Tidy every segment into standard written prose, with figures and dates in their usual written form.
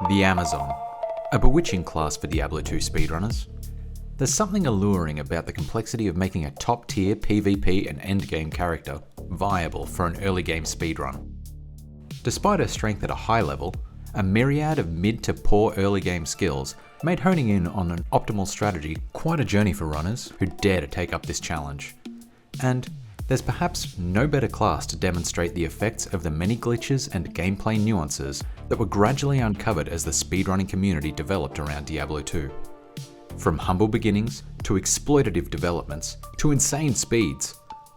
The Amazon, a bewitching class for Diablo 2 speedrunners. There's something alluring about the complexity of making a top-tier PvP and endgame character viable for an early game speedrun. Despite her strength at a high level, a myriad of mid to poor early game skills made honing in on an optimal strategy quite a journey for runners who dare to take up this challenge. And there's perhaps no better class to demonstrate the effects of the many glitches and gameplay nuances that were gradually uncovered as the speedrunning community developed around Diablo 2. From humble beginnings to exploitative developments to insane speeds,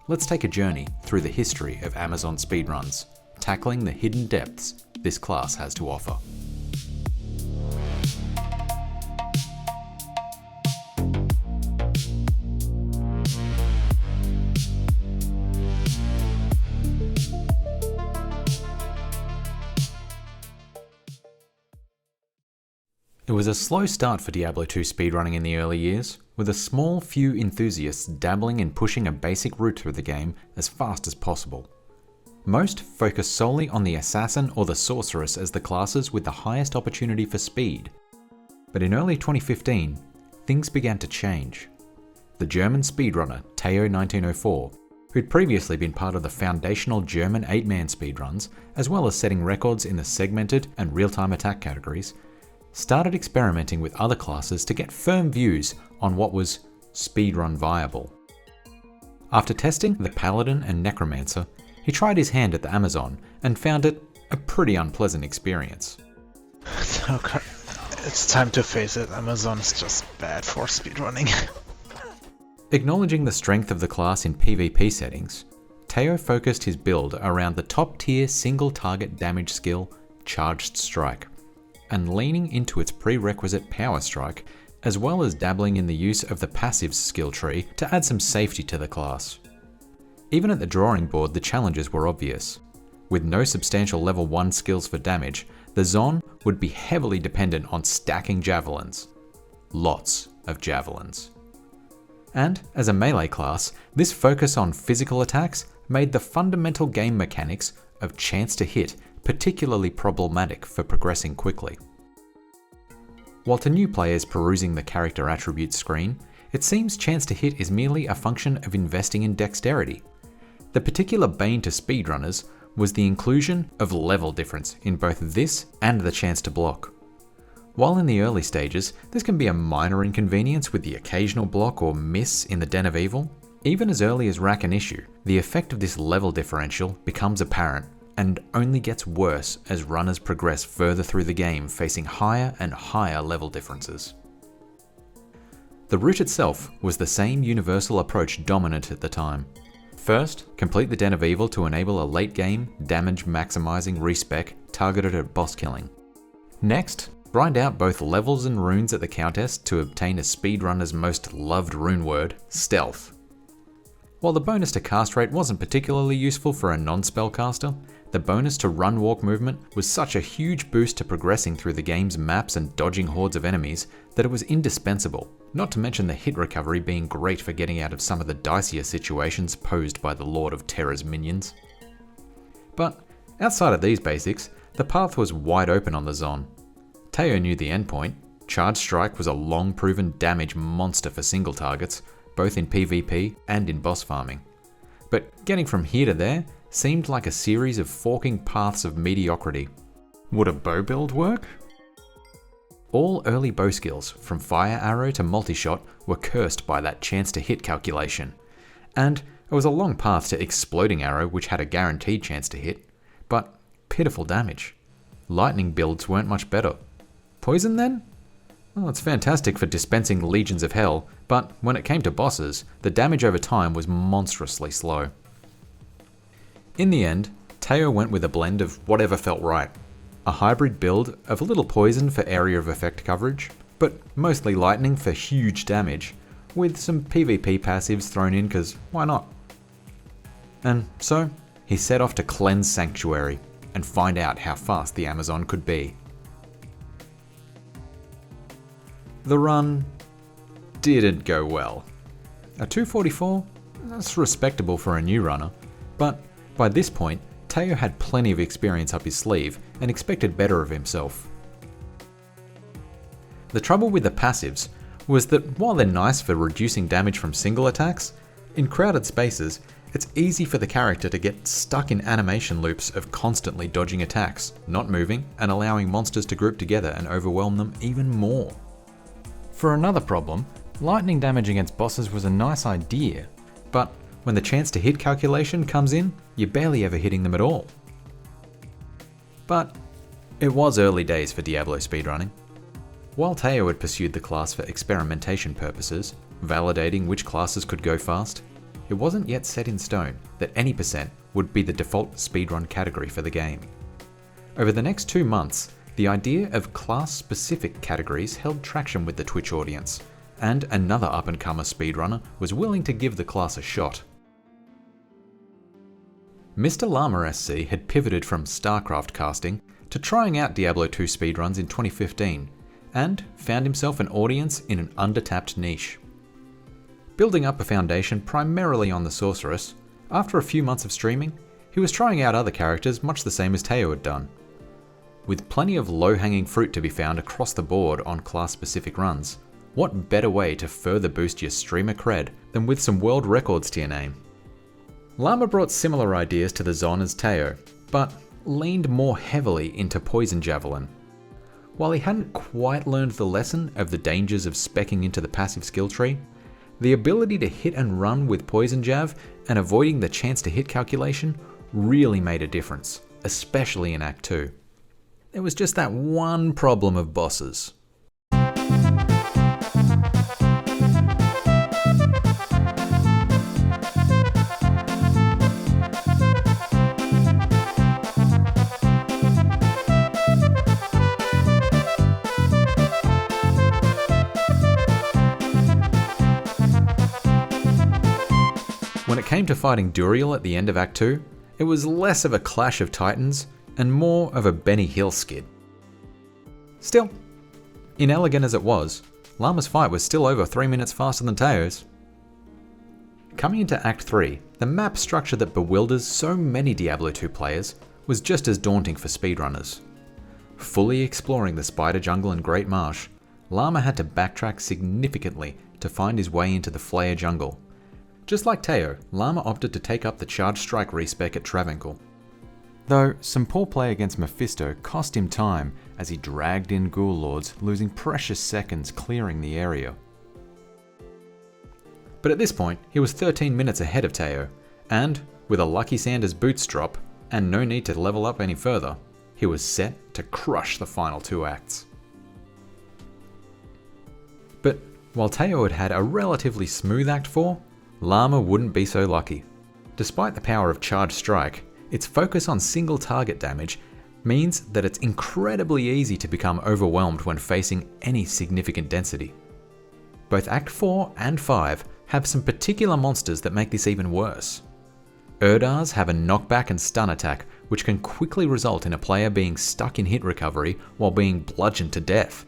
let's take a journey through the history of Amazon speedruns, tackling the hidden depths this class has to offer. It was a slow start for Diablo 2 speedrunning in the early years, with a small few enthusiasts dabbling in pushing a basic route through the game as fast as possible. Most focus solely on the assassin or the sorceress as the classes with the highest opportunity for speed. But in early 2015, things began to change. The German speedrunner Teao 1904, who'd previously been part of the foundational German 8-man speedruns, as well as setting records in the segmented and real-time attack categories, started experimenting with other classes to get firm views on what was speedrun viable. After testing the Paladin and Necromancer, he tried his hand at the Amazon and found it a pretty unpleasant experience. Okay, it's time to face it, Amazon is just bad for speedrunning. Acknowledging the strength of the class in PvP settings, Teao focused his build around the top-tier single-target damage skill, Charged Strike, and leaning into its prerequisite Power Strike, as well as dabbling in the use of the passives skill tree to add some safety to the class. Even at the drawing board, the challenges were obvious. With no substantial level 1 skills for damage, the Zon would be heavily dependent on stacking javelins. Lots of javelins. And as a melee class, this focus on physical attacks made the fundamental game mechanics of chance to hit particularly problematic for progressing quickly. While to new players perusing the character attributes screen, it seems chance to hit is merely a function of investing in dexterity. The particular bane to speedrunners was the inclusion of level difference in both this and the chance to block. While in the early stages, this can be a minor inconvenience with the occasional block or miss in the Den of Evil, even as early as Rack and Issue, the effect of this level differential becomes apparent and only gets worse as runners progress further through the game, facing higher and higher level differences. The route itself was the same universal approach dominant at the time. First, complete the Den of Evil to enable a late game, damage maximizing respec targeted at boss killing. Next, grind out both levels and runes at the Countess to obtain a speedrunner's most loved rune word, Stealth. While the bonus to cast rate wasn't particularly useful for a non-spellcaster, the bonus to run-walk movement was such a huge boost to progressing through the game's maps and dodging hordes of enemies that it was indispensable, not to mention the hit recovery being great for getting out of some of the dicier situations posed by the Lord of Terror's minions. But outside of these basics, the path was wide open on the Zon. Teao knew the endpoint. Charged Strike was a long-proven damage monster for single targets, both in PvP and in boss farming. But getting from here to there seemed like a series of forking paths of mediocrity. Would a bow build work? All early bow skills, from fire arrow to multi-shot, were cursed by that chance to hit calculation. And it was a long path to exploding arrow, which had a guaranteed chance to hit, but pitiful damage. Lightning builds weren't much better. Poison then? Well, it's fantastic for dispensing legions of hell, but when it came to bosses, the damage over time was monstrously slow. In the end, Teao went with a blend of whatever felt right. A hybrid build of a little poison for area of effect coverage, but mostly lightning for huge damage, with some PvP passives thrown in cause why not? And so, he set off to cleanse Sanctuary and find out how fast the Amazon could be. The run didn't go well. A 244? That's respectable for a new runner, but by this point, Teao had plenty of experience up his sleeve and expected better of himself. The trouble with the passives was that while they're nice for reducing damage from single attacks, in crowded spaces, it's easy for the character to get stuck in animation loops of constantly dodging attacks, not moving, and allowing monsters to group together and overwhelm them even more. For another problem, lightning damage against bosses was a nice idea, but when the chance to hit calculation comes in, you're barely ever hitting them at all. But it was early days for Diablo speedrunning. While Teao had pursued the class for experimentation purposes, validating which classes could go fast, it wasn't yet set in stone that any percent would be the default speedrun category for the game. Over the next 2 months, the idea of class-specific categories held traction with the Twitch audience, and another up-and-comer speedrunner was willing to give the class a shot. MrLlamaSC had pivoted from StarCraft casting to trying out Diablo 2 speedruns in 2015, and found himself an audience in an undertapped niche. Building up a foundation primarily on the Sorceress, after a few months of streaming, he was trying out other characters much the same as Teao had done. With plenty of low-hanging fruit to be found across the board on class-specific runs, what better way to further boost your streamer cred than with some world records to your name? Llama brought similar ideas to the Zon as Teao, but leaned more heavily into Poison Javelin. While he hadn't quite learned the lesson of the dangers of speccing into the passive skill tree, the ability to hit and run with Poison Jav and avoiding the chance to hit calculation really made a difference, especially in Act 2. There was just that one problem of bosses. When it came to fighting Duriel at the end of Act 2, it was less of a clash of titans and more of a Benny Hill skid. Still, inelegant as it was, Llama's fight was still over 3 minutes faster than Teao's. Coming into Act 3, the map structure that bewilders so many Diablo 2 players was just as daunting for speedrunners. Fully exploring the Spider Jungle and Great Marsh, Llama had to backtrack significantly to find his way into the Flayer Jungle. Just like Teao, Llama opted to take up the Charge Strike respec at Travancore. Though some poor play against Mephisto cost him time as he dragged in Ghoul Lords, losing precious seconds clearing the area. But at this point, he was 13 minutes ahead of Teao, and with a Lucky Sanders boots drop, and no need to level up any further, he was set to crush the final 2 acts. But while Teao had had a relatively smooth Act 4, Llama wouldn't be so lucky. Despite the power of Charge Strike, its focus on single target damage means that it's incredibly easy to become overwhelmed when facing any significant density. Both Act 4 and 5 have some particular monsters that make this even worse. Urdars have a knockback and stun attack, which can quickly result in a player being stuck in hit recovery while being bludgeoned to death.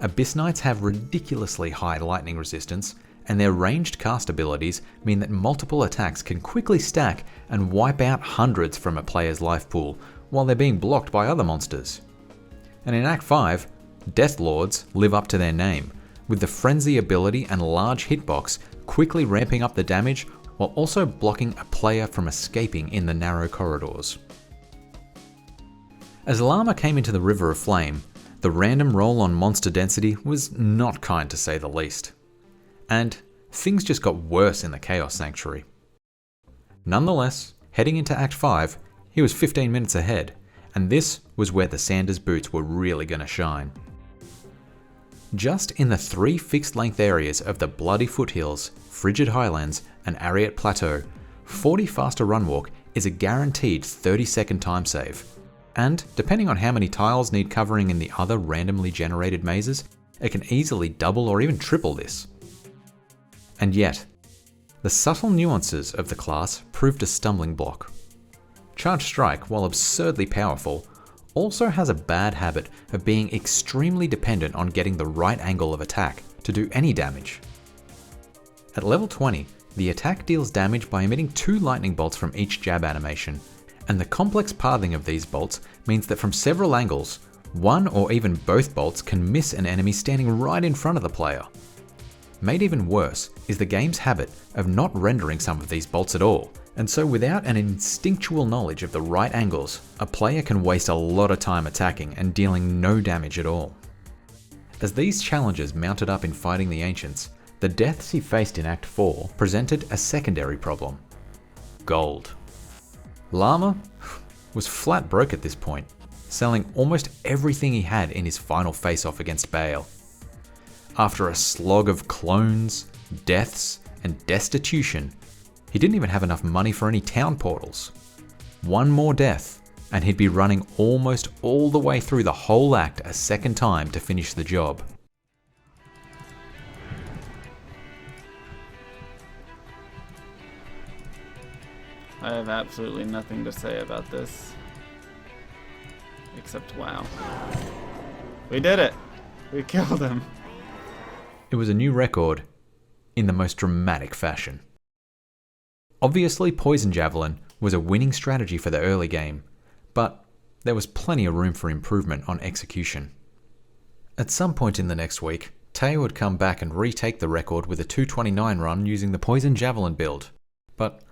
Abyss Knights have ridiculously high lightning resistance, and their ranged cast abilities mean that multiple attacks can quickly stack and wipe out hundreds from a player's life pool while they're being blocked by other monsters. And in Act 5, Death Lords live up to their name, with the Frenzy ability and large hitbox quickly ramping up the damage while also blocking a player from escaping in the narrow corridors. As Llama came into the River of Flame, the random roll on monster density was not kind to say the least. And things just got worse in the Chaos Sanctuary. Nonetheless, heading into Act 5, he was 15 minutes ahead, and this was where the Sanders boots were really going to shine. Just in the 3 fixed-length areas of the Bloody Foothills, Frigid Highlands, and Ariat Plateau, 40 faster run walk is a guaranteed 30-second time save, and depending on how many tiles need covering in the other randomly generated mazes, it can easily double or even triple this. And yet, the subtle nuances of the class proved a stumbling block. Charge Strike, while absurdly powerful, also has a bad habit of being extremely dependent on getting the right angle of attack to do any damage. At level 20, the attack deals damage by emitting 2 lightning bolts from each jab animation, and the complex pathing of these bolts means that from several angles, One or even both bolts can miss an enemy standing right in front of the player. Made even worse is the game's habit of not rendering some of these bolts at all, and so without an instinctual knowledge of the right angles, a player can waste a lot of time attacking and dealing no damage at all. As these challenges mounted up in fighting the Ancients, the deaths he faced in Act 4 presented a secondary problem: gold. Llama was flat broke at this point, selling almost everything he had in his final face-off against Bale. After a slog of clones, deaths, and destitution, he didn't even have enough money for any town portals. One more death, and he'd be running almost all the way through the whole act a second time to finish the job. I have absolutely nothing to say about this. Except, wow. We did it! We killed him! It was a new record in the most dramatic fashion. Obviously, Poison Javelin was a winning strategy for the early game, but there was plenty of room for improvement on execution. At some point in the next week, Teao would come back and retake the record with a 2:29 run using the Poison Javelin build, but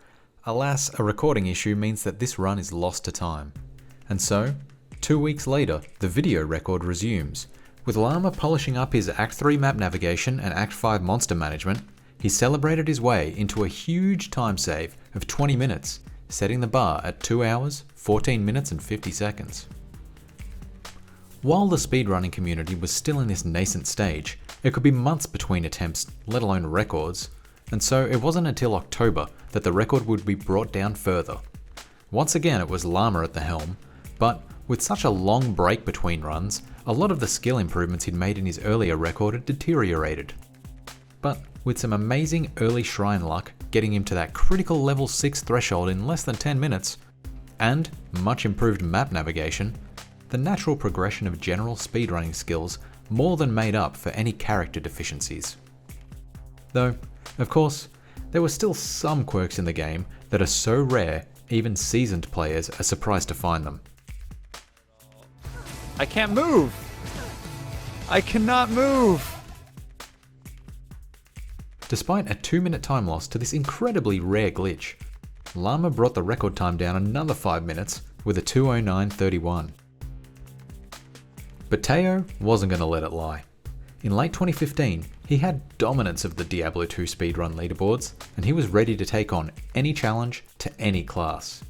alas, a recording issue means that this run is lost to time. And so, 2 weeks later, the video record resumes. With Llama polishing up his Act 3 map navigation and Act 5 monster management, he celebrated his way into a huge time save of 20 minutes, setting the bar at 2 hours, 14 minutes and 50 seconds. While the speedrunning community was still in this nascent stage, it could be months between attempts, let alone records, and so it wasn't until October that the record would be brought down further. Once again it was Llama at the helm, but with such a long break between runs, a lot of the skill improvements he'd made in his earlier record had deteriorated. But with some amazing early shrine luck getting him to that critical level 6 threshold in less than 10 minutes, and much improved map navigation, the natural progression of general speedrunning skills more than made up for any character deficiencies. Though, of course, there were still some quirks in the game that are so rare even seasoned players are surprised to find them. I can't move! I cannot move! Despite a 2-minute time loss to this incredibly rare glitch, Llama brought the record time down another 5 minutes with a 2:09:31. But Teao wasn't going to let it lie. In late 2015, he had dominance of the Diablo 2 speedrun leaderboards, and he was ready to take on any challenge to any class.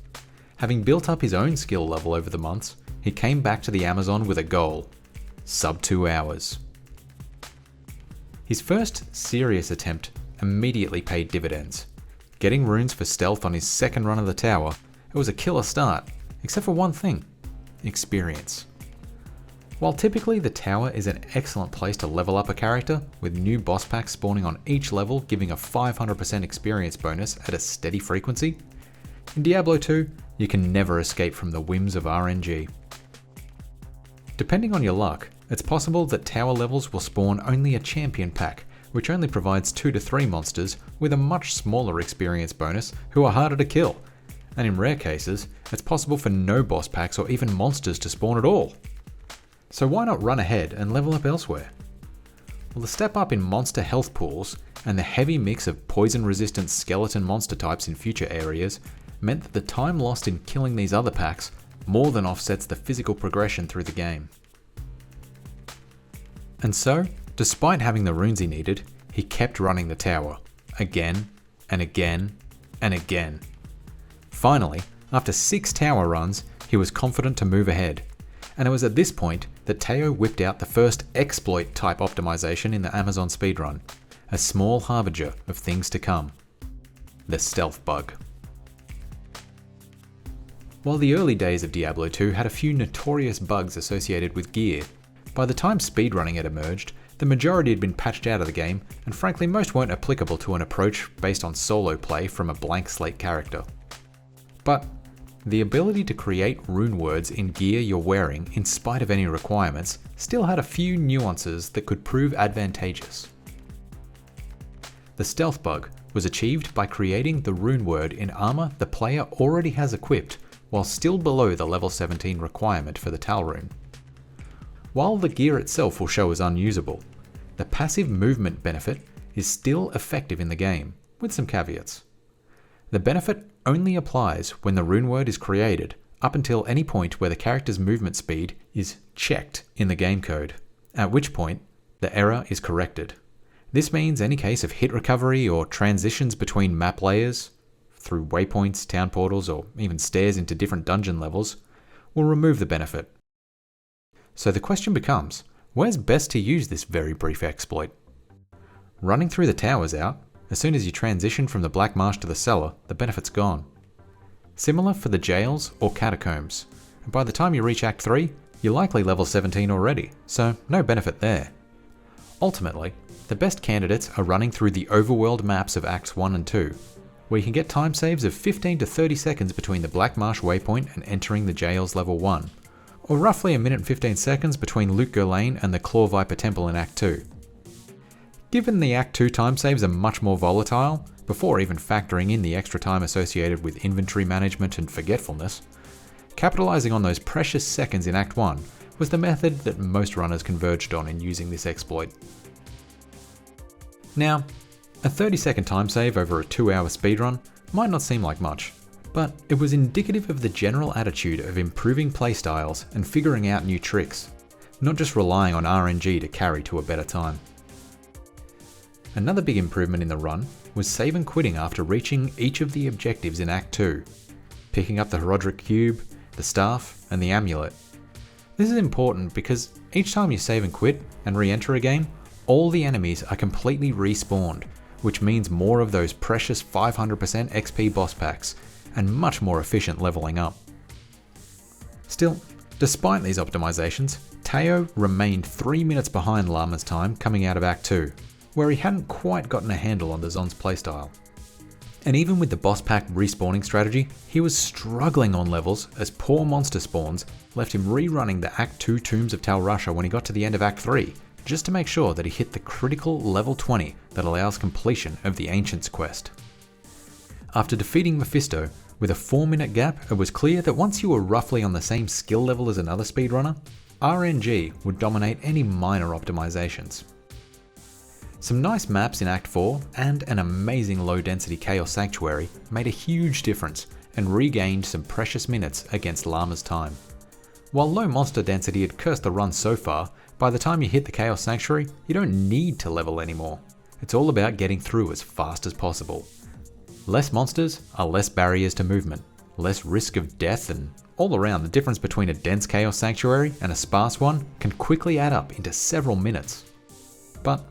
Having built up his own skill level over the months, he came back to the Amazon with a goal: sub 2 hours. His first serious attempt immediately paid dividends. Getting runes for stealth on his second run of the tower, it was a killer start, except for one thing: experience. While typically the tower is an excellent place to level up a character, with new boss packs spawning on each level giving a 500% experience bonus at a steady frequency, in Diablo 2 you can never escape from the whims of RNG. Depending on your luck, it's possible that tower levels will spawn only a champion pack, which only provides 2 to 3 monsters with a much smaller experience bonus who are harder to kill, and in rare cases, it's possible for no boss packs or even monsters to spawn at all. So why not run ahead and level up elsewhere? Well, the step up in monster health pools and the heavy mix of poison-resistant skeleton monster types in future areas meant that the time lost in killing these other packs more than offsets the physical progression through the game. And so, despite having the runes he needed, he kept running the tower, again and again and again. Finally, after 6 tower runs, he was confident to move ahead, and it was at this point that Teao whipped out the first exploit type optimization in the Amazon speedrun, a small harbinger of things to come: the stealth bug. While the early days of Diablo 2 had a few notorious bugs associated with gear, by the time speedrunning had emerged, the majority had been patched out of the game, and frankly most weren't applicable to an approach based on solo play from a blank slate character. But the ability to create rune words in gear you're wearing in spite of any requirements still had a few nuances that could prove advantageous. The stealth bug was achieved by creating the rune word in armor the player already has equipped while still below the level 17 requirement for the Tal rune. while the gear itself will show as unusable. The passive movement benefit is still effective in the game, with some caveats. The benefit only applies when the rune word is created, up until any point where the character's movement speed is checked in the game code, at which point the error is corrected. This means any case of hit recovery or transitions between map layers, through waypoints, town portals, or even stairs into different dungeon levels, will remove the benefit. So the question becomes, where's best to use this very brief exploit? Running through the towers out, as soon as you transition from the Black Marsh to the cellar, the benefit's gone. Similar for the jails or catacombs, and by the time you reach Act 3, you're likely level 17 already, so no benefit there. Ultimately, the best candidates are running through the overworld maps of Acts 1 and 2, where you can get time saves of 15 to 30 seconds between the Black Marsh waypoint and entering the jails level 1, or roughly a minute and 15 seconds between Lutger Lane and the Claw Viper Temple in Act 2. Given the Act 2 time saves are much more volatile, before even factoring in the extra time associated with inventory management and forgetfulness, capitalizing on those precious seconds in Act 1 was the method that most runners converged on in using this exploit. Now, a 30-second time save over a 2-hour speedrun might not seem like much, but it was indicative of the general attitude of improving playstyles and figuring out new tricks, not just relying on RNG to carry to a better time. Another big improvement in the run was save and quitting after reaching each of the objectives in Act 2, picking up the Herodric Cube, the Staff, and the Amulet. This is important because each time you save and quit and re-enter a game, all the enemies are completely respawned, which means more of those precious 500% XP boss packs, and much more efficient leveling up. Still, despite these optimizations, Teao remained 3 minutes behind Llama's time coming out of Act 2, where he hadn't quite gotten a handle on the Zon's playstyle. And even with the boss pack respawning strategy, he was struggling on levels as poor monster spawns left him rerunning the Act 2 Tombs of Tal Rasha when he got to the end of Act 3, just to make sure that he hit the critical level 20 that allows completion of the Ancients quest. After defeating Mephisto, with a 4-minute gap, it was clear that once you were roughly on the same skill level as another speedrunner, RNG would dominate any minor optimizations. Some nice maps in Act 4 and an amazing low-density Chaos Sanctuary made a huge difference and regained some precious minutes against Llama's time. While low monster density had cursed the run so far, by the time you hit the Chaos Sanctuary, you don't need to level anymore. It's all about getting through as fast as possible. Less monsters are less barriers to movement, less risk of death, and all around the difference between a dense Chaos Sanctuary and a sparse one can quickly add up into several minutes. But,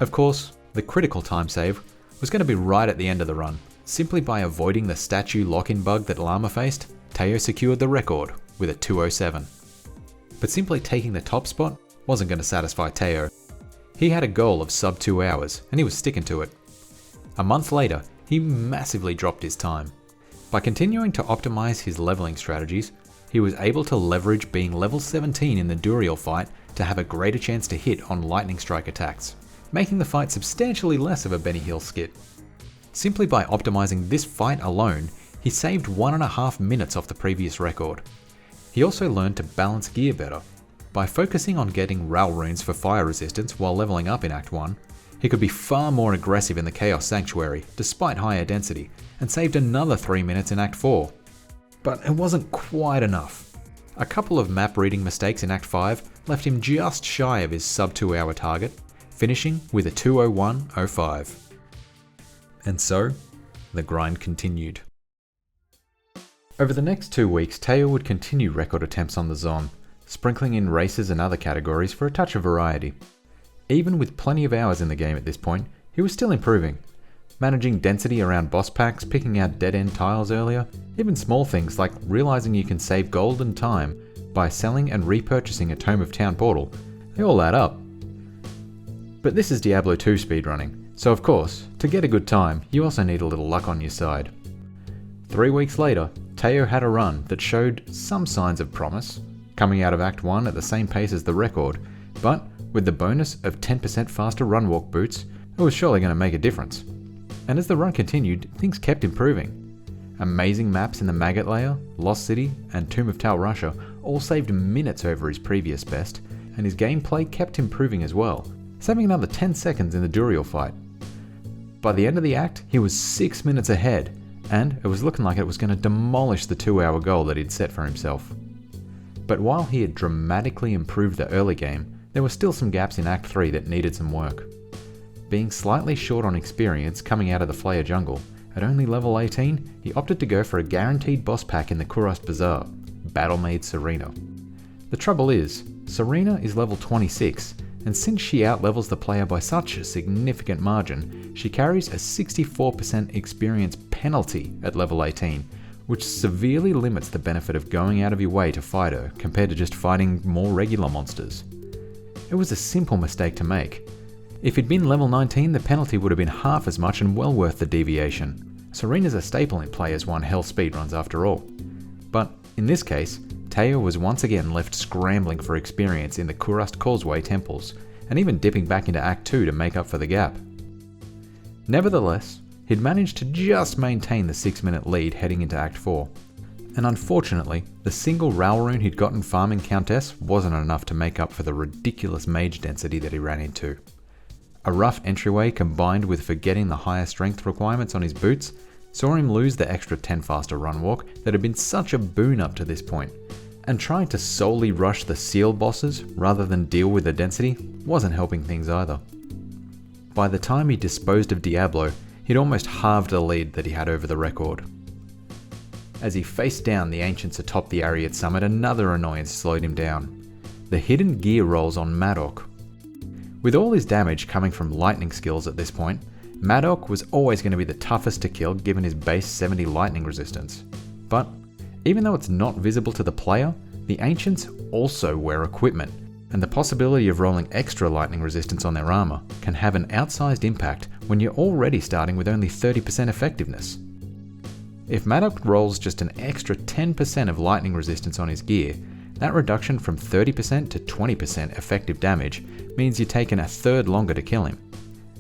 of course, the critical time save was going to be right at the end of the run. Simply by avoiding the statue lock-in bug that Llama faced, Teao secured the record with a 2:07. But simply taking the top spot wasn't going to satisfy Teao. He had a goal of sub 2 hours, and he was sticking to it. A month later, he massively dropped his time. By continuing to optimize his leveling strategies, he was able to leverage being level 17 in the Duriel fight to have a greater chance to hit on lightning strike attacks, making the fight substantially less of a Benny Hill skit. Simply by optimizing this fight alone, he saved 1.5 minutes off the previous record. He also learned to balance gear better. By focusing on getting Ral runes for fire resistance while leveling up in Act 1, he could be far more aggressive in the Chaos Sanctuary despite higher density, and saved another 3 minutes in Act 4. But it wasn't quite enough. A couple of map reading mistakes in Act 5 left him just shy of his sub 2 hour target, finishing with a 2:01.05. And so, the grind continued. Over the next 2 weeks, Teao would continue record attempts on the Zon, sprinkling in races and other categories for a touch of variety. Even with plenty of hours in the game at this point, he was still improving, managing density around boss packs, picking out dead-end tiles earlier, even small things like realizing you can save gold and time by selling and repurchasing a Tome of Town portal. They all add up. But this is Diablo 2 speedrunning, so of course, to get a good time, you also need a little luck on your side. 3 weeks later, Teao had a run that showed some signs of promise, coming out of Act 1 at the same pace as the record, but with the bonus of 10% faster run walk boots, it was surely going to make a difference. And as the run continued, things kept improving. Amazing maps in the Maggot Layer, Lost City, and Tomb of Tal Rasha all saved minutes over his previous best, and his gameplay kept improving as well, saving another 10 seconds in the Duriel fight. By the end of the act, he was 6 minutes ahead, and it was looking like it was going to demolish the 2-hour goal that he'd set for himself. But while he had dramatically improved the early game, there were still some gaps in Act 3 that needed some work. Being slightly short on experience coming out of the Flayer jungle, at only level 18, he opted to go for a guaranteed boss pack in the Kurast Bazaar, Battlemaid Serena. The trouble is, Serena is level 26, and since she outlevels the player by such a significant margin, she carries a 64% experience penalty at level 18, which severely limits the benefit of going out of your way to fight her compared to just fighting more regular monsters. It was a simple mistake to make. If he'd been level 19, the penalty would have been half as much and well worth the deviation. Serena's a staple in Players 1 Hell speedruns after all. But in this case, Teao was once again left scrambling for experience in the Kurast Causeway temples, and even dipping back into Act 2 to make up for the gap. Nevertheless, he'd managed to just maintain the 6-minute lead heading into Act 4. And unfortunately, the single Ral rune he'd gotten farming Countess wasn't enough to make up for the ridiculous mage density that he ran into. A rough entryway combined with forgetting the higher strength requirements on his boots saw him lose the extra 10 faster run walk that had been such a boon up to this point, and trying to solely rush the seal bosses rather than deal with the density wasn't helping things either. By the time he disposed of Diablo, he'd almost halved the lead that he had over the record. As he faced down the ancients atop the Ariad summit, another annoyance slowed him down: the hidden gear rolls on Madoc. With all his damage coming from lightning skills at this point, Madoc was always going to be the toughest to kill given his base 70 lightning resistance. But even though it's not visible to the player, the ancients also wear equipment, and the possibility of rolling extra lightning resistance on their armor can have an outsized impact when you're already starting with only 30% effectiveness. If Madoc rolls just an extra 10% of lightning resistance on his gear, that reduction from 30% to 20% effective damage means you're taking a third longer to kill him.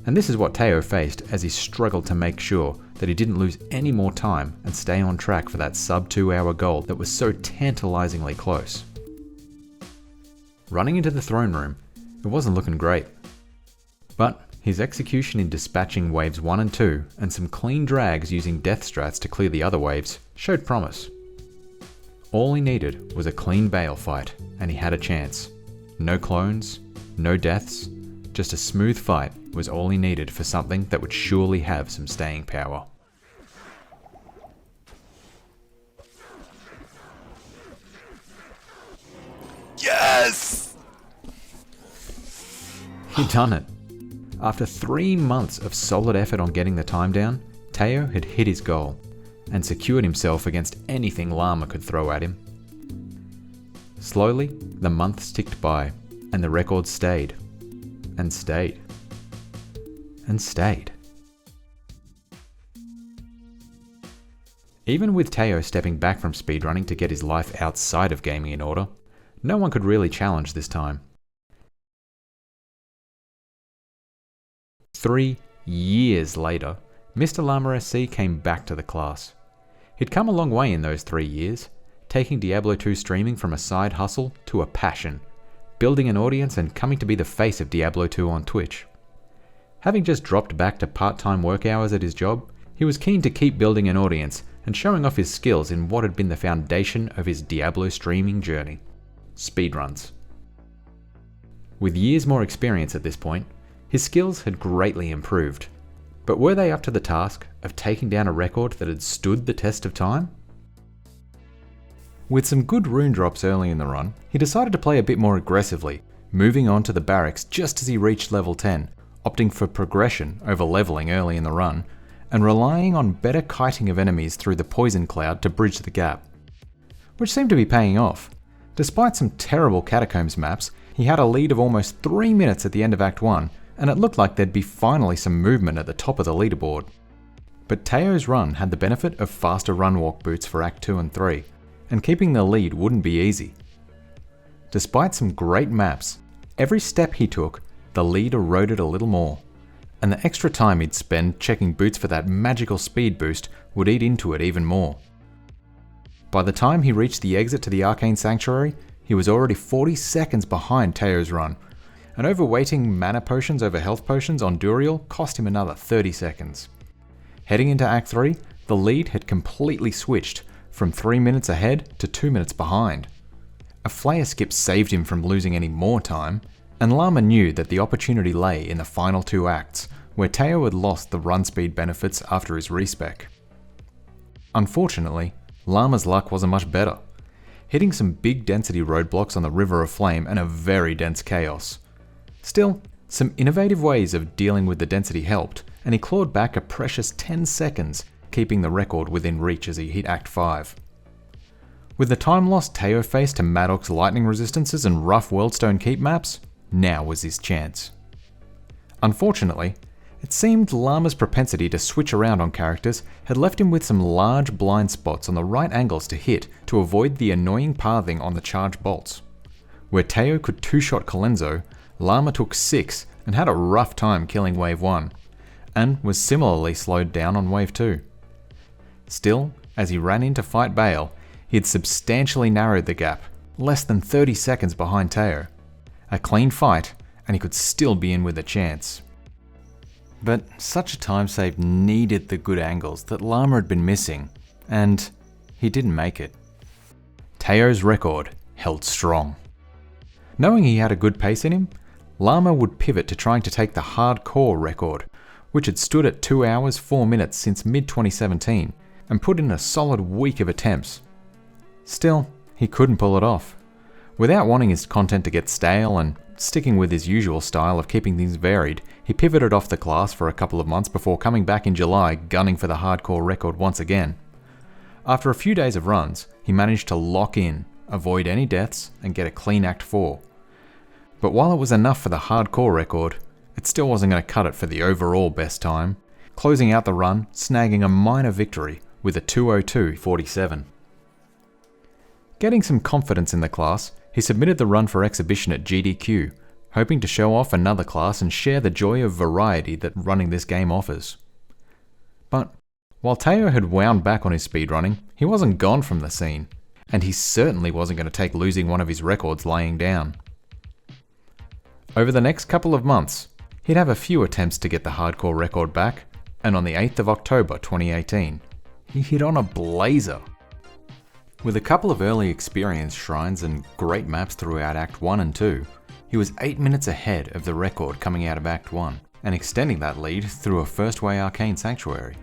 And this is what Teao faced as he struggled to make sure that he didn't lose any more time and stay on track for that sub 2-hour goal that was so tantalizingly close. Running into the throne room, it wasn't looking great. But his execution in dispatching waves 1 and 2 and some clean drags using death strats to clear the other waves showed promise. All he needed was a clean Bale fight, and he had a chance. No clones, no deaths, just a smooth fight was all he needed for something that would surely have some staying power. Yes! He'd done it. After 3 months of solid effort on getting the time down, Teao had hit his goal and secured himself against anything Llama could throw at him. Slowly, the months ticked by, and the record stayed, and stayed, and stayed. Even with Teao stepping back from speedrunning to get his life outside of gaming in order, no one could really challenge this time. 3 years later, MrLlamaSC came back to the class. He'd come a long way in those 3 years, taking Diablo 2 streaming from a side hustle to a passion, building an audience and coming to be the face of Diablo 2 on Twitch. Having just dropped back to part-time work hours at his job, he was keen to keep building an audience and showing off his skills in what had been the foundation of his Diablo streaming journey: speedruns. With years more experience at this point, his skills had greatly improved. But were they up to the task of taking down a record that had stood the test of time? With some good rune drops early in the run, he decided to play a bit more aggressively, moving on to the barracks just as he reached level 10, opting for progression over leveling early in the run, and relying on better kiting of enemies through the poison cloud to bridge the gap. Which seemed to be paying off. Despite some terrible catacombs maps, he had a lead of almost 3 minutes at the end of Act 1, and it looked like there'd be finally some movement at the top of the leaderboard. But Teao's run had the benefit of faster run walk boots for Act 2 and 3, and keeping the lead wouldn't be easy. Despite some great maps, every step he took, the lead eroded a little more, and the extra time he'd spend checking boots for that magical speed boost would eat into it even more. By the time he reached the exit to the Arcane Sanctuary, he was already 40 seconds behind Teao's run, and overweighting mana potions over health potions on Duriel cost him another 30 seconds. Heading into Act 3, the lead had completely switched from 3 minutes ahead to 2 minutes behind. A Flayer skip saved him from losing any more time, and Llama knew that the opportunity lay in the final 2 acts, where Teao had lost the run speed benefits after his respec. Unfortunately, Llama's luck wasn't much better, hitting some big density roadblocks on the River of Flame and a very dense chaos. Still, some innovative ways of dealing with the density helped, and he clawed back a precious 10 seconds, keeping the record within reach as he hit Act 5. With the time loss Teao faced to Maddox's lightning resistances and rough Worldstone Keep maps, now was his chance. Unfortunately, it seemed Llama's propensity to switch around on characters had left him with some large blind spots on the right angles to hit to avoid the annoying pathing on the charge bolts. Where Teao could 2-shot Colenso, Llama took 6 and had a rough time killing Wave 1, and was similarly slowed down on Wave 2. Still, as he ran in to fight Bale, he had substantially narrowed the gap, less than 30 seconds behind Teao. A clean fight, and he could still be in with a chance. But such a time save needed the good angles that Llama had been missing, and he didn't make it. Teao's record held strong. Knowing he had a good pace in him, Llama would pivot to trying to take the hardcore record, which had stood at 2 hours 4 minutes since mid-2017, and put in a solid week of attempts. Still, he couldn't pull it off. Without wanting his content to get stale and sticking with his usual style of keeping things varied, he pivoted off the class for a couple of months before coming back in July gunning for the hardcore record once again. After a few days of runs, he managed to lock in, avoid any deaths, and get a clean Act 4. But while it was enough for the hardcore record, it still wasn't going to cut it for the overall best time, closing out the run, snagging a minor victory with a 2:02:47. Getting some confidence in the class, he submitted the run for exhibition at GDQ, hoping to show off another class and share the joy of variety that running this game offers. But while Teao had wound back on his speedrunning, he wasn't gone from the scene, and he certainly wasn't going to take losing one of his records laying down. Over the next couple of months, he'd have a few attempts to get the hardcore record back, and on the 8th of October 2018, he hit on a blazer. With a couple of early experience shrines and great maps throughout Act 1 and 2, he was 8 minutes ahead of the record coming out of Act 1, and extending that lead through a First Way Arcane Sanctuary.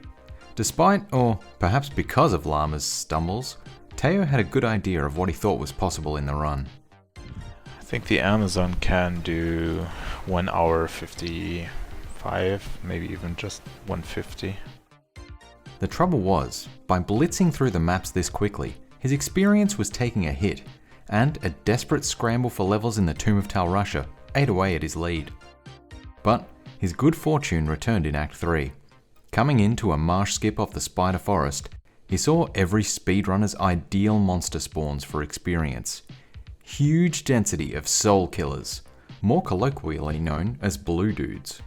Despite, or perhaps because of Llama's stumbles, Teao had a good idea of what he thought was possible in the run. I think the Amazon can do 1 hour 55, maybe even just 150. The trouble was, by blitzing through the maps this quickly, his experience was taking a hit, and a desperate scramble for levels in the Tomb of Tal Rasha ate away at his lead. But his good fortune returned in Act 3. Coming into a marsh skip off the Spider Forest, he saw every speedrunner's ideal monster spawns for experience. Huge density of soul killers, more colloquially known as blue dudes.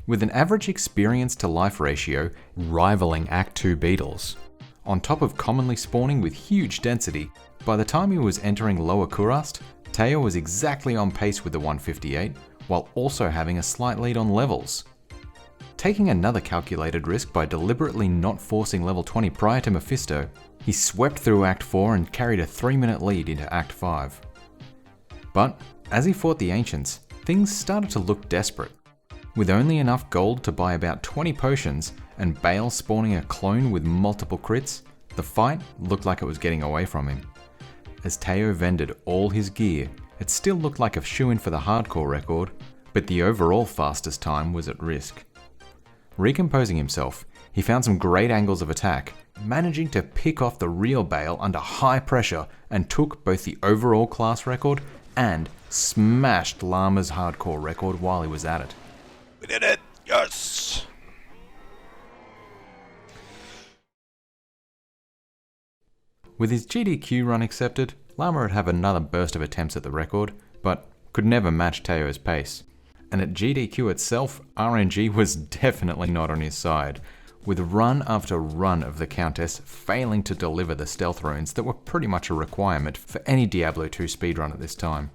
With an average experience to life ratio rivaling Act 2 beetles, on top of commonly spawning with huge density, by the time he was entering Lower Kurast, Teao was exactly on pace with the 158, while also having a slight lead on levels. Taking another calculated risk by deliberately not forcing level 20 prior to Mephisto, he swept through Act 4 and carried a 3-minute lead into Act 5. But as he fought the Ancients, things started to look desperate. With only enough gold to buy about 20 potions, and Bale spawning a clone with multiple crits, the fight looked like it was getting away from him. As Teao vended all his gear, it still looked like a shoo-in for the hardcore record, but the overall fastest time was at risk. Recomposing himself, he found some great angles of attack, managing to pick off the real Bale under high pressure and took both the overall class record and smashed Llama's hardcore record while he was at it. We did it! Yes! With his GDQ run accepted, Llama would have another burst of attempts at the record, but could never match Teao's pace. And at GDQ itself, RNG was definitely not on his side, with run after run of the Countess failing to deliver the stealth runes that were pretty much a requirement for any Diablo 2 speedrun at this time.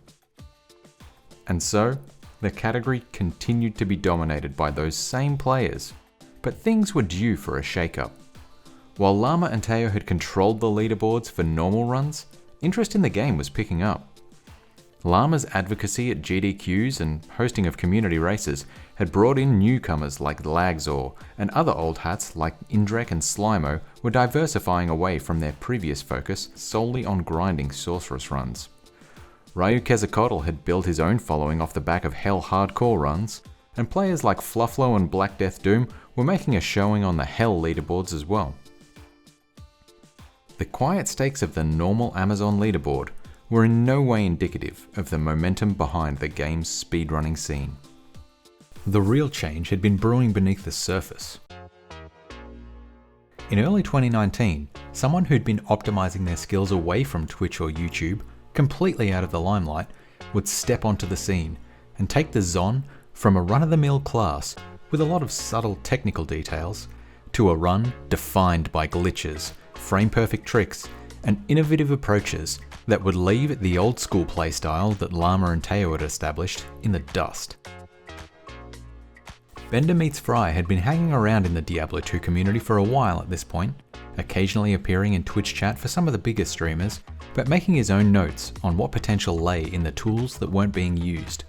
And so, the category continued to be dominated by those same players, but things were due for a shake-up. While Llama and Teao had controlled the leaderboards for normal runs, interest in the game was picking up. Llama's advocacy at GDQs and hosting of community races had brought in newcomers like Lagzor, and other old hats like Indrek and Slimo were diversifying away from their previous focus solely on grinding sorceress runs. Ryu Quetzalcoatl had built his own following off the back of Hell hardcore runs, and players like Flufflo and Black Death Doom were making a showing on the Hell leaderboards as well. The quiet stakes of the normal Amazon leaderboard were in no way indicative of the momentum behind the game's speedrunning scene. The real change had been brewing beneath the surface. In early 2019, someone who'd been optimizing their skills away from Twitch or YouTube, completely out of the limelight, would step onto the scene and take the Zon from a run-of-the-mill class with a lot of subtle technical details to a run defined by glitches, frame-perfect tricks, and innovative approaches that would leave the old-school playstyle that Llama and Teao had established in the dust. Bender Meets Fry had been hanging around in the Diablo 2 community for a while at this point, occasionally appearing in Twitch chat for some of the bigger streamers, but making his own notes on what potential lay in the tools that weren't being used.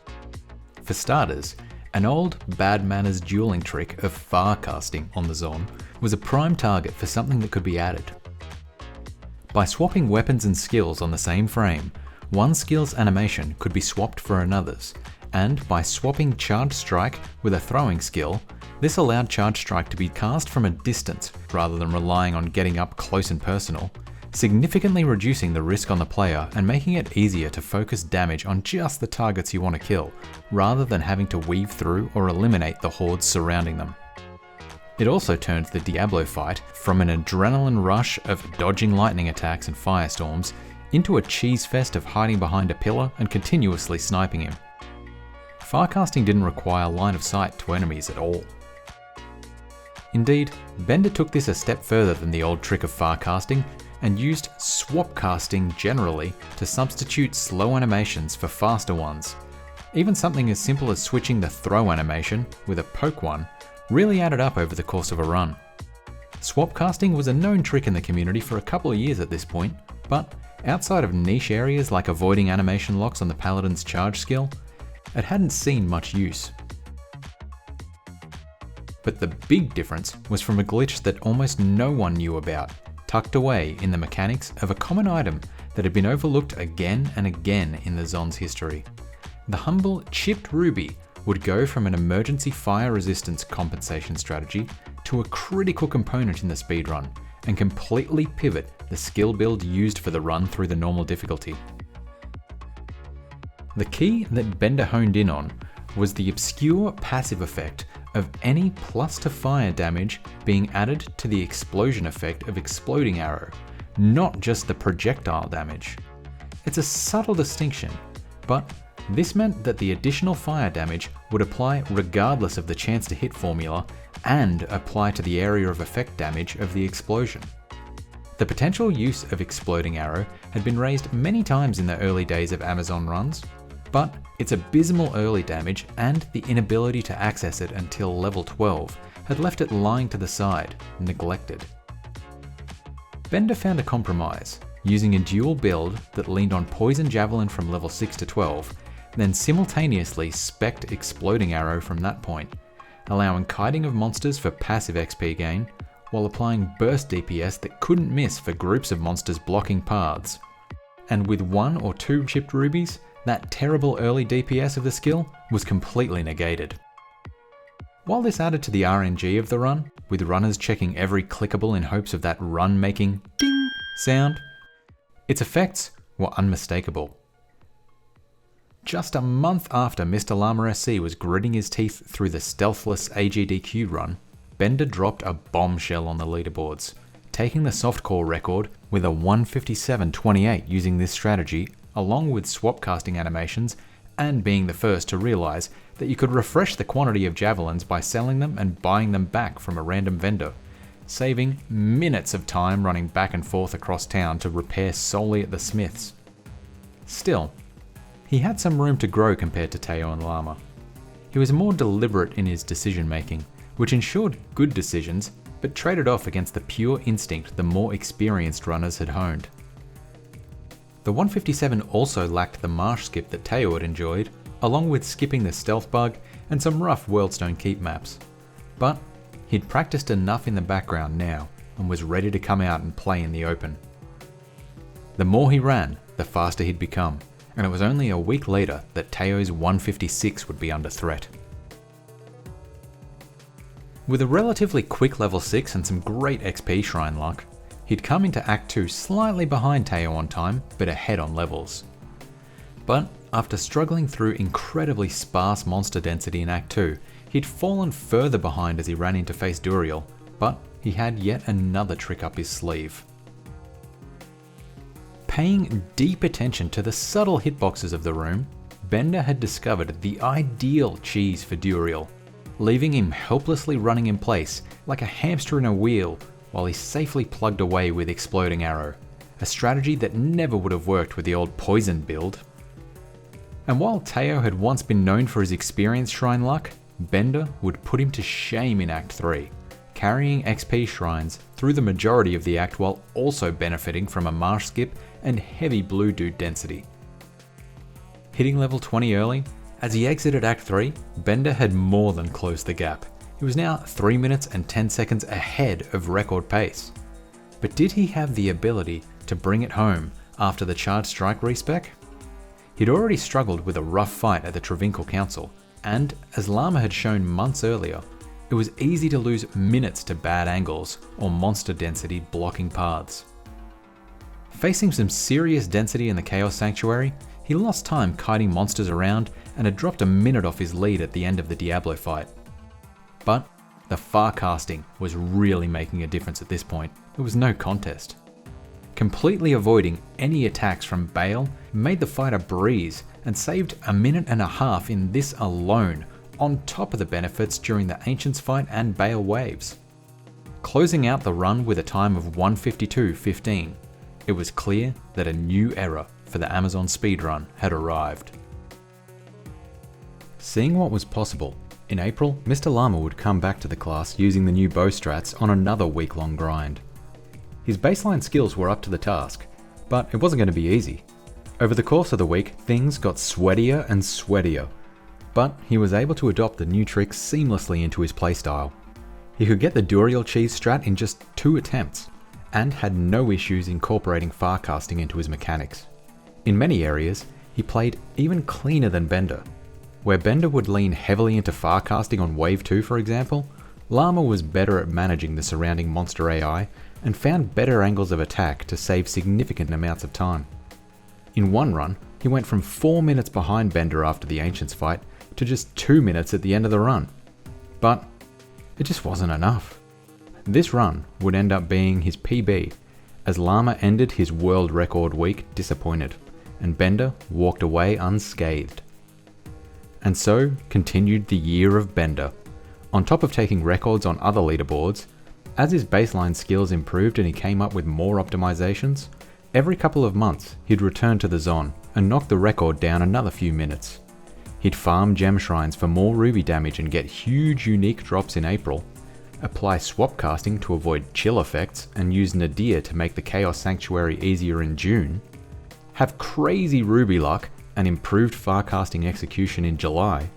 For starters, an old bad manners dueling trick of far casting on the Zon was a prime target for something that could be added. By swapping weapons and skills on the same frame, one skill's animation could be swapped for another's, and by swapping Charged Strike with a throwing skill, this allowed Charged Strike to be cast from a distance rather than relying on getting up close and personal, significantly reducing the risk on the player and making it easier to focus damage on just the targets you want to kill, rather than having to weave through or eliminate the hordes surrounding them. It also turned the Diablo fight from an adrenaline rush of dodging lightning attacks and firestorms into a cheese fest of hiding behind a pillar and continuously sniping him. Farcasting didn't require line of sight to enemies at all. Indeed, Bender took this a step further than the old trick of farcasting and used swap casting generally to substitute slow animations for faster ones. Even something as simple as switching the throw animation with a poke one really added up over the course of a run. Swap casting was a known trick in the community for a couple of years at this point, but outside of niche areas like avoiding animation locks on the Paladin's charge skill, it hadn't seen much use. But the big difference was from a glitch that almost no one knew about, tucked away in the mechanics of a common item that had been overlooked again and again in the Zon's history. The humble chipped ruby would go from an emergency fire resistance compensation strategy to a critical component in the speedrun, and completely pivot the skill build used for the run through the normal difficulty. The key that Bender honed in on was the obscure passive effect of any plus to fire damage being added to the explosion effect of exploding arrow, not just the projectile damage. It's a subtle distinction, but this meant that the additional fire damage would apply regardless of the chance to hit formula and apply to the area of effect damage of the explosion. The potential use of exploding arrow had been raised many times in the early days of Amazon runs, but its abysmal early damage and the inability to access it until level 12 had left it lying to the side, neglected. Bender found a compromise, using a dual build that leaned on Poison Javelin from level 6 to 12, then simultaneously spec'd Exploding Arrow from that point, allowing kiting of monsters for passive XP gain, while applying burst DPS that couldn't miss for groups of monsters blocking paths. And with 1 or 2 chipped rubies, that terrible early DPS of the skill was completely negated. While this added to the RNG of the run, with runners checking every clickable in hopes of that run making ding sound, its effects were unmistakable. Just a month after MrLlamaSC was gritting his teeth through the stealthless AGDQ run, Bender dropped a bombshell on the leaderboards, taking the softcore record with a 157.28 using this strategy, along with swap casting animations, and being the first to realize that you could refresh the quantity of javelins by selling them and buying them back from a random vendor, saving minutes of time running back and forth across town to repair solely at the smiths. Still, he had some room to grow compared to Teao and Llama. He was more deliberate in his decision making, which ensured good decisions, but traded off against the pure instinct the more experienced runners had honed. The 157 also lacked the marsh skip that Teao had enjoyed, along with skipping the stealth bug and some rough Worldstone Keep maps. But he'd practiced enough in the background now and was ready to come out and play in the open. The more he ran, the faster he'd become, and it was only a week later that Teao's 156 would be under threat. With a relatively quick level 6 and some great XP shrine luck, he'd come into Act 2 slightly behind Teao on time, but ahead on levels. But after struggling through incredibly sparse monster density in Act 2, he'd fallen further behind as he ran into face Duriel, but he had yet another trick up his sleeve. Paying deep attention to the subtle hitboxes of the room, Bender had discovered the ideal cheese for Duriel, leaving him helplessly running in place like a hamster in a wheel while he safely plugged away with Exploding Arrow, a strategy that never would have worked with the old poison build. And while Teao had once been known for his experience shrine luck, Bender would put him to shame in Act 3, carrying XP shrines through the majority of the act while also benefiting from a marsh skip and heavy blue dude density. Hitting level 20 early, as he exited Act 3, Bender had more than closed the gap. He was now 3 minutes and 10 seconds ahead of record pace. But did he have the ability to bring it home after the Charged Strike respec? He'd already struggled with a rough fight at the Travinkle Council, and as Llama had shown months earlier, it was easy to lose minutes to bad angles or monster density blocking paths. Facing some serious density in the Chaos Sanctuary, he lost time kiting monsters around and had dropped a minute off his lead at the end of the Diablo fight. But the far casting was really making a difference at this point. There was no contest. Completely avoiding any attacks from Bale made the fight a breeze and saved a minute and a half in this alone, on top of the benefits during the Ancients fight and Bale waves. Closing out the run with a time of 1:52:15, it was clear that a new era for the Amazon speedrun had arrived. Seeing what was possible, in April, MrLlama would come back to the class using the new bow strats on another week-long grind. His baseline skills were up to the task, but it wasn't going to be easy. Over the course of the week, things got sweatier and sweatier, but he was able to adopt the new tricks seamlessly into his playstyle. He could get the Duriel cheese strat in just 2 attempts, and had no issues incorporating farcasting into his mechanics. In many areas, he played even cleaner than Bender. Where Bender would lean heavily into farcasting on Wave 2 for example, Llama was better at managing the surrounding monster AI and found better angles of attack to save significant amounts of time. In one run, he went from 4 minutes behind Bender after the Ancients fight to just 2 minutes at the end of the run. But it just wasn't enough. This run would end up being his PB, as Llama ended his world record week disappointed, and Bender walked away unscathed. And so continued the year of Bender. On top of taking records on other leaderboards, as his baseline skills improved and he came up with more optimizations, every couple of months he'd return to the Zon and knock the record down another few minutes. He'd farm gem shrines for more ruby damage and get huge unique drops in April, apply swap casting to avoid chill effects and use Nadir to make the Chaos Sanctuary easier in June, have crazy ruby luck and improved farcasting execution in July,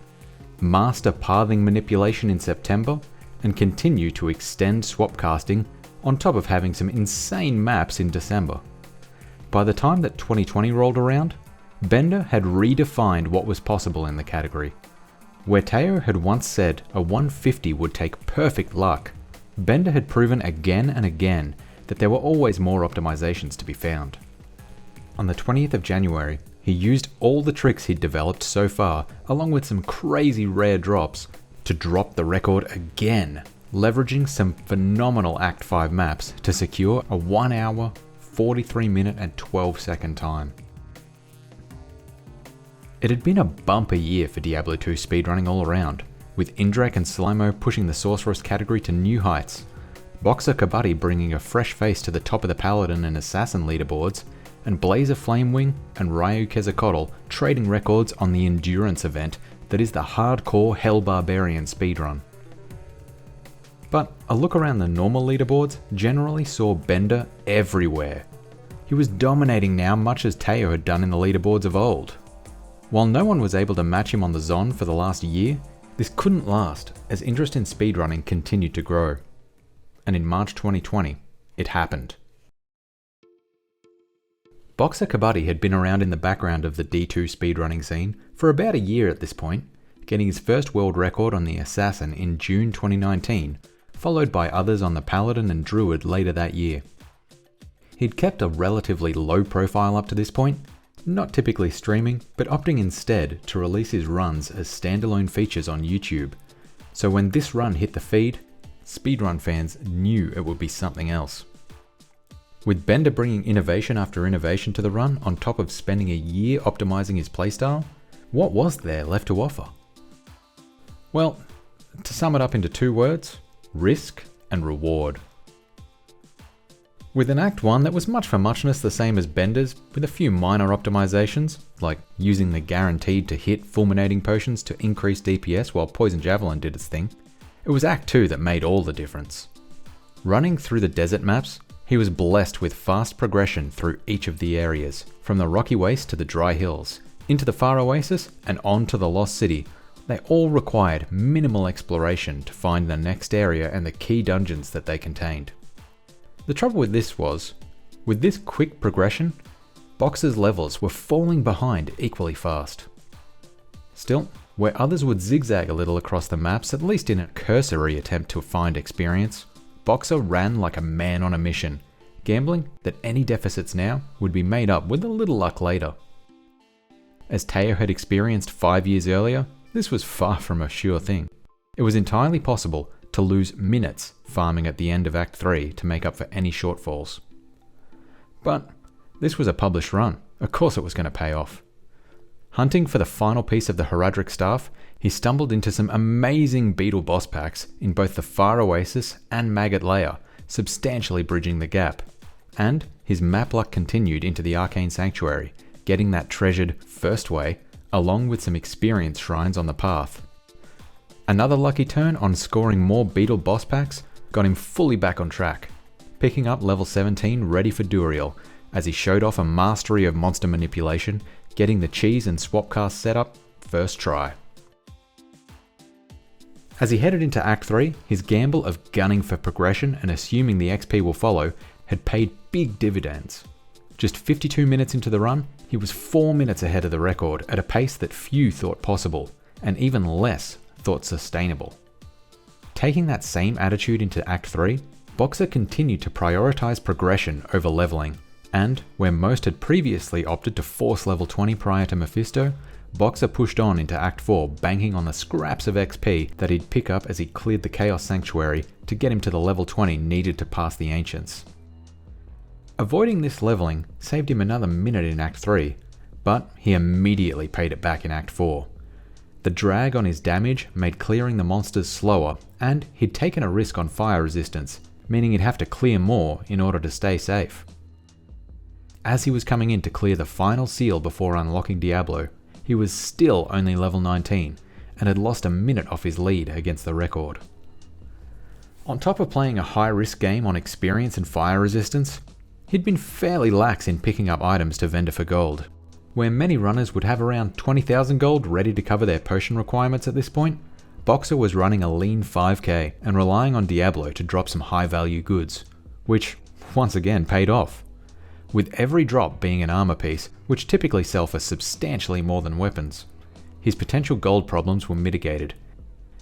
master pathing manipulation in September, and continue to extend swap casting on top of having some insane maps in December. By the time that 2020 rolled around, Bender had redefined what was possible in the category. Where Teao had once said a 150 would take perfect luck, Bender had proven again and again that there were always more optimizations to be found. On the 20th of January, he used all the tricks he'd developed so far, along with some crazy rare drops, to drop the record again, leveraging some phenomenal Act 5 maps to secure a 1 hour, 43 minute and 12 second time. It had been a bumper year for Diablo 2 speedrunning all around, with Indrek and Slimo pushing the Sorceress category to new heights. Boxer Kabati bringing a fresh face to the top of the Paladin and Assassin leaderboards, and Blazer Flamewing and Ryu Quetzalcoatl trading records on the endurance event that is the hardcore Hell Barbarian speedrun. But a look around the normal leaderboards generally saw Bender everywhere. He was dominating now, much as Teao had done in the leaderboards of old. While no one was able to match him on the Zon for the last year, this couldn't last as interest in speedrunning continued to grow. And in March 2020, it happened. Boxer Kabati had been around in the background of the D2 speedrunning scene for about a year at this point, getting his first world record on the Assassin in June 2019, followed by others on the Paladin and Druid later that year. He'd kept a relatively low profile up to this point, not typically streaming, but opting instead to release his runs as standalone features on YouTube. So when this run hit the feed, speedrun fans knew it would be something else. With Bender bringing innovation after innovation to the run on top of spending a year optimizing his playstyle, what was there left to offer? Well, to sum it up into 2 words, risk and reward. With an Act 1 that was much for muchness the same as Bender's, with a few minor optimizations, like using the guaranteed to hit fulminating potions to increase DPS while Poison Javelin did its thing, it was Act 2 that made all the difference. Running through the desert maps, he was blessed with fast progression through each of the areas, from the rocky waste to the dry hills, into the far oasis and on to the lost city. They all required minimal exploration to find the next area and the key dungeons that they contained. The trouble with this was, with this quick progression, Boxer's levels were falling behind equally fast. Still, where others would zigzag a little across the maps, at least in a cursory attempt to find experience, Boxer ran like a man on a mission, gambling that any deficits now would be made up with a little luck later. As Teao had experienced 5 years earlier, this was far from a sure thing. It was entirely possible to lose minutes farming at the end of Act 3 to make up for any shortfalls. But this was a published run, of course it was going to pay off. Hunting for the final piece of the Heraldric Staff, he stumbled into some amazing beetle boss packs in both the Far Oasis and Maggot Lair, substantially bridging the gap. And his map luck continued into the Arcane Sanctuary, getting that treasured first way, along with some experience shrines on the path. Another lucky turn on scoring more beetle boss packs got him fully back on track, picking up level 17 ready for Duriel, as he showed off a mastery of monster manipulation, getting the cheese and swapcast setup first try. As he headed into Act 3, his gamble of gunning for progression and assuming the XP will follow had paid big dividends. Just 52 minutes into the run, he was 4 minutes ahead of the record at a pace that few thought possible, and even less thought sustainable. Taking that same attitude into Act 3, Boxer continued to prioritize progression over leveling, and where most had previously opted to force level 20 prior to Mephisto, Boxer pushed on into Act 4, banking on the scraps of XP that he'd pick up as he cleared the Chaos Sanctuary to get him to the level 20 needed to pass the Ancients. Avoiding this leveling saved him another minute in Act 3, but he immediately paid it back in Act 4. The drag on his damage made clearing the monsters slower, and he'd taken a risk on fire resistance, meaning he'd have to clear more in order to stay safe. As he was coming in to clear the final seal before unlocking Diablo, he was still only level 19, and had lost a minute off his lead against the record. On top of playing a high-risk game on experience and fire resistance, he'd been fairly lax in picking up items to vendor for gold. Where many runners would have around 20,000 gold ready to cover their potion requirements at this point, Boxer was running a lean 5k and relying on Diablo to drop some high-value goods, which once again paid off, with every drop being an armor piece, which typically sell for substantially more than weapons. His potential gold problems were mitigated.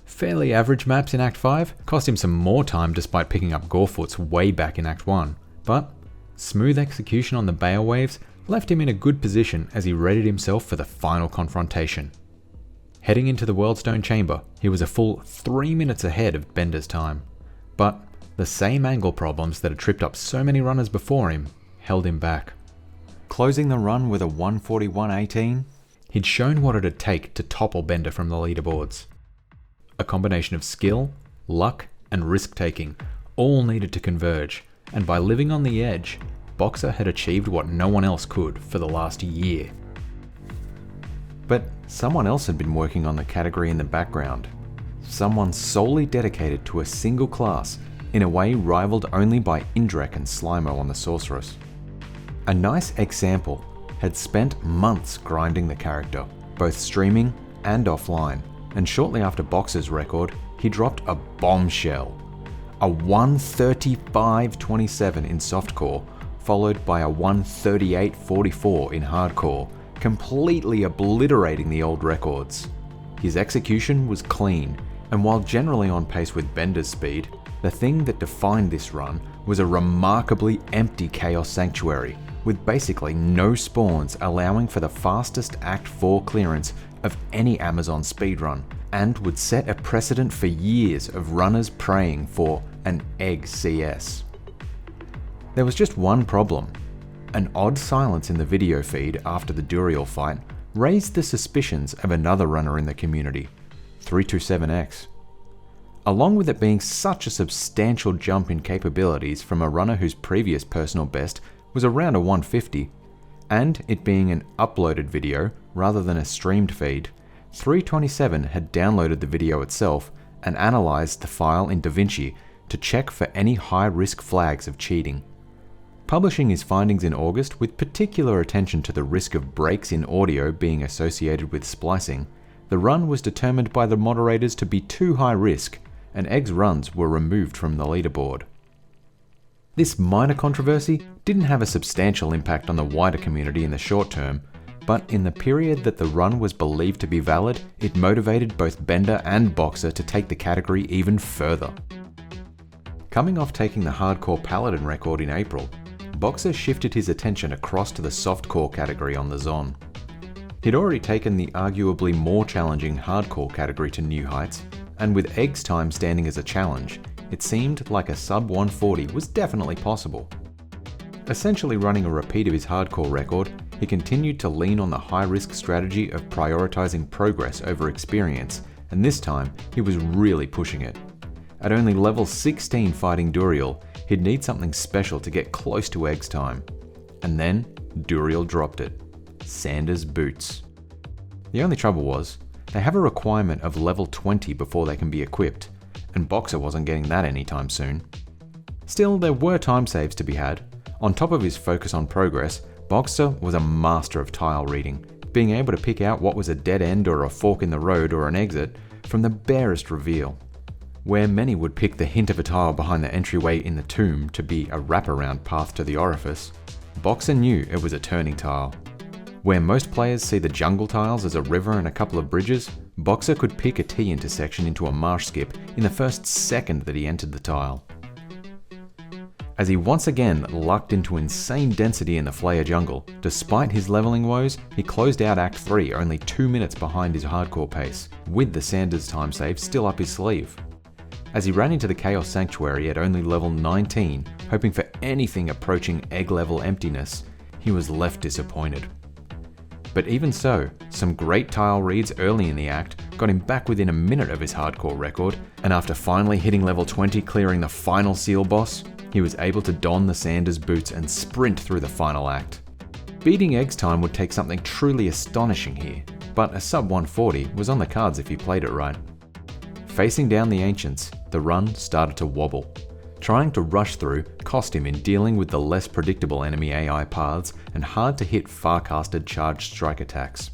Fairly average maps in Act 5 cost him some more time despite picking up Gorefoots way back in Act 1, but smooth execution on the Bale Waves left him in a good position as he readied himself for the final confrontation. Heading into the Worldstone Chamber, he was a full 3 minutes ahead of Bender's time, but the same angle problems that had tripped up so many runners before him held him back. Closing the run with a 141.18, he'd shown what it'd take to topple Bender from the leaderboards. A combination of skill, luck, and risk-taking all needed to converge, and by living on the edge, Boxer had achieved what no one else could for the last year. But someone else had been working on the category in the background. Someone solely dedicated to a single class, in a way rivaled only by Indrek and Slimo on the Sorceress. A nice example had spent months grinding the character, both streaming and offline, and shortly after Boxer's record, he dropped a bombshell. A 135.27 in softcore, followed by a 138.44 in hardcore, completely obliterating the old records. His execution was clean, and while generally on pace with Bender's speed, the thing that defined this run was a remarkably empty Chaos Sanctuary, with basically no spawns, allowing for the fastest Act 4 clearance of any Amazon speedrun, and would set a precedent for years of runners praying for an egg CS. There was just one problem. An odd silence in the video feed after the Duriel fight raised the suspicions of another runner in the community, 327X. Along with it being such a substantial jump in capabilities from a runner whose previous personal best was around a 150, and it being an uploaded video rather than a streamed feed, 327 had downloaded the video itself and analysed the file in DaVinci to check for any high-risk flags of cheating. Publishing his findings in August with particular attention to the risk of breaks in audio being associated with splicing, the run was determined by the moderators to be too high risk, and Egg's runs were removed from the leaderboard. This minor controversy didn't have a substantial impact on the wider community in the short term, but in the period that the run was believed to be valid, it motivated both Bender and Boxer to take the category even further. Coming off taking the hardcore Paladin record in April, Boxer shifted his attention across to the softcore category on the Zon. He'd already taken the arguably more challenging hardcore category to new heights, and with Egg's time standing as a challenge, it seemed like a sub 140 was definitely possible. Essentially running a repeat of his hardcore record, he continued to lean on the high-risk strategy of prioritizing progress over experience, and this time he was really pushing it. At only level 16 fighting Duriel, he'd need something special to get close to Egg's time. And then, Duriel dropped it. Sanders' boots. The only trouble was, they have a requirement of level 20 before they can be equipped, and Boxer wasn't getting that anytime soon. Still, there were time saves to be had. On top of his focus on progress, Boxer was a master of tile reading, being able to pick out what was a dead end or a fork in the road or an exit from the barest reveal. Where many would pick the hint of a tile behind the entryway in the tomb to be a wraparound path to the orifice, Boxer knew it was a turning tile. Where most players see the jungle tiles as a river and a couple of bridges, Boxer could pick a T intersection into a marsh skip in the first second that he entered the tile. As he once again lucked into insane density in the Flayer jungle, despite his leveling woes, he closed out Act 3 only 2 minutes behind his hardcore pace, with the Sanders time save still up his sleeve. As he ran into the Chaos Sanctuary at only level 19, hoping for anything approaching egg level emptiness, he was left disappointed. But even so, some great tile reads early in the act got him back within a minute of his hardcore record, and after finally hitting level 20 clearing the final seal boss, he was able to don the Sanders boots and sprint through the final act. Beating Egg's time would take something truly astonishing here, but a sub 140 was on the cards if he played it right. Facing down the Ancients, the run started to wobble. Trying to rush through cost him in dealing with the less predictable enemy AI paths and hard to hit far-casted charged strike attacks.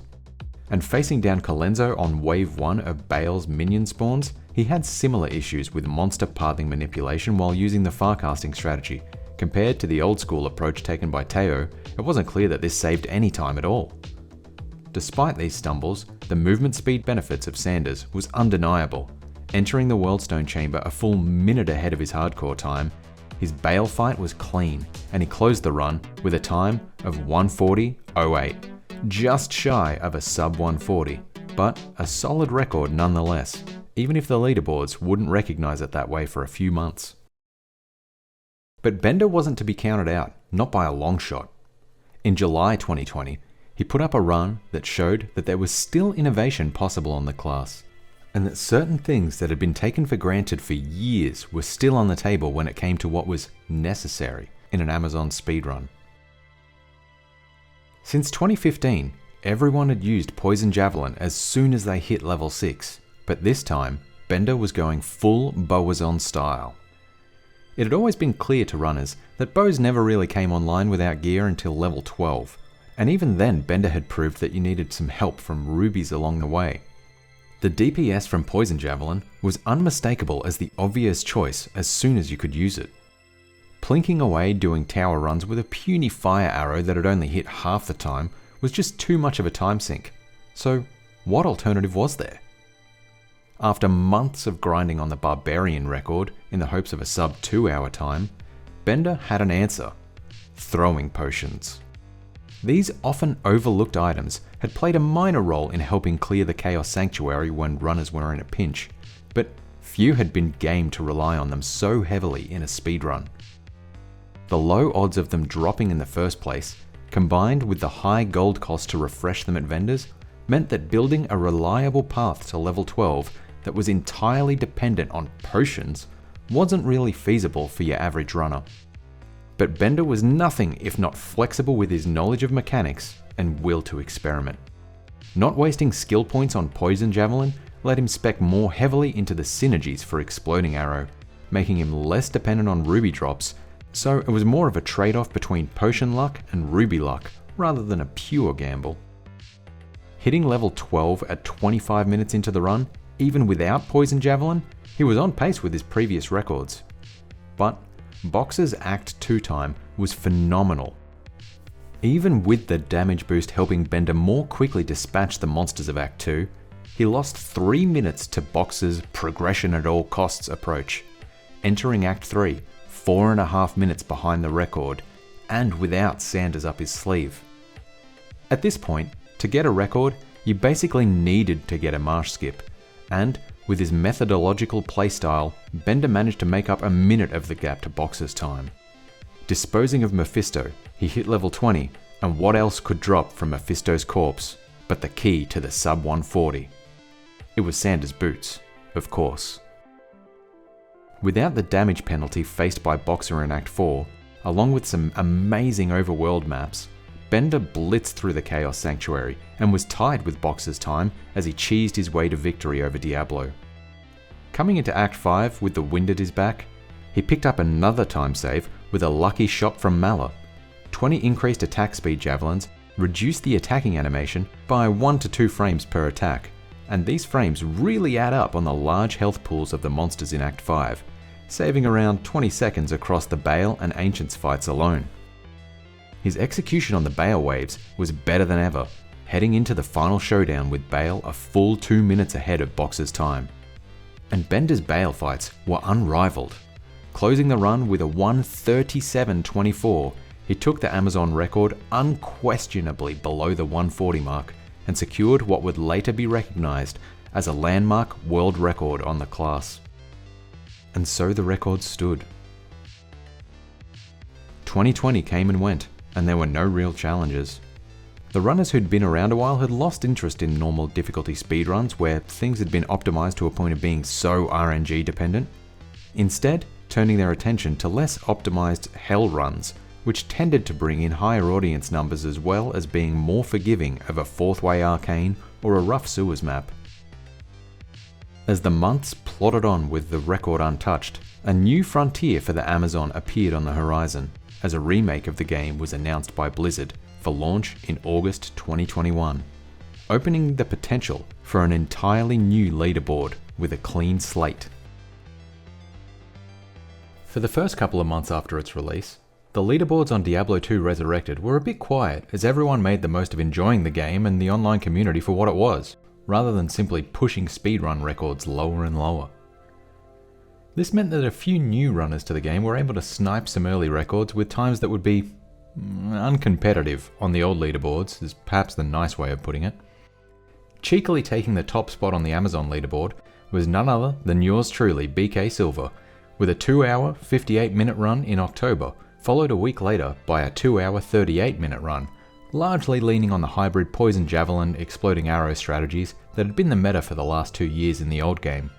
And facing down Colenso on wave 1 of Bale's minion spawns, he had similar issues with monster pathing manipulation while using the far-casting strategy. Compared to the old school approach taken by Teao, it wasn't clear that this saved any time at all. Despite these stumbles, the movement speed benefits of Sanders was undeniable. Entering the Worldstone chamber a full minute ahead of his hardcore time, his Bale fight was clean, and he closed the run with a time of 140.08, just shy of a sub 140, but a solid record nonetheless, even if the leaderboards wouldn't recognize it that way for a few months. But Bender wasn't to be counted out, not by a long shot. In July 2020, he put up a run that showed that there was still innovation possible on the class. and that certain things that had been taken for granted for years were still on the table when it came to what was necessary in an Amazon speedrun. Since 2015, everyone had used Poison Javelin as soon as they hit level 6, but this time, Bender was going full Boazon style. It had always been clear to runners that bows never really came online without gear until level 12, and even then Bender had proved that you needed some help from rubies along the way. The DPS from Poison Javelin was unmistakable as the obvious choice as soon as you could use it. Plinking away doing tower runs with a puny fire arrow that had only hit half the time was just too much of a time sink. So what alternative was there? After months of grinding on the Barbarian record in the hopes of a sub 2 hour time, Bender had an answer: throwing potions. These often overlooked items had played a minor role in helping clear the Chaos Sanctuary when runners were in a pinch, but few had been game to rely on them so heavily in a speedrun. The low odds of them dropping in the first place, combined with the high gold cost to refresh them at vendors, meant that building a reliable path to level 12 that was entirely dependent on potions wasn't really feasible for your average runner. But Bender was nothing if not flexible with his knowledge of mechanics and will to experiment. Not wasting skill points on Poison Javelin let him spec more heavily into the synergies for Exploding Arrow, making him less dependent on ruby drops, so it was more of a trade-off between potion luck and ruby luck rather than a pure gamble. Hitting level 12 at 25 minutes into the run, even without Poison Javelin, he was on pace with his previous records. But Box's Act 2 time was phenomenal. Even with the damage boost helping Bender more quickly dispatch the monsters of Act 2, he lost 3 minutes to Box's progression at all costs approach, entering Act 3 4.5 minutes behind the record, and without Sanders up his sleeve. At this point, to get a record, you basically needed to get a marsh skip, and with his methodological playstyle, Bender managed to make up a minute of the gap to Box's time. Disposing of Mephisto, he hit level 20, and what else could drop from Mephisto's corpse but the key to the sub 140? It was Sanders' boots, of course. Without the damage penalty faced by Boxer in Act 4, along with some amazing overworld maps, Bender blitzed through the Chaos Sanctuary and was tied with Boxer's time as he cheesed his way to victory over Diablo. Coming into Act 5 with the wind at his back, he picked up another time save with a lucky shot from Mala. 20 increased attack speed javelins reduced the attacking animation by 1 to 2 frames per attack, and these frames really add up on the large health pools of the monsters in Act 5, saving around 20 seconds across the Bale and Ancients fights alone. His execution on the Bale waves was better than ever, heading into the final showdown with Bale a full 2 minutes ahead of Boxer's time. And Bender's Bale fights were unrivaled. Closing the run with a 1:37.24, he took the Amazon record unquestionably below the 140 mark and secured what would later be recognized as a landmark world record on the class. And so the record stood. 2020 came and went, and there were no real challenges. The runners who'd been around a while had lost interest in normal difficulty speedruns where things had been optimized to a point of being so RNG dependent, instead turning their attention to less optimized hell runs, which tended to bring in higher audience numbers as well as being more forgiving of a Fourth Way Arcane or a rough sewers map. As the months plodded on with the record untouched, a new frontier for the Amazon appeared on the horizon, as a remake of the game was announced by Blizzard for launch in August 2021, opening the potential for an entirely new leaderboard with a clean slate. For the first couple of months after its release, the leaderboards on Diablo 2 Resurrected were a bit quiet as everyone made the most of enjoying the game and the online community for what it was, rather than simply pushing speedrun records lower and lower. This meant that a few new runners to the game were able to snipe some early records with times that would be uncompetitive on the old leaderboards, is perhaps the nice way of putting it. Cheekily taking the top spot on the Amazon leaderboard was none other than yours truly, BK Silver, with a 2-hour, 58-minute run in October, followed a week later by a 2-hour, 38-minute run, largely leaning on the hybrid poison javelin exploding arrow strategies that had been the meta for the last 2 years in the old game.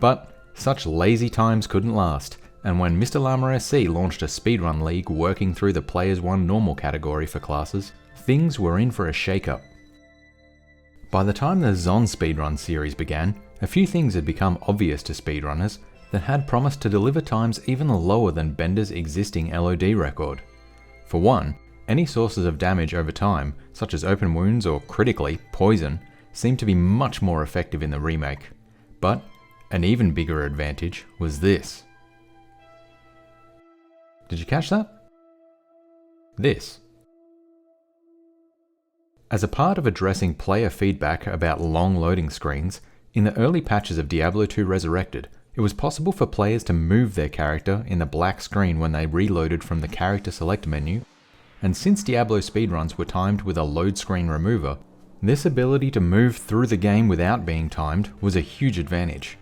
But such lazy times couldn't last, and when MrLlamaSC launched a speedrun league working through the Players 1 normal category for classes, things were in for a shake-up. By the time the Zon speedrun series began, a few things had become obvious to speedrunners that had promised to deliver times even lower than Bender's existing LOD record. For one, any sources of damage over time, such as open wounds or critically, poison, seemed to be much more effective in the remake. But an even bigger advantage was this. Did you catch that? This. As a part of addressing player feedback about long loading screens, in the early patches of Diablo 2 Resurrected, it was possible for players to move their character in the black screen when they reloaded from the character select menu, and since Diablo speedruns were timed with a load screen remover, this ability to move through the game without being timed was a huge advantage.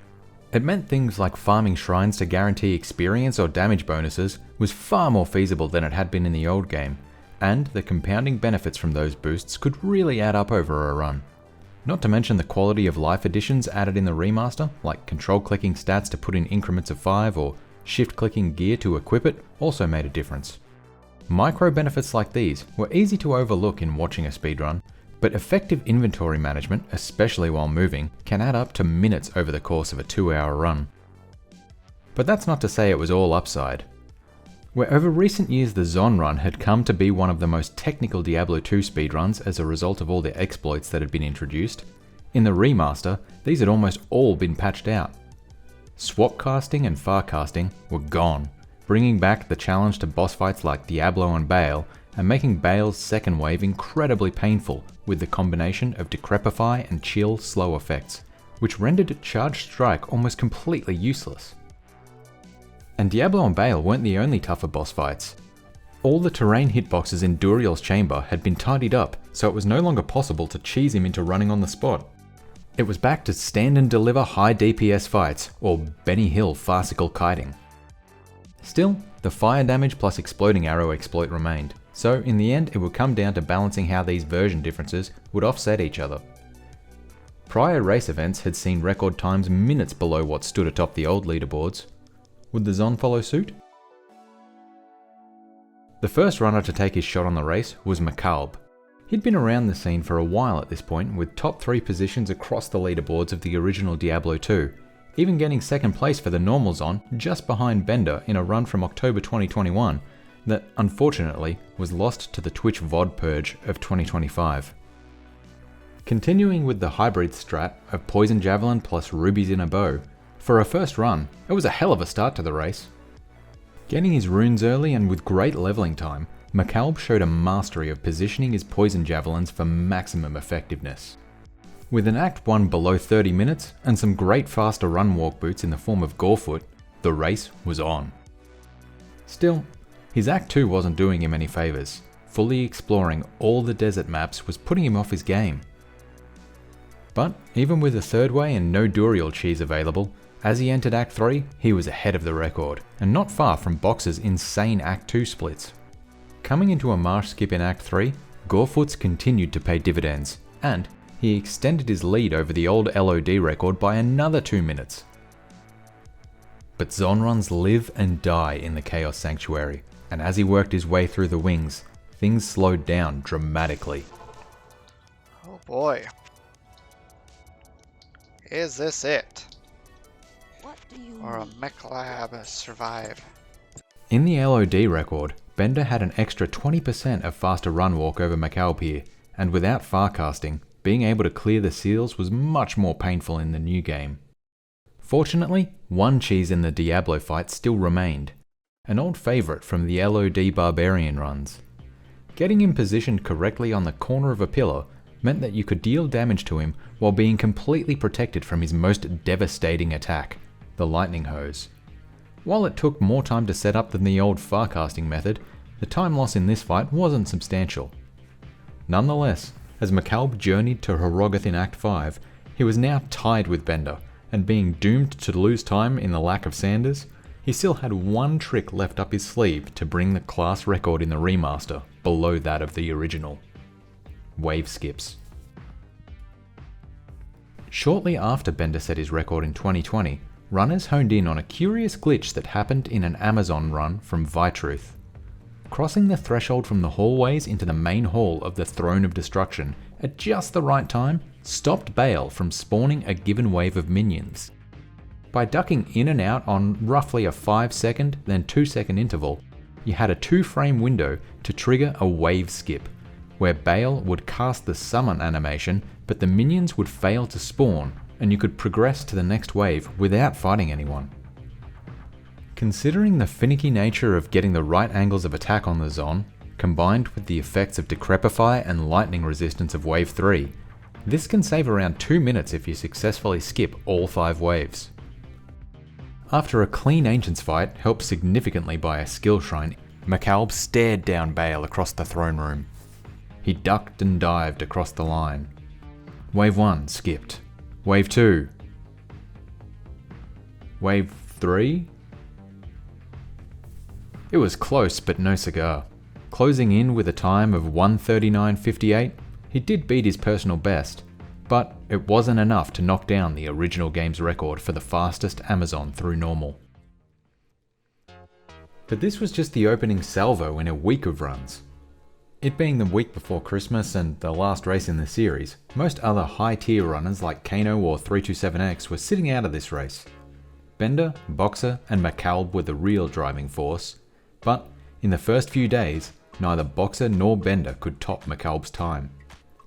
It meant things like farming shrines to guarantee experience or damage bonuses was far more feasible than it had been in the old game, and the compounding benefits from those boosts could really add up over a run. Not to mention the quality of life additions added in the remaster, like control clicking stats to put in increments of 5 or shift clicking gear to equip it, also made a difference. Micro benefits like these were easy to overlook in watching a speedrun, but effective inventory management, especially while moving, can add up to minutes over the course of a 2-hour run. But that's not to say it was all upside. Where over recent years the Zon run had come to be one of the most technical Diablo 2 speedruns as a result of all the exploits that had been introduced, in the remaster these had almost all been patched out. Swap casting and far casting were gone, bringing back the challenge to boss fights like Diablo and Bale, and making Bale's second wave incredibly painful with the combination of Decrepify and Chill slow effects, which rendered Charged Strike almost completely useless. And Diablo and Bale weren't the only tougher boss fights. All the terrain hitboxes in Duriel's chamber had been tidied up, so it was no longer possible to cheese him into running on the spot. It was back to stand and deliver high DPS fights, or Benny Hill farcical kiting. Still, the fire damage plus exploding arrow exploit remained, so in the end it would come down to balancing how these version differences would offset each other. Prior race events had seen record times minutes below what stood atop the old leaderboards. Would the Zon follow suit? The first runner to take his shot on the race was MacB. He'd been around the scene for a while at this point, with top 3 positions across the leaderboards of the original Diablo 2, even getting second place for the normal Zon just behind Bender in a run from October 2021 that unfortunately was lost to the Twitch VOD purge of 2025. Continuing with the hybrid strat of poison javelin plus rubies in a bow, for a first run, it was a hell of a start to the race. Getting his runes early and with great leveling time, MacB showed a mastery of positioning his poison javelins for maximum effectiveness. With an Act 1 below 30 minutes and some great faster run walk boots in the form of Gorefoot, the race was on. Still, his Act 2 wasn't doing him any favours. Fully exploring all the desert maps was putting him off his game. But even with a third way and no Duriel cheese available, as he entered Act 3, he was ahead of the record, and not far from Box's insane Act 2 splits. Coming into a marsh skip in Act 3, Gorefoot's continued to pay dividends, and he extended his lead over the old LOD record by another 2 minutes. But Zon runs live and die in the Chaos Sanctuary, and as he worked his way through the wings, things slowed down dramatically. Oh boy. Is this it? Or a MacLab survive? In the LOD record, Bender had an extra 20% of faster run walk over MacB here, and without farcasting, being able to clear the seals was much more painful in the new game. Fortunately, one cheese in the Diablo fight still remained, an old favourite from the LOD Barbarian runs. Getting him positioned correctly on the corner of a pillar meant that you could deal damage to him while being completely protected from his most devastating attack, the lightning hose. While it took more time to set up than the old farcasting method, the time loss in this fight wasn't substantial. Nonetheless, as MacB journeyed to Herogoth in Act 5, he was now tied with Bender, and being doomed to lose time in the lack of Sanders, he still had one trick left up his sleeve to bring the class record in the remaster below that of the original. Wave skips. Shortly after Bender set his record in 2020, runners honed in on a curious glitch that happened in an Amazon run from Vitruth. Crossing the threshold from the hallways into the main hall of the Throne of Destruction at just the right time stopped Bale from spawning a given wave of minions. By ducking in and out on roughly a 5-second then 2-second interval, you had a 2-frame window to trigger a wave skip, where Bale would cast the summon animation, but the minions would fail to spawn and you could progress to the next wave without fighting anyone. Considering the finicky nature of getting the right angles of attack on the Zon, combined with the effects of Decrepify and lightning resistance of Wave 3, this can save around 2 minutes if you successfully skip all 5 waves. After a clean Ancients fight helped significantly by a skill shrine, MacB stared down Bale across the throne room. He ducked and dived across the line. Wave 1 skipped. Wave 2. Wave 3? It was close but no cigar. Closing in with a time of 1:39.58, he did beat his personal best, but it wasn't enough to knock down the original game's record for the fastest Amazon through normal. But this was just the opening salvo in a week of runs. It being the week before Christmas and the last race in the series, most other high-tier runners like Kano or 327X were sitting out of this race. Bender, Boxer, and MacB were the real driving force, but in the first few days, neither Boxer nor Bender could top MacB's time.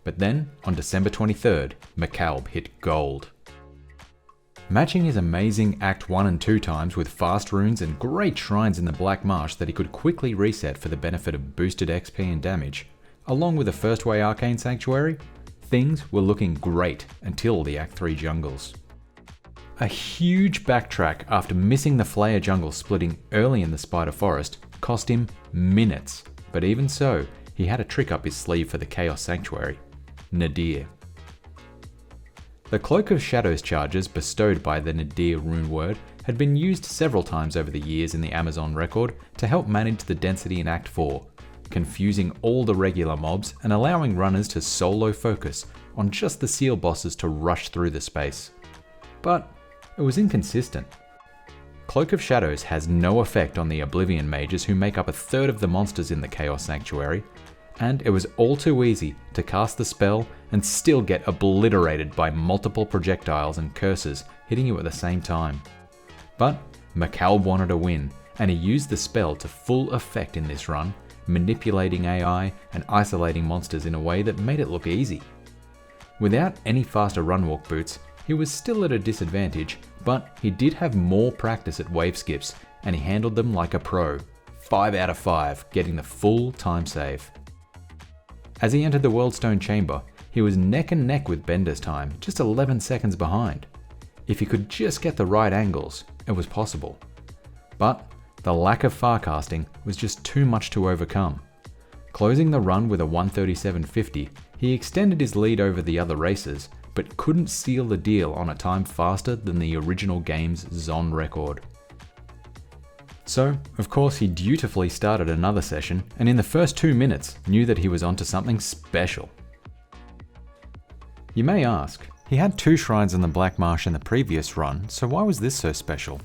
But then, on December 23rd, MacB hit gold. Matching his amazing Act 1 and 2 times with fast runes and great shrines in the Black Marsh that he could quickly reset for the benefit of boosted XP and damage, along with the First Way Arcane Sanctuary, things were looking great until the Act 3 jungles. A huge backtrack after missing the Flayer jungle splitting early in the Spider Forest cost him minutes, but even so, he had a trick up his sleeve for the Chaos Sanctuary. Nadir. The Cloak of Shadows charges bestowed by the Nadir rune word had been used several times over the years in the Amazon record to help manage the density in Act 4, confusing all the regular mobs and allowing runners to solo focus on just the seal bosses to rush through the space. But it was inconsistent. Cloak of Shadows has no effect on the Oblivion mages who make up a third of the monsters in the Chaos Sanctuary, and it was all too easy to cast the spell and still get obliterated by multiple projectiles and curses hitting you at the same time. But MacB wanted a win, and he used the spell to full effect in this run, manipulating AI and isolating monsters in a way that made it look easy. Without any faster runwalk boots, he was still at a disadvantage, but he did have more practice at wave skips, and he handled them like a pro, 5 out of 5, getting the full time save. As he entered the Worldstone Chamber, he was neck and neck with Bender's time, just 11 seconds behind. If he could just get the right angles, it was possible. But the lack of farcasting was just too much to overcome. Closing the run with a 1:37.50, he extended his lead over the other racers, but couldn't seal the deal on a time faster than the original game's Zon record. So, of course, he dutifully started another session, and in the first 2 minutes knew that he was onto something special. You may ask, he had 2 shrines in the Black Marsh in the previous run, so why was this so special?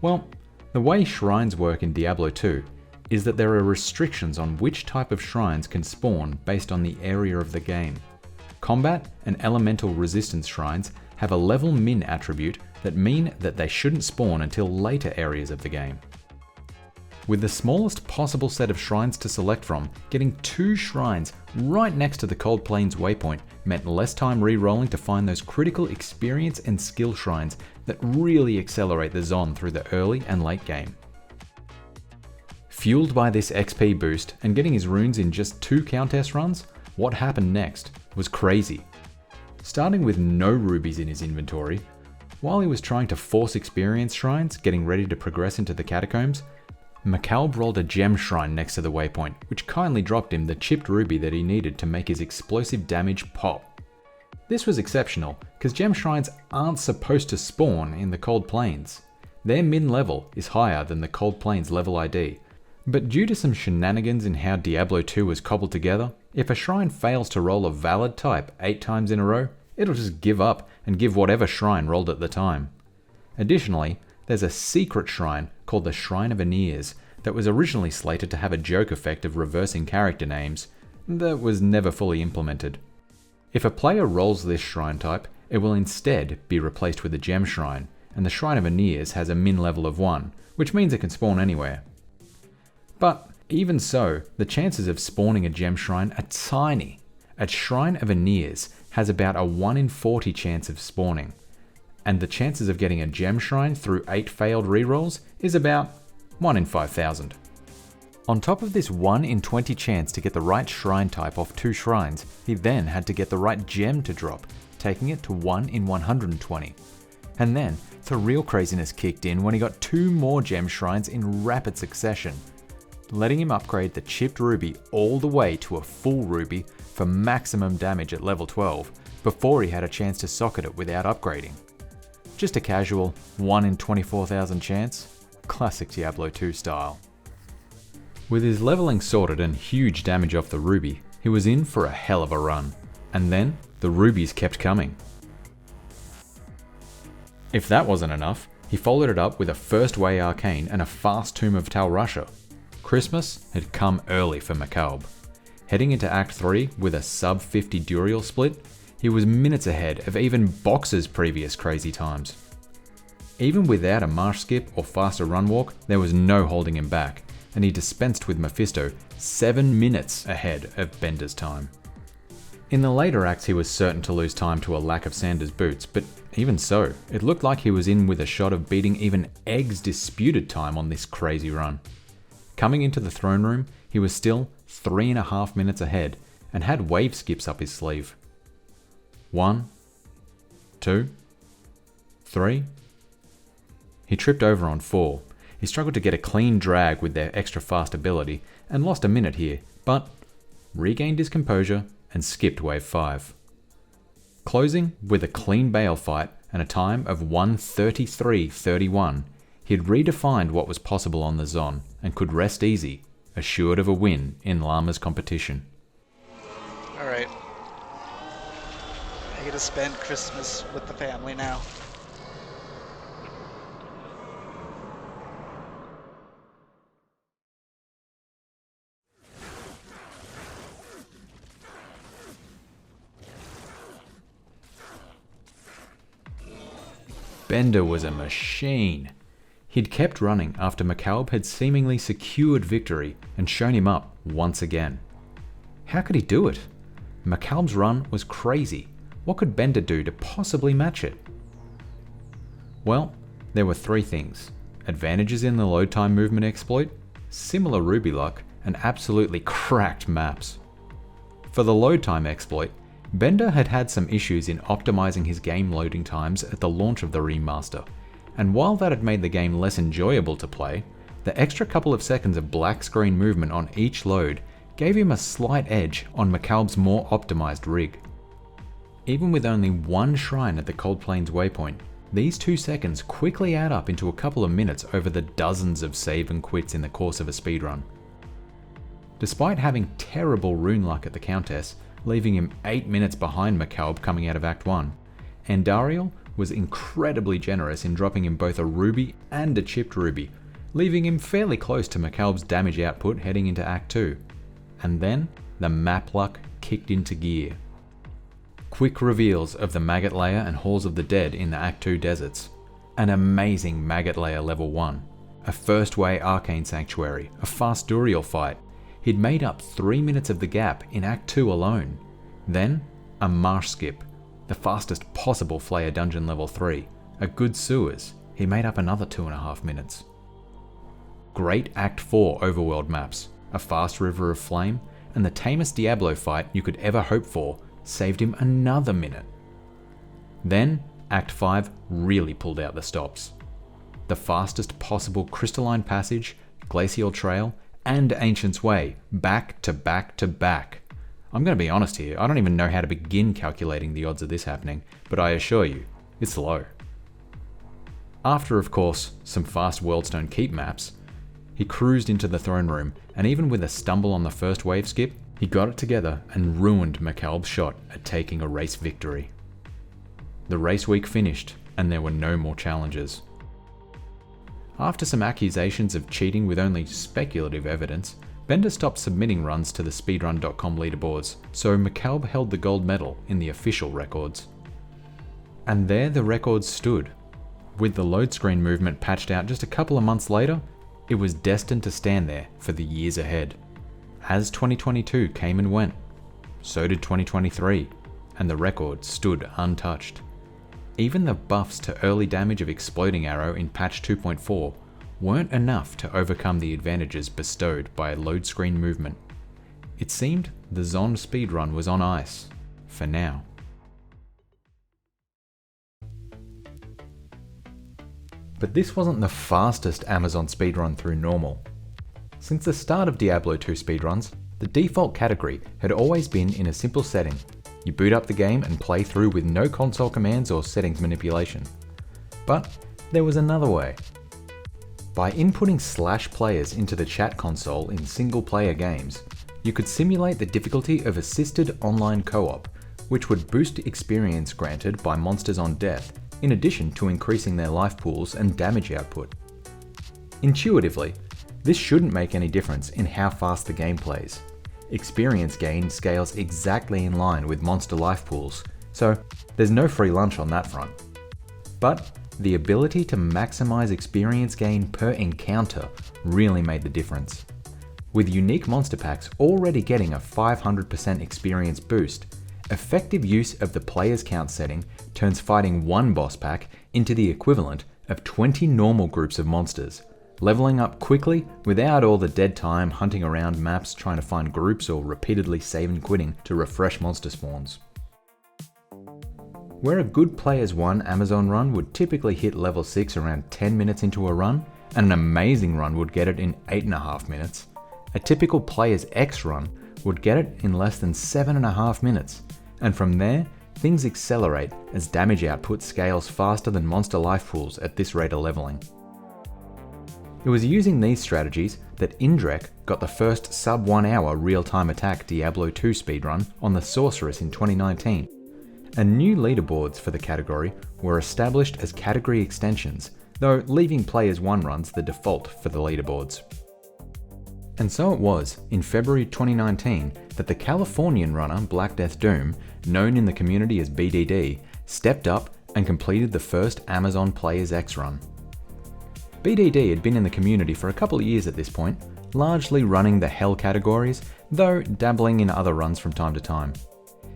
Well, the way shrines work in Diablo 2 is that there are restrictions on which type of shrines can spawn based on the area of the game. Combat and elemental resistance shrines have a level min attribute that mean that they shouldn't spawn until later areas of the game. With the smallest possible set of shrines to select from, getting 2 shrines right next to the Cold Plains waypoint meant less time re-rolling to find those critical experience and skill shrines that really accelerate the Zon through the early and late game. Fueled by this XP boost and getting his runes in just 2 Countess runs, what happened next was crazy. Starting with no rubies in his inventory, while he was trying to force experience shrines, getting ready to progress into the catacombs, MacB rolled a gem shrine next to the waypoint, which kindly dropped him the chipped ruby that he needed to make his explosive damage pop. This was exceptional, because gem shrines aren't supposed to spawn in the Cold Plains. Their min level is higher than the Cold Plains level ID, but due to some shenanigans in how Diablo 2 was cobbled together, if a shrine fails to roll a valid type 8 times in a row, it'll just give up and give whatever shrine rolled at the time. Additionally, there's a secret shrine called the Shrine of Aeneas that was originally slated to have a joke effect of reversing character names that was never fully implemented. If a player rolls this shrine type, it will instead be replaced with a gem shrine, and the Shrine of Aeneas has a min level of 1, which means it can spawn anywhere. But even so, the chances of spawning a gem shrine are tiny. A Shrine of Aeneas has about a 1 in 40 chance of spawning, and the chances of getting a gem shrine through 8 failed rerolls is about 1 in 5,000. On top of this 1 in 20 chance to get the right shrine type off 2 shrines, he then had to get the right gem to drop, taking it to 1 in 120. And then, the real craziness kicked in when he got 2 more gem shrines in rapid succession, letting him upgrade the chipped ruby all the way to a full ruby for maximum damage at level 12, before he had a chance to socket it without upgrading. Just a casual 1 in 24,000 chance, classic Diablo 2 style. With his leveling sorted and huge damage off the ruby, he was in for a hell of a run, and then the rubies kept coming. If that wasn't enough, he followed it up with a First Way Arcane and a fast Tomb of Tal Rasha. Christmas had come early for MacB. Heading into Act 3 with a sub 50 Duriel split, he was minutes ahead of even Box's previous crazy times. Even without a marsh skip or faster run walk, there was no holding him back, and he dispensed with Mephisto 7 minutes ahead of Bender's time. In the later acts he was certain to lose time to a lack of Sanders' boots, but even so, it looked like he was in with a shot of beating even Egg's disputed time on this crazy run. Coming into the throne room, he was still 3.5 minutes ahead, and had wave skips up his sleeve. 1, 2, 3. He tripped over on 4. He struggled to get a clean drag with their extra fast ability, and lost a minute here, but regained his composure and skipped wave 5. Closing with a clean bail fight and a time of 1:33.31, he had redefined what was possible on the Zon and could rest easy, assured of a win in Llama's competition. Alright. I get to spend Christmas with the family now. Bender was a machine. He'd kept running after MacB had seemingly secured victory and shown him up once again. How could he do it? MacB's run was crazy. What could Bender do to possibly match it? Well, there were 3 things. Advantages in the load time movement exploit, similar Ruby luck, and absolutely cracked maps. For the load time exploit, Bender had had some issues in optimizing his game loading times at the launch of the remaster, and while that had made the game less enjoyable to play, the extra couple of seconds of black screen movement on each load gave him a slight edge on MacB's more optimized rig. Even with only 1 shrine at the Cold Plains waypoint, these 2 seconds quickly add up into a couple of minutes over the dozens of save and quits in the course of a speedrun. Despite having terrible rune luck at the Countess, leaving him 8 minutes behind MacB coming out of Act 1, Andariel was incredibly generous in dropping him both a ruby and a chipped ruby, leaving him fairly close to MacB's damage output heading into Act 2. And then, the map luck kicked into gear. Quick reveals of the Maggot Lair and Halls of the Dead in the Act 2 deserts, an amazing Maggot Lair level 1, a First Way Arcane Sanctuary, a fast Duriel fight. He'd made up 3 minutes of the gap in Act 2 alone. Then, a marsh skip, the fastest possible Flayer dungeon level 3, a good sewers, he made up another 2.5 minutes. Great Act 4 overworld maps, a fast river of flame, and the tamest Diablo fight you could ever hope for saved him another minute. Then, Act 5 really pulled out the stops. The fastest possible crystalline passage, glacial trail, and Ancient's Way, back to back to back. I'm going to be honest here, I don't even know how to begin calculating the odds of this happening, but I assure you, it's low. After, of course, some fast Worldstone Keep maps, he cruised into the throne room, and even with a stumble on the first wave skip, he got it together and ruined McAlb's shot at taking a race victory. The race week finished, and there were no more challenges. After some accusations of cheating with only speculative evidence, Bender stopped submitting runs to the Speedrun.com leaderboards, so MacB held the gold medal in the official records. And there the records stood. With the load screen movement patched out just a couple of months later, it was destined to stand there for the years ahead. As 2022 came and went, so did 2023, and the record stood untouched. Even the buffs to early damage of Exploding Arrow in patch 2.4 weren't enough to overcome the advantages bestowed by a load screen movement. It seemed the Zon speedrun was on ice, for now. But this wasn't the fastest Amazon speedrun through normal. Since the start of Diablo 2 speedruns, the default category had always been in a simple setting. You boot up the game and play through with no console commands or settings manipulation. But there was another way. By inputting /players into the chat console in single-player games, you could simulate the difficulty of assisted online co-op, which would boost experience granted by monsters on death, in addition to increasing their life pools and damage output. Intuitively, this shouldn't make any difference in how fast the game plays. Experience gain scales exactly in line with monster life pools, so there's no free lunch on that front. But the ability to maximize experience gain per encounter really made the difference. With unique monster packs already getting a 500% experience boost, effective use of the player's count setting turns fighting one boss pack into the equivalent of 20 normal groups of monsters, leveling up quickly without all the dead time hunting around maps trying to find groups or repeatedly save and quitting to refresh monster spawns. Where a good player's 1 Amazon run would typically hit level 6 around 10 minutes into a run, and an amazing run would get it in 8.5 minutes, a typical player's X run would get it in less than 7.5 minutes, and from there, things accelerate as damage output scales faster than monster life pools at this rate of leveling. It was using these strategies that Indrek got the first sub 1 hour real-time attack Diablo 2 speedrun on the Sorceress in 2019, and new leaderboards for the category were established as category extensions, though leaving players 1 runs the default for the leaderboards. And so it was, in February 2019, that the Californian runner Black Death Doom, known in the community as BDD, stepped up and completed the first Amazon Players X run. BDD had been in the community for a couple of years at this point, largely running the Hell categories, though dabbling in other runs from time to time.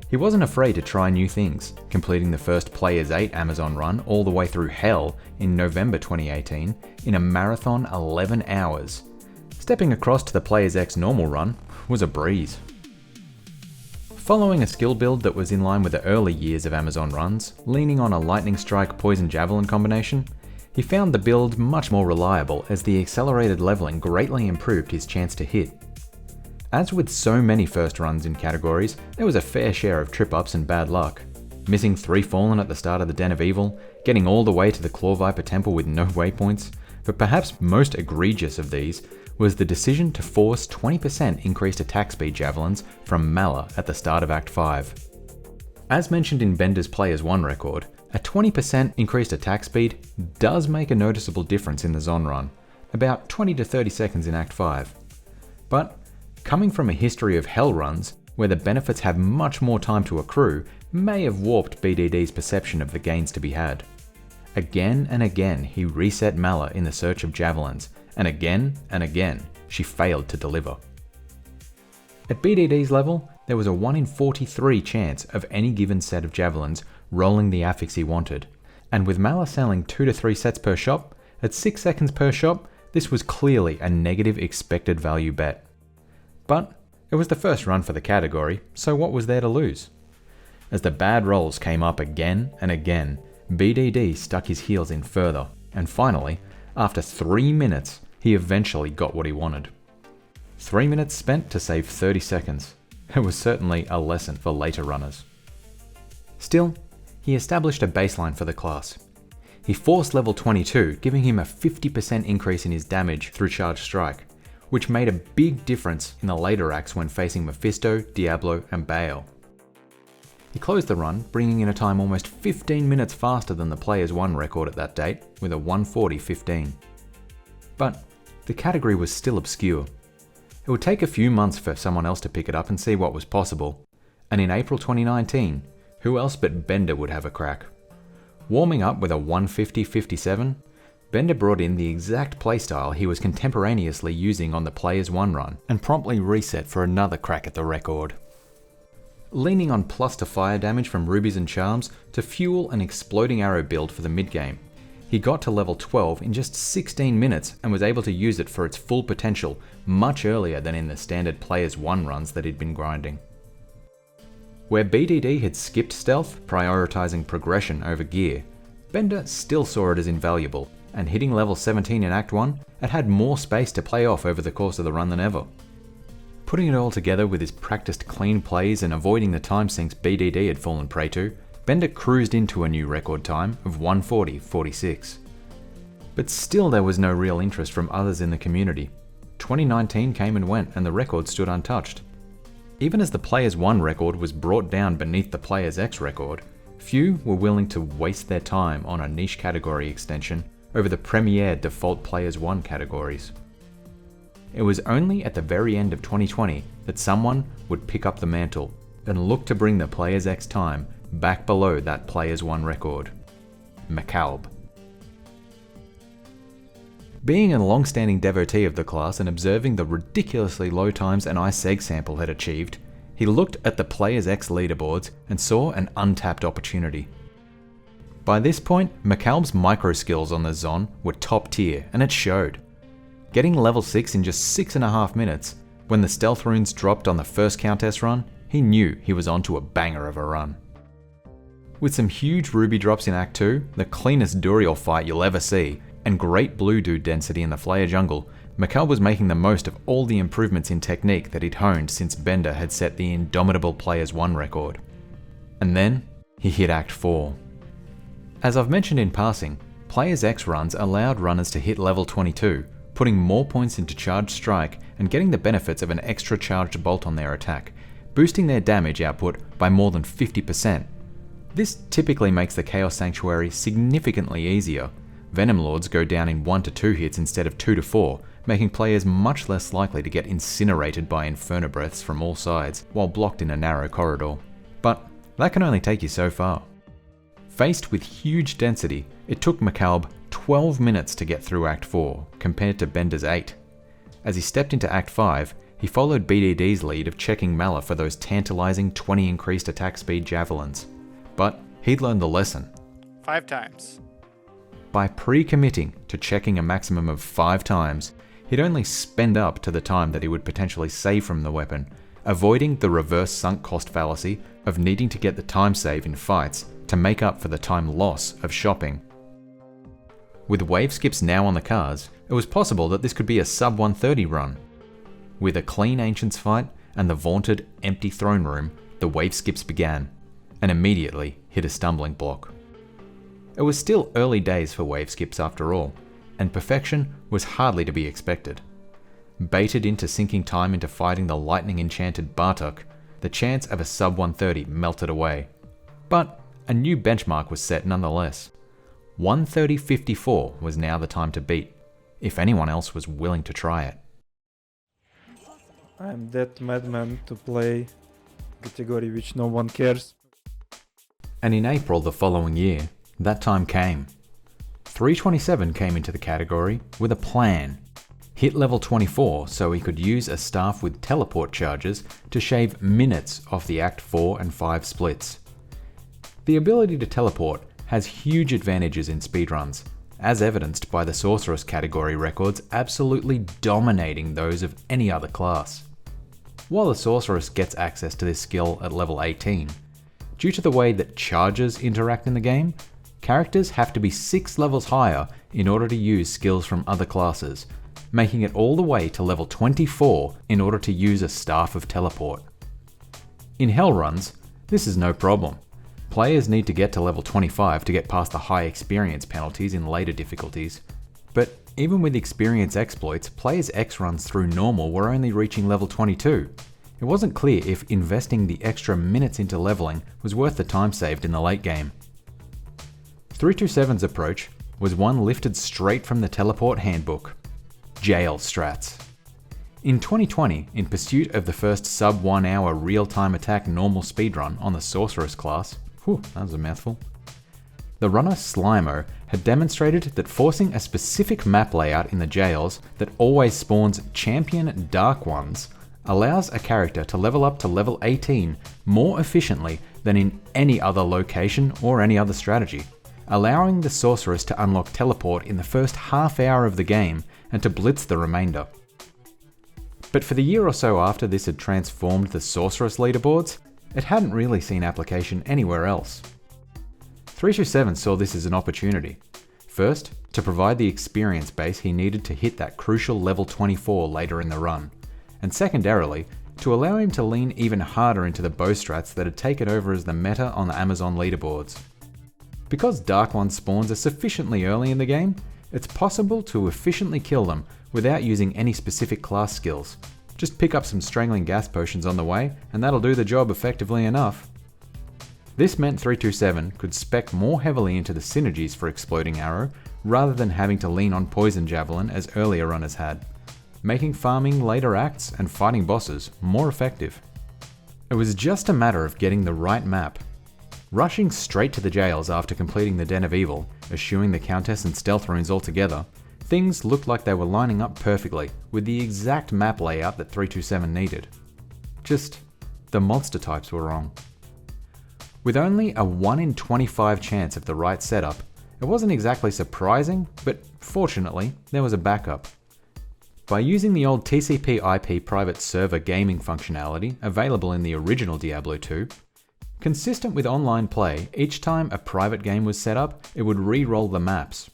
He wasn't afraid to try new things, completing the first Players 8 Amazon run all the way through Hell in November 2018 in a marathon 11 hours. Stepping across to the Players X normal run was a breeze. Following a skill build that was in line with the early years of Amazon runs, leaning on a Lightning Strike Poison Javelin combination, he found the build much more reliable as the accelerated leveling greatly improved his chance to hit. As with so many first runs in categories, there was a fair share of trip-ups and bad luck. Missing 3 Fallen at the start of the Den of Evil, getting all the way to the Claw Viper Temple with no waypoints, but perhaps most egregious of these was the decision to force 20% increased attack speed javelins from Mala at the start of Act 5. As mentioned in Bender's Players 1 record, a 20% increased attack speed does make a noticeable difference in the Zon run, about 20 to 30 seconds in Act 5. But coming from a history of Hell runs, where the benefits have much more time to accrue, may have warped BDD's perception of the gains to be had. Again and again he reset Mala in the search of javelins, and again she failed to deliver. At BDD's level, there was a 1 in 43 chance of any given set of javelins rolling the affix he wanted, and with Mala selling 2 to 3 sets per shop, at 6 seconds per shop, this was clearly a negative expected value bet. But it was the first run for the category, so what was there to lose? As the bad rolls came up again and again, BDD stuck his heels in further, and finally, after 3 minutes, he eventually got what he wanted. 3 minutes spent to save 30 seconds. It was certainly a lesson for later runners. Still, he established a baseline for the class. he forced level 22, giving him a 50% increase in his damage through Charged Strike, which made a big difference in the later acts when facing Mephisto, Diablo, and Baal. He closed the run, bringing in a time almost 15 minutes faster than the Players 1 record at that date, with a 1:40:15. But the category was still obscure. It would take a few months for someone else to pick it up and see what was possible, and in April 2019, who else but Bender would have a crack? Warming up with a 1:50:57, Bender brought in the exact playstyle he was contemporaneously using on the Players 1 run and promptly reset for another crack at the record. Leaning on plus to fire damage from rubies and charms to fuel an exploding arrow build for the mid-game, he got to level 12 in just 16 minutes and was able to use it for its full potential much earlier than in the standard Players 1 runs that he'd been grinding. Where BDD had skipped stealth, prioritizing progression over gear, Bender still saw it as invaluable, and hitting level 17 in Act 1, it had more space to play off over the course of the run than ever. Putting it all together with his practiced clean plays and avoiding the time sinks BDD had fallen prey to, Bender cruised into a new record time of 1:40:46. But still there was no real interest from others in the community. 2019 came and went and the record stood untouched. Even as the Players 1 record was brought down beneath the Players X record, few were willing to waste their time on a niche category extension over the premier default Players 1 categories. It was only at the very end of 2020 that someone would pick up the mantle and look to bring the Players X time back below that Players 1 record. MacB. Being a long-standing devotee of the class and observing the ridiculously low times an iSeg sample had achieved, he looked at the Players X leaderboards and saw an untapped opportunity. By this point, MacB's micro skills on the Zon were top tier, and it showed. Getting level 6 in just 6.5 minutes, when the stealth runes dropped on the first Countess run, he knew he was onto a banger of a run. With some huge ruby drops in Act 2, the cleanest Duriel fight you'll ever see, and great blue dude density in the Flayer jungle, MacB was making the most of all the improvements in technique that he'd honed since Bender had set the indomitable Players 1 record. And then, he hit Act 4. As I've mentioned in passing, Players X runs allowed runners to hit level 22, putting more points into Charged Strike and getting the benefits of an extra charged bolt on their attack, boosting their damage output by more than 50%. This typically makes the Chaos Sanctuary significantly easier. Venom Lords go down in 1 to 2 hits instead of 2 to 4, making players much less likely to get incinerated by Inferno Breaths from all sides while blocked in a narrow corridor. But that can only take you so far. Faced with huge density, it took MacB 12 minutes to get through Act 4, compared to Bender's 8. As he stepped into Act 5, he followed BDD's lead of checking Mala for those tantalizing 20 increased attack speed javelins. But he'd learned the lesson. 5 times. By pre-committing to checking a maximum of 5 times, he'd only spend up to the time that he would potentially save from the weapon, avoiding the reverse sunk cost fallacy of needing to get the time save in fights to make up for the time loss of shopping. With wave skips now on the cards, it was possible that this could be a sub 130 run. With a clean Ancients fight and the vaunted empty throne room, the wave skips began, and immediately hit a stumbling block. It was still early days for wave skips after all, and perfection was hardly to be expected. Baited into sinking time into fighting the lightning enchanted Bartok, the chance of a sub 130 melted away. But a new benchmark was set nonetheless. 130.54 was now the time to beat, if anyone else was willing to try it. I'm that madman to play category which no one cares. And in April the following year, that time came. 327 came into the category with a plan. Hit level 24 so he could use a staff with teleport charges to shave minutes off the Act 4 and 5 splits. The ability to teleport has huge advantages in speedruns, as evidenced by the Sorceress category records absolutely dominating those of any other class. While the Sorceress gets access to this skill at level 18, due to the way that charges interact in the game, characters have to be 6 levels higher in order to use skills from other classes, making it all the way to level 24 in order to use a Staff of Teleport. In Hell runs, this is no problem. Players need to get to level 25 to get past the high experience penalties in later difficulties, but even with experience exploits, players' X runs through normal were only reaching level 22. It wasn't clear if investing the extra minutes into leveling was worth the time saved in the late game. 327's approach was one lifted straight from the teleport handbook: jail strats. In 2020, in pursuit of the first sub 1 hour real-time attack normal speedrun on the Sorceress class, that was a mouthful, the runner Slimo had demonstrated that forcing a specific map layout in the jails that always spawns champion Dark Ones allows a character to level up to level 18 more efficiently than in any other location or any other strategy, allowing the Sorceress to unlock teleport in the first half hour of the game and to blitz the remainder. But for the year or so after this had transformed the Sorceress leaderboards, it hadn't really seen application anywhere else. 327 saw this as an opportunity. First, to provide the experience base he needed to hit that crucial level 24 later in the run, and secondarily, to allow him to lean even harder into the bow strats that had taken over as the meta on the Amazon leaderboards. Because Dark One spawns are sufficiently early in the game, it's possible to efficiently kill them without using any specific class skills. Just pick up some strangling gas potions on the way, and that'll do the job effectively enough. This meant 327 could spec more heavily into the synergies for Exploding Arrow, rather than having to lean on Poison Javelin as earlier runners had, making farming later acts and fighting bosses more effective. It was just a matter of getting the right map. Rushing straight to the jails after completing the Den of Evil, eschewing the Countess and Stealth runes altogether, things looked like they were lining up perfectly with the exact map layout that 327 needed. Just, the monster types were wrong. With only a 1 in 25 chance of the right setup, it wasn't exactly surprising, but fortunately, there was a backup. By using the old TCP/IP private server gaming functionality available in the original Diablo 2, consistent with online play, each time a private game was set up, it would re-roll the maps.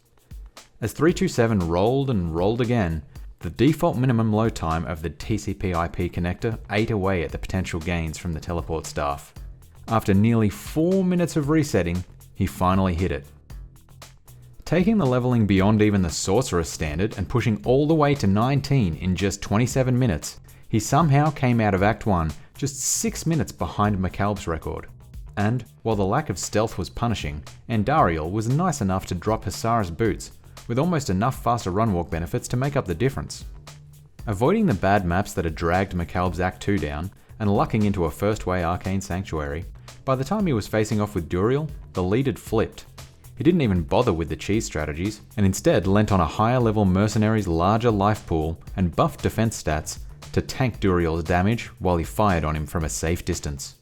As 327 rolled and rolled again, the default minimum load time of the TCP/IP connector ate away at the potential gains from the teleport staff. After nearly 4 minutes of resetting, he finally hit it. Taking the leveling beyond even the Sorceress standard and pushing all the way to 19 in just 27 minutes, he somehow came out of Act 1 just 6 minutes behind MacB's record. And, while the lack of stealth was punishing, Andariel was nice enough to drop Hasara's boots, with almost enough faster run-walk benefits to make up the difference. Avoiding the bad maps that had dragged MacB's Act 2 down, and lucking into a first-way Arcane Sanctuary, by the time he was facing off with Duriel, the lead had flipped. He didn't even bother with the cheese strategies, and instead lent on a higher level mercenary's larger life pool and buffed defense stats to tank Duriel's damage while he fired on him from a safe distance.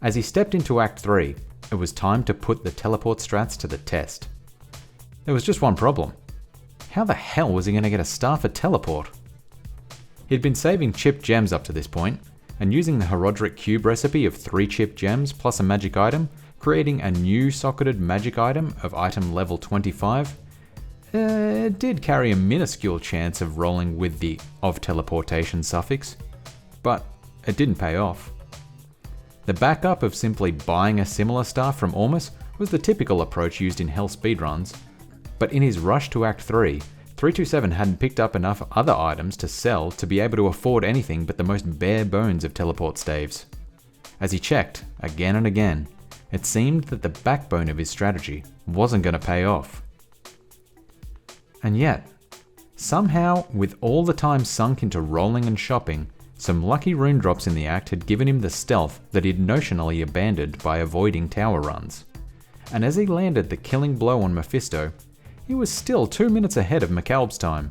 As he stepped into Act 3, it was time to put the teleport strats to the test. There was just one problem. How the hell was he going to get a star for teleport? He'd been saving chip gems up to this point, and using the Herodric Cube recipe of 3 chip gems plus a magic item, creating a new socketed magic item of item level 25, it did carry a minuscule chance of rolling with the of teleportation suffix, but it didn't pay off. The backup of simply buying a similar star from Ormus was the typical approach used in Hell speedruns, but in his rush to Act 3, 327 hadn't picked up enough other items to sell to be able to afford anything but the most bare bones of teleport staves. As he checked, again and again, it seemed that the backbone of his strategy wasn't going to pay off. And yet, somehow, with all the time sunk into rolling and shopping, some lucky rune drops in the act had given him the stealth that he'd notionally abandoned by avoiding tower runs. And as he landed the killing blow on Mephisto, he was still 2 minutes ahead of MacB's time.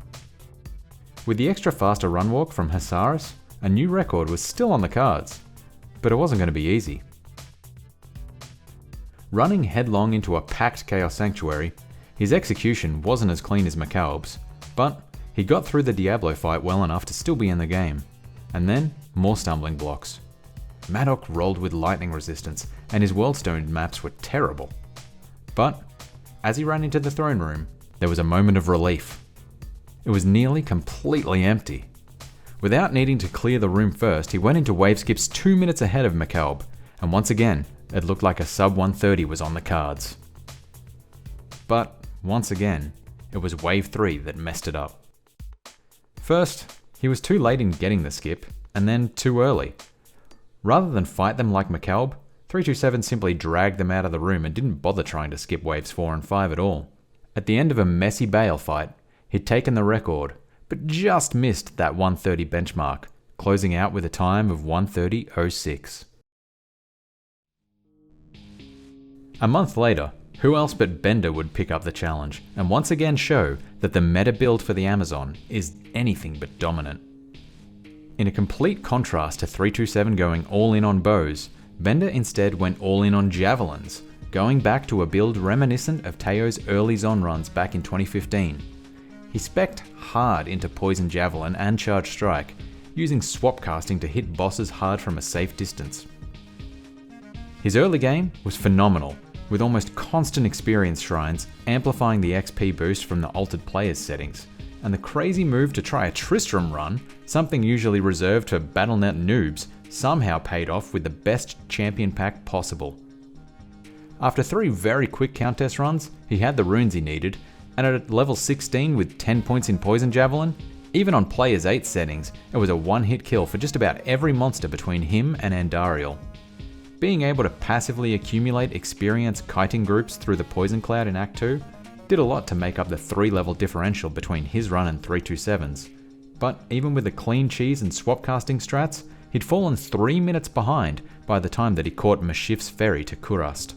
With the extra faster run walk from Hasaris, a new record was still on the cards, but it wasn't going to be easy. Running headlong into a packed Chaos Sanctuary, his execution wasn't as clean as MacB's, but he got through the Diablo fight well enough to still be in the game. And then, more stumbling blocks. Madoc rolled with lightning resistance, and his Worldstone maps were terrible. But, as he ran into the throne room, there was a moment of relief. It was nearly completely empty. Without needing to clear the room first, he went into wave skips 2 minutes ahead of MacB, and once again, it looked like a sub 130 was on the cards. But, once again, it was Wave 3 that messed it up. First, he was too late in getting the skip, and then too early. Rather than fight them like MacB, 327 simply dragged them out of the room and didn't bother trying to skip waves 4 and 5 at all. At the end of a messy bail fight, he'd taken the record, but just missed that 130 benchmark, closing out with a time of 130.06. A month later, who else but Bender would pick up the challenge and once again show that the meta build for the Amazon is anything but dominant. In a complete contrast to 327 going all in on bows, Bender instead went all in on javelins, going back to a build reminiscent of Teao's early Zon runs back in 2015. He specced hard into Poison Javelin and Charge Strike, using swap casting to hit bosses hard from a safe distance. His early game was phenomenal, with almost constant experience shrines amplifying the XP boost from the altered players settings, and the crazy move to try a Tristram run, something usually reserved for Battle.net noobs, somehow paid off with the best champion pack possible. After 3 very quick count test runs, he had the runes he needed, and at level 16 with 10 points in Poison Javelin, even on Players 8 settings, it was a one-hit kill for just about every monster between him and Andariel. Being able to passively accumulate experience kiting groups through the Poison Cloud in Act 2 did a lot to make up the 3-level differential between his run and 327's. But even with the clean cheese and swap casting strats, he'd fallen 3 minutes behind by the time that he caught Mashif's ferry to Kurast.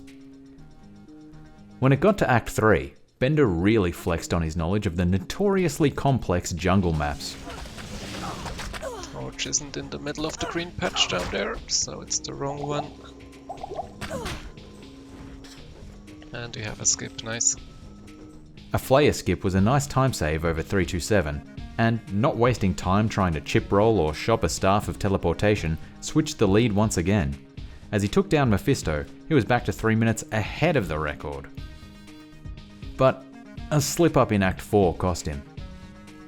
When it got to Act 3, Bender really flexed on his knowledge of the notoriously complex jungle maps. Which isn't in the middle of the green patch down there, so it's the wrong one. And you have a skip, nice. A Flayer skip was a nice time save over 327, and not wasting time trying to chip roll or shop a staff of teleportation switched the lead once again. As he took down Mephisto, he was back to 3 minutes ahead of the record. But a slip up in Act 4 cost him.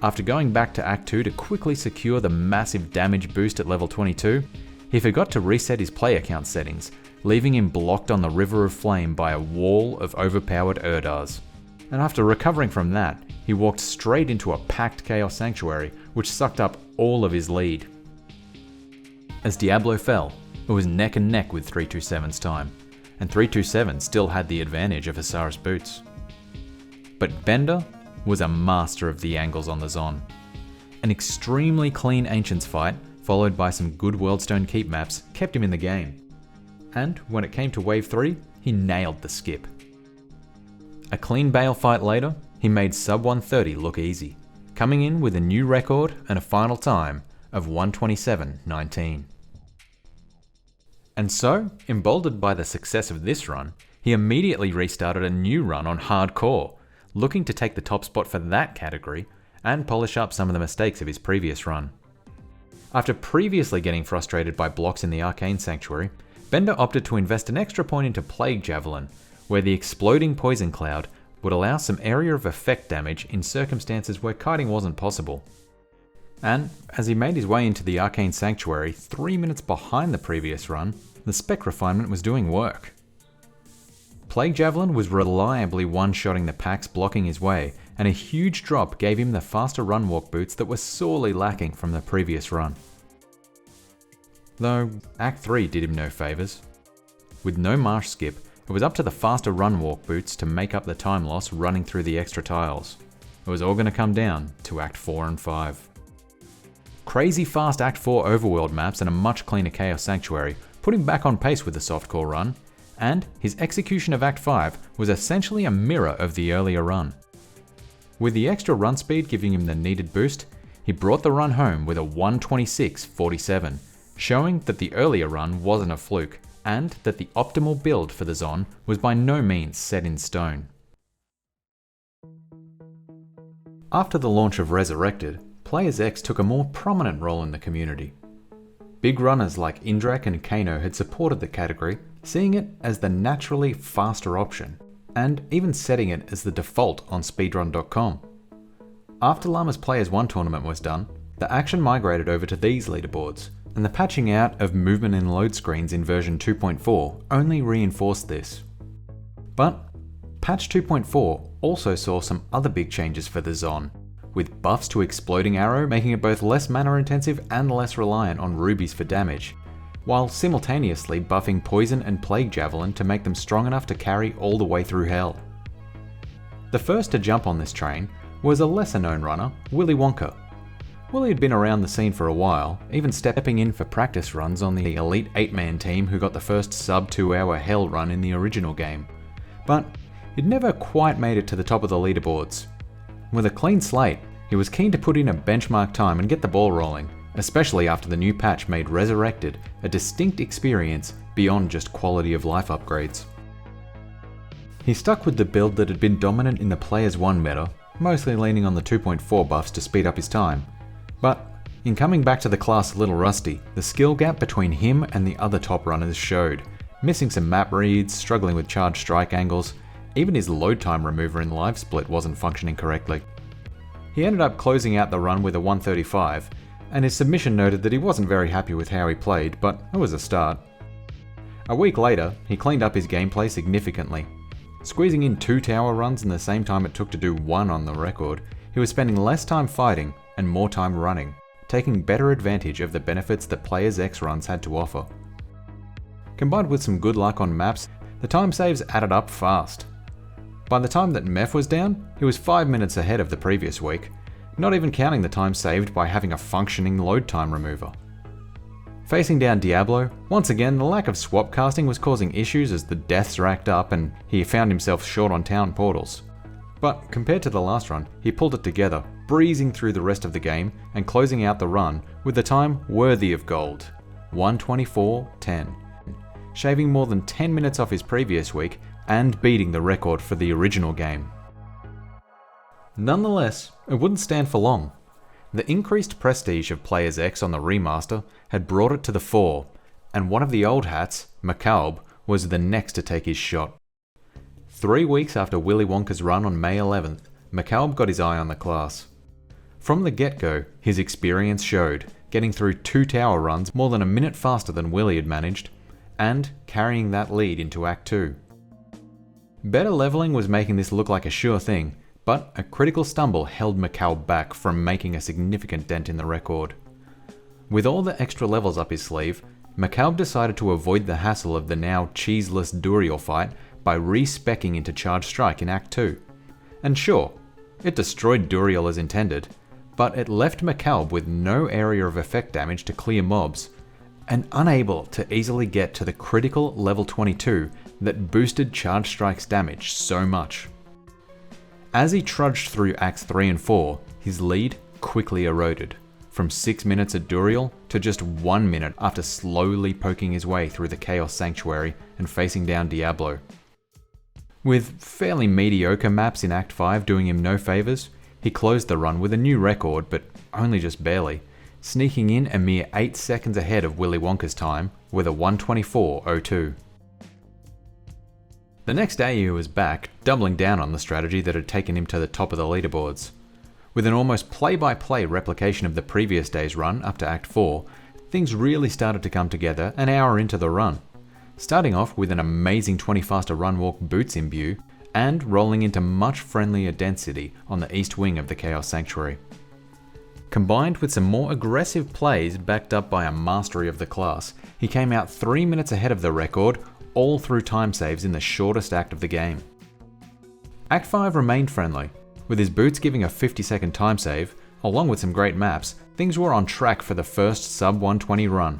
After going back to Act 2 to quickly secure the massive damage boost at level 22, he forgot to reset his player count settings, leaving him blocked on the River of Flame by a wall of overpowered Urdars. And after recovering from that, he walked straight into a packed Chaos Sanctuary, which sucked up all of his lead. As Diablo fell, it was neck and neck with 327's time, and 327 still had the advantage of Osiris boots. But Bender was a master of the angles on the Zon. An extremely clean Ancients fight, followed by some good Worldstone Keep maps, kept him in the game. And when it came to Wave 3, he nailed the skip. A clean Bale fight later, he made sub 130 look easy, coming in with a new record and a final time of 127.19. And so, emboldened by the success of this run, he immediately restarted a new run on Hardcore, looking to take the top spot for that category and polish up some of the mistakes of his previous run. After previously getting frustrated by blocks in the Arcane Sanctuary, Bender opted to invest an extra point into Plague Javelin, where the exploding Poison Cloud would allow some area of effect damage in circumstances where kiting wasn't possible. And as he made his way into the Arcane Sanctuary 3 minutes behind the previous run, the spec refinement was doing work. Plague Javelin was reliably one-shotting the packs blocking his way, and a huge drop gave him the faster run walk boots that were sorely lacking from the previous run. Though Act 3 did him no favours. With no marsh skip, it was up to the faster run walk boots to make up the time loss running through the extra tiles. It was all going to come down to Act 4 and 5. Crazy fast Act 4 overworld maps and a much cleaner Chaos Sanctuary put him back on pace with the softcore run, and his execution of Act 5 was essentially a mirror of the earlier run. With the extra run speed giving him the needed boost, he brought the run home with a 126.47, showing that the earlier run wasn't a fluke, and that the optimal build for the Zon was by no means set in stone. After the launch of Resurrected, Players X took a more prominent role in the community. Big runners like Indrak and Kano had supported the category, seeing it as the naturally faster option, and even setting it as the default on Speedrun.com. After Llama's Players 1 tournament was done, the action migrated over to these leaderboards, and the patching out of movement and load screens in version 2.4 only reinforced this. But patch 2.4 also saw some other big changes for the Zon, with buffs to Exploding Arrow making it both less mana intensive and less reliant on rubies for damage, while simultaneously buffing Poison and Plague Javelin to make them strong enough to carry all the way through hell. The first to jump on this train was a lesser known runner, Willy Wonka. Willy had been around the scene for a while, even stepping in for practice runs on the elite 8-man team who got the first sub 2-hour hell run in the original game. But he'd never quite made it to the top of the leaderboards. With a clean slate, he was keen to put in a benchmark time and get the ball rolling, especially after the new patch made Resurrected a distinct experience beyond just quality of life upgrades. He stuck with the build that had been dominant in the Players 1 meta, mostly leaning on the 2.4 buffs to speed up his time. But in coming back to the class a little rusty, the skill gap between him and the other top runners showed, missing some map reads, struggling with charged strike angles, even his load time remover in Live Split wasn't functioning correctly. He ended up closing out the run with a 135, and his submission noted that he wasn't very happy with how he played, but it was a start. A week later, he cleaned up his gameplay significantly. Squeezing in 2 tower runs in the same time it took to do 1 on the record, he was spending less time fighting and more time running, taking better advantage of the benefits that Players X runs had to offer. Combined with some good luck on maps, the time saves added up fast. By the time that Meph was down, he was 5 minutes ahead of the previous week, not even counting the time saved by having a functioning load time remover. Facing down Diablo, once again the lack of swap casting was causing issues as the deaths racked up and he found himself short on town portals. But compared to the last run, he pulled it together, breezing through the rest of the game and closing out the run with a time worthy of gold, 1:24:10, shaving more than 10 minutes off his previous week and beating the record for the original game. Nonetheless, it wouldn't stand for long. The increased prestige of Players X on the remaster had brought it to the fore, and one of the old hats, MacB, was the next to take his shot. 3 weeks after Willy Wonka's run on May 11th, MacB got his eye on the class. From the get-go, his experience showed, getting through 2 tower runs more than a minute faster than Willy had managed, and carrying that lead into Act 2. Better leveling was making this look like a sure thing, but a critical stumble held MacB back from making a significant dent in the record. With all the extra levels up his sleeve, MacB decided to avoid the hassle of the now cheeseless Duriel fight by re-speccing into Charge Strike in Act 2. And sure, it destroyed Duriel as intended, but it left MacB with no area of effect damage to clear mobs, and unable to easily get to the critical level 22 that boosted Charge Strike's damage so much. As he trudged through Acts 3 and 4, his lead quickly eroded, from 6 minutes at Duriel to just 1 minute after slowly poking his way through the Chaos Sanctuary and facing down Diablo. With fairly mediocre maps in Act 5 doing him no favours, he closed the run with a new record, but only just barely, sneaking in a mere 8 seconds ahead of Willy Wonka's time with a 1:24:02. The next day he was back, doubling down on the strategy that had taken him to the top of the leaderboards. With an almost play-by-play replication of the previous day's run up to Act 4, things really started to come together an hour into the run. Starting off with an amazing 20 faster run walk boots imbue, and rolling into much friendlier density on the east wing of the Chaos Sanctuary. Combined with some more aggressive plays backed up by a mastery of the class, he came out 3 minutes ahead of the record, all through time saves in the shortest act of the game. Act 5 remained friendly, with his boots giving a 50-second time save, along with some great maps. Things were on track for the first sub 120 run.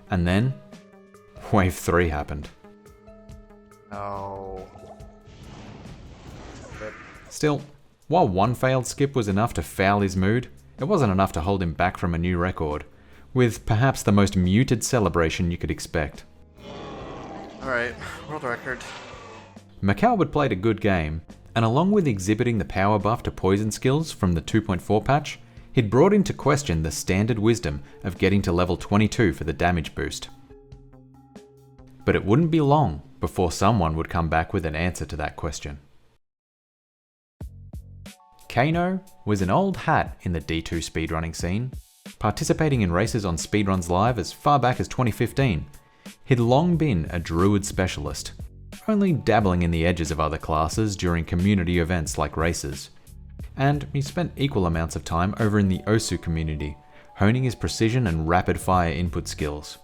And then, Wave 3 happened. No. Still, while one failed skip was enough to foul his mood, it wasn't enough to hold him back from a new record, with perhaps the most muted celebration you could expect. Alright, world record. MacB had played a good game, and along with exhibiting the power buff to poison skills from the 2.4 patch, he'd brought into question the standard wisdom of getting to level 22 for the damage boost. But it wouldn't be long before someone would come back with an answer to that question. Kano was an old hat in the D2 speedrunning scene, Participating in races on Speedruns Live as far back as 2015, he'd long been a druid specialist, only dabbling in the edges of other classes during community events like races. And he spent equal amounts of time over in the Osu community, honing his precision and rapid fire input skills.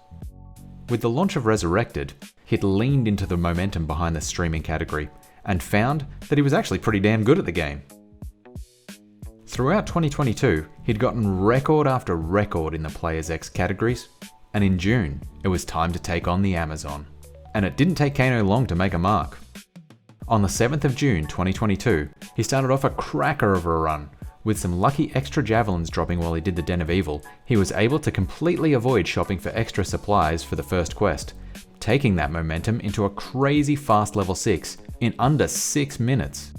With the launch of Resurrected, he'd leaned into the momentum behind the streaming category, and found that he was actually pretty damn good at the game. Throughout 2022, he'd gotten record after record in the Players X categories, and in June, it was time to take on the Amazon. And it didn't take Kano long to make a mark. On the 7th of June 2022, he started off a cracker of a run. With some lucky extra javelins dropping while he did the Den of Evil, he was able to completely avoid shopping for extra supplies for the first quest, taking that momentum into a crazy fast level 6 in under 6 minutes.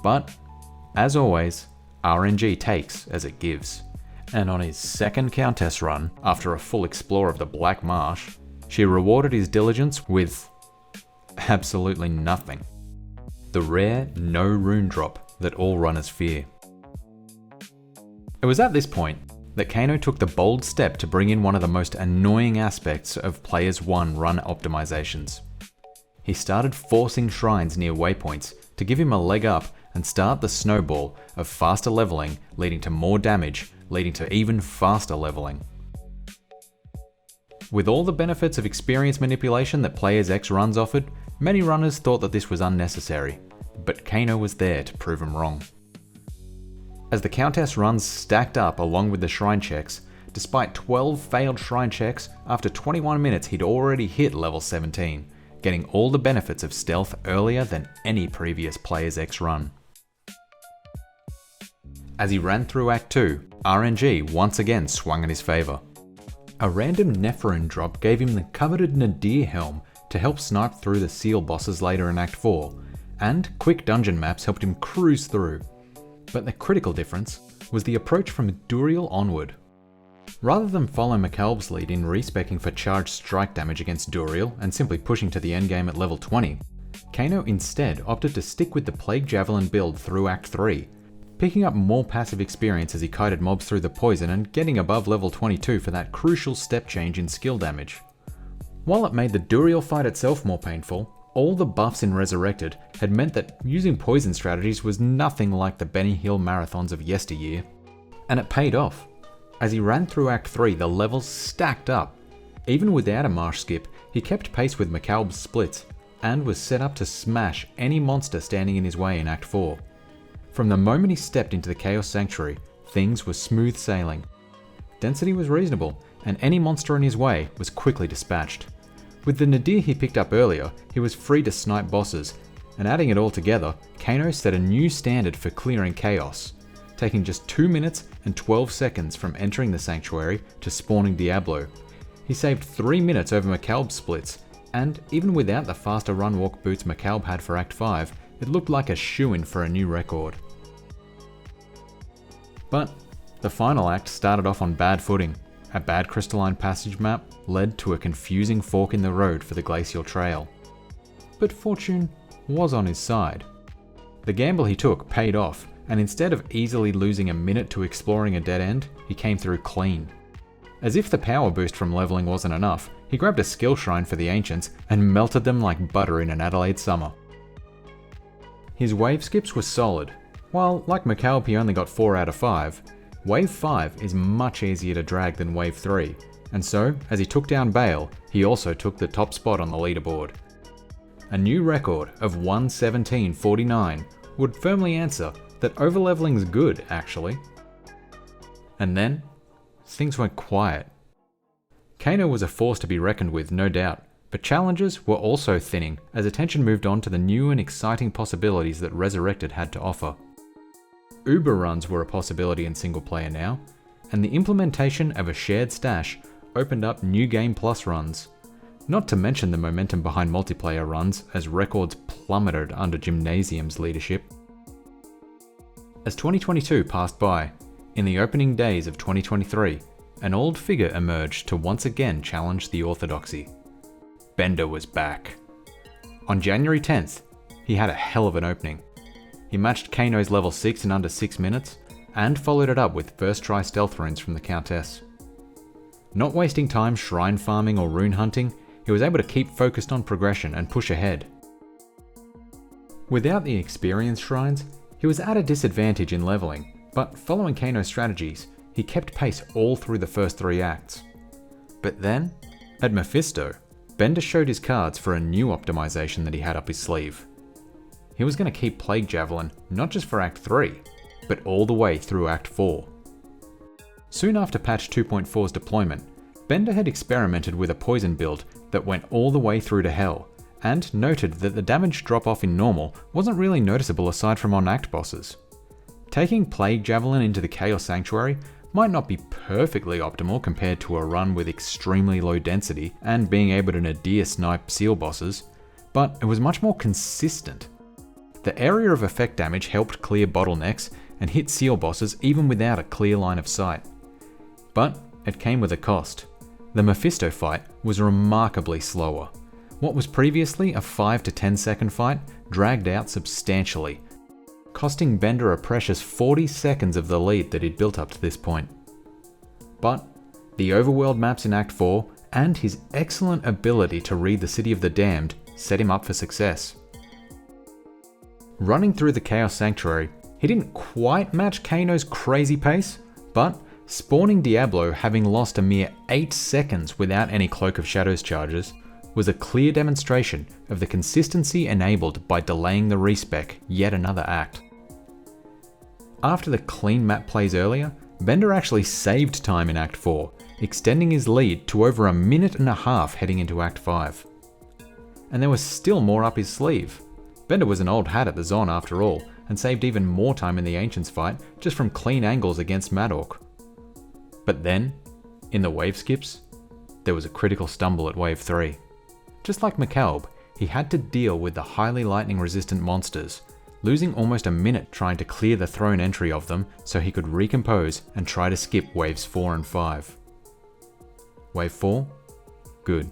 But, as always, RNG takes as it gives. And on his second Countess run, after a full explore of the Black Marsh, she rewarded his diligence with absolutely nothing. The rare no rune drop that all runners fear. It was at this point that Kano took the bold step to bring in one of the most annoying aspects of Players 1 run optimizations. He started forcing shrines near waypoints to give him a leg up and start the snowball of faster leveling leading to more damage, leading to even faster leveling. With all the benefits of experience manipulation that Players X runs offered, many runners thought that this was unnecessary, but Kano was there to prove them wrong. As the Countess runs stacked up along with the shrine checks, despite 12 failed shrine checks, after 21 minutes he'd already hit level 17, getting all the benefits of stealth earlier than any previous Players X run. As he ran through Act 2, RNG once again swung in his favour. A random Nephrine drop gave him the coveted Nadir helm to help snipe through the seal bosses later in Act 4, and quick dungeon maps helped him cruise through. But the critical difference was the approach from Duriel onward. Rather than follow MacB's lead in respeccing for charged strike damage against Duriel and simply pushing to the endgame at level 20, Kano instead opted to stick with the Plague Javelin build through Act 3, picking up more passive experience as he kited mobs through the poison and getting above level 22 for that crucial step change in skill damage. While it made the Duriel fight itself more painful, all the buffs in Resurrected had meant that using poison strategies was nothing like the Benny Hill marathons of yesteryear. And it paid off. As he ran through Act 3, the levels stacked up. Even without a marsh skip, he kept pace with MacB's splits, and was set up to smash any monster standing in his way in Act 4. From the moment he stepped into the Chaos Sanctuary, things were smooth sailing. Density was reasonable, and any monster in his way was quickly dispatched. With the Nadir he picked up earlier, he was free to snipe bosses, and adding it all together, Kano set a new standard for clearing chaos, taking just 2 minutes and 12 seconds from entering the Sanctuary to spawning Diablo. He saved 3 minutes over MacB's splits, and even without the faster run walk boots MacB had for Act 5, it looked like a shoo-in for a new record. But the final act started off on bad footing. A bad crystalline passage map led to a confusing fork in the road for the glacial trail. But fortune was on his side. The gamble he took paid off, and instead of easily losing a minute to exploring a dead end, he came through clean. As if the power boost from leveling wasn't enough, he grabbed a skill shrine for the ancients and melted them like butter in an Adelaide summer. His wave skips were solid. While, like MacB, he only got 4 out of 5, Wave 5 is much easier to drag than Wave 3, and so, as he took down Bale, he also took the top spot on the leaderboard. A new record of 1:17:49 would firmly answer that overleveling's good, actually. And then, things went quiet. Kano was a force to be reckoned with, no doubt, but challenges were also thinning as attention moved on to the new and exciting possibilities that Resurrected had to offer. Uber runs were a possibility in single player now, and the implementation of a shared stash opened up new game plus runs, not to mention the momentum behind multiplayer runs as records plummeted under Gymnasium's leadership. As 2022 passed by, in the opening days of 2023, an old figure emerged to once again challenge the orthodoxy. Bender was back. On January 10th, he had a hell of an opening. He matched Kano's level 6 in under 6 minutes, and followed it up with first try stealth runes from the Countess. Not wasting time shrine farming or rune hunting, he was able to keep focused on progression and push ahead. Without the experience shrines, he was at a disadvantage in leveling, but following Kano's strategies, he kept pace all through the first 3 acts. But then, at Mephisto, Bender showed his cards for a new optimization that he had up his sleeve. He was going to keep Plague Javelin not just for Act 3, but all the way through Act 4. Soon after patch 2.4's deployment, Bender had experimented with a poison build that went all the way through to Hell, and noted that the damage drop off in normal wasn't really noticeable aside from on Act bosses. Taking Plague Javelin into the Chaos Sanctuary might not be perfectly optimal compared to a run with extremely low density and being able to nadir snipe seal bosses, but it was much more consistent. The area of effect damage helped clear bottlenecks and hit seal bosses even without a clear line of sight. But it came with a cost. The Mephisto fight was remarkably slower. What was previously a 5 to 10 second fight dragged out substantially, costing Bender a precious 40 seconds of the lead that he'd built up to this point. But the overworld maps in Act 4 and his excellent ability to read the City of the Damned set him up for success. Running through the Chaos Sanctuary, he didn't quite match Kano's crazy pace, but spawning Diablo having lost a mere 8 seconds without any Cloak of Shadows charges was a clear demonstration of the consistency enabled by delaying the respec yet another act. After the clean map plays earlier, Bender actually saved time in Act 4, extending his lead to over 1.5 minutes heading into Act 5. And there was still more up his sleeve. Bender was an old hat at the Zon after all, and saved even more time in the Ancients fight just from clean angles against Madork. But then, in the wave skips, there was a critical stumble at Wave 3. Just like MacB, he had to deal with the highly lightning resistant monsters, losing almost a minute trying to clear the thrown entry of them so he could recompose and try to skip Waves 4 and 5. Wave 4? Good.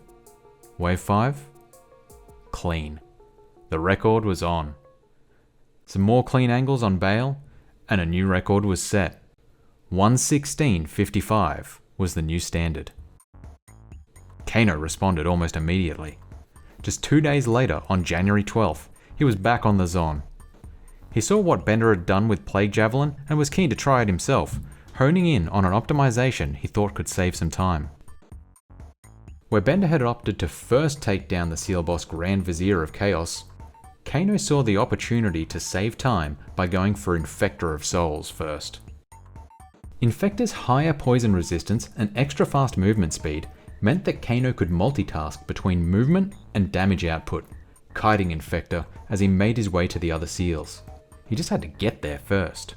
Wave 5? Clean. The record was on. Some more clean angles on Bale, and a new record was set. 1:16:55 was the new standard. Kano responded almost immediately. Just 2 days later, on January 12th, he was back on the Zon. He saw what Bender had done with Plague Javelin and was keen to try it himself, honing in on an optimization he thought could save some time. Where Bender had opted to first take down the seal boss Grand Vizier of Chaos, Kano saw the opportunity to save time by going for Infector of Souls first. Infector's higher poison resistance and extra fast movement speed meant that Kano could multitask between movement and damage output, kiting Infector as he made his way to the other seals. He just had to get there first.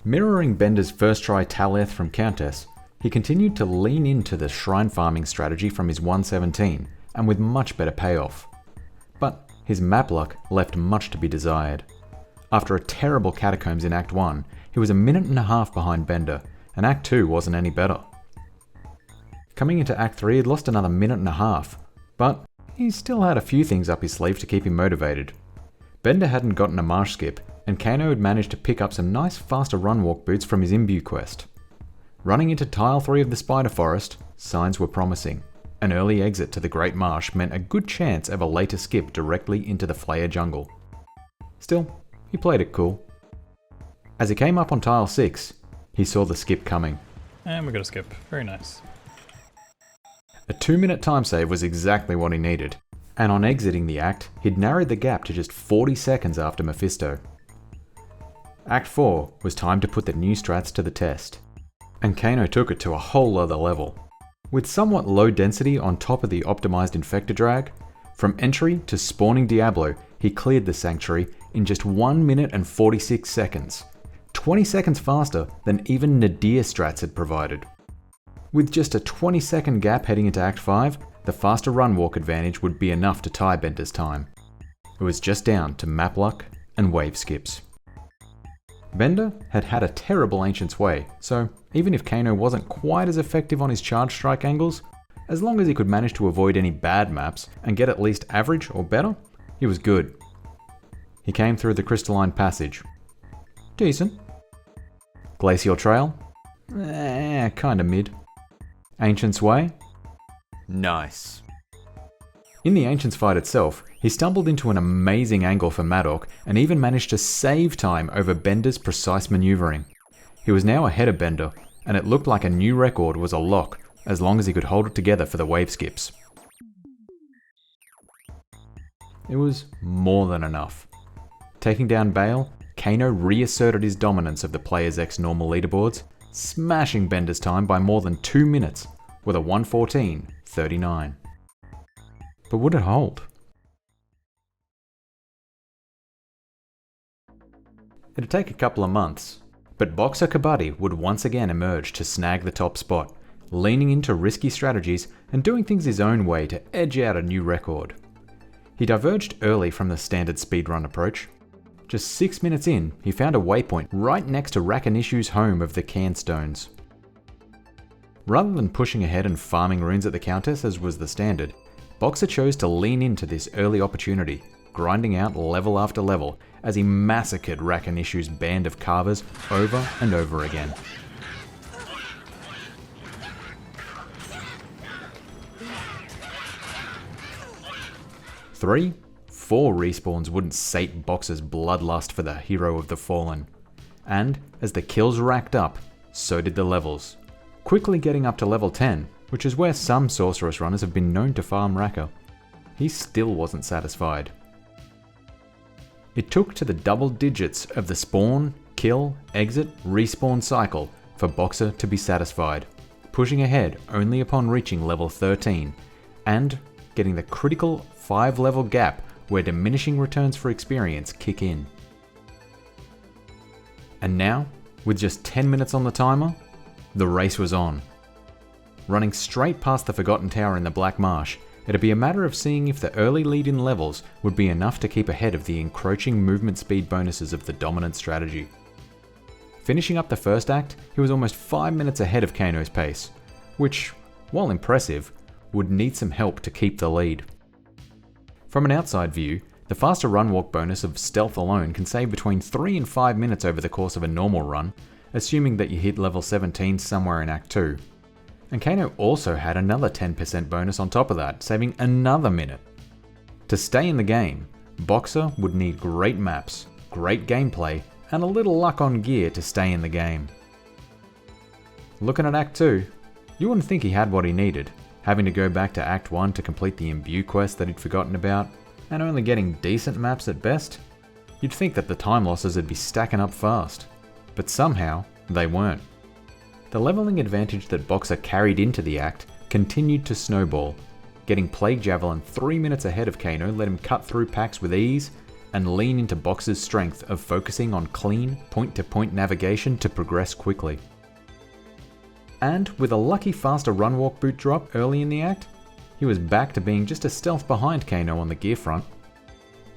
Mirroring Bender's first try Taleth from Countess, he continued to lean into the shrine farming strategy from his 117, and with much better payoff. But his map luck left much to be desired. After a terrible Catacombs in Act 1, he was 1.5 minutes behind Bender, and Act 2 wasn't any better. Coming into Act 3, he'd lost another 1.5 minutes, but he still had a few things up his sleeve to keep him motivated. Bender hadn't gotten a marsh skip, and Kano had managed to pick up some nice faster run walk boots from his Imbue quest. Running into Tile 3 of the Spider Forest, signs were promising. An early exit to the Great Marsh meant a good chance of a later skip directly into the Flayer jungle. Still, he played it cool. As he came up on Tile 6, he saw the skip coming. And we got a skip. Very nice. A 2-minute time save was exactly what he needed, and on exiting the act, he'd narrowed the gap to just 40 seconds after Mephisto. Act 4 was time to put the new strats to the test, and Kano took it to a whole other level. With somewhat low density on top of the optimized Infector drag, from entry to spawning Diablo, he cleared the Sanctuary in just 1 minute and 46 seconds, 20 seconds faster than even Nadir strats had provided. With just a 20-second gap heading into Act 5, the faster run walk advantage would be enough to tie Bender's time. It was just down to map luck and wave skips. Bender had had a terrible Ancient's Way, so even if Kano wasn't quite as effective on his charge strike angles, as long as he could manage to avoid any bad maps and get at least average or better, he was good. He came through the Crystalline Passage. Decent. Glacial Trail? Kinda mid. Ancient's Way? Nice. In the Ancient's fight itself, he stumbled into an amazing angle for Madoc and even managed to save time over Bender's precise maneuvering. He was now ahead of Bender, and it looked like a new record was a lock as long as he could hold it together for the wave skips. It was more than enough. Taking down Bale, Kano reasserted his dominance of the Players X normal leaderboards, smashing Bender's time by more than 2 minutes with a 1:14.39. But would it hold? It'd take a couple of months, but boxer Kabati would once again emerge to snag the top spot, leaning into risky strategies and doing things his own way to edge out a new record. He diverged early from the standard speedrun approach. Just 6 minutes in, he found a waypoint right next to Rakanisu's home of the Canstones. Rather than pushing ahead and farming runes at the Countess as was the standard, Boxer chose to lean into this early opportunity, grinding out level after level as he massacred Rakanisu's band of carvers over and over again. Three, 4 respawns wouldn't sate Boxer's bloodlust for the hero of the fallen. And as the kills racked up, so did the levels. Quickly getting up to level 10, which is where some Sorceress runners have been known to farm Raka. He still wasn't satisfied. It took to the double digits of the spawn, kill, exit, respawn cycle for Boxer to be satisfied, pushing ahead only upon reaching level 13, and getting the critical 5-level gap where diminishing returns for experience kick in. And now, with just 10 minutes on the timer, the race was on. Running straight past the Forgotten Tower in the Black Marsh, it'd be a matter of seeing if the early lead in levels would be enough to keep ahead of the encroaching movement speed bonuses of the dominant strategy. Finishing up the first act, he was almost 5 minutes ahead of Kano's pace, which, while impressive, would need some help to keep the lead. From an outside view, the faster run walk bonus of stealth alone can save between 3 and 5 minutes over the course of a normal run, assuming that you hit level 17 somewhere in Act 2. And Kano also had another 10% bonus on top of that, saving another minute. To stay in the game, Boxer would need great maps, great gameplay, and a little luck on gear to stay in the game. Looking at Act 2, you wouldn't think he had what he needed, having to go back to Act 1 to complete the Imbue quest that he'd forgotten about, and only getting decent maps at best. You'd think that the time losses would be stacking up fast, but somehow they weren't. The leveling advantage that Boxer carried into the act continued to snowball. Getting Plague Javelin 3 minutes ahead of Kano let him cut through packs with ease and lean into Boxer's strength of focusing on clean, point-to-point navigation to progress quickly. And with a lucky faster run walk boot drop early in the act, he was back to being just a stealth behind Kano on the gear front.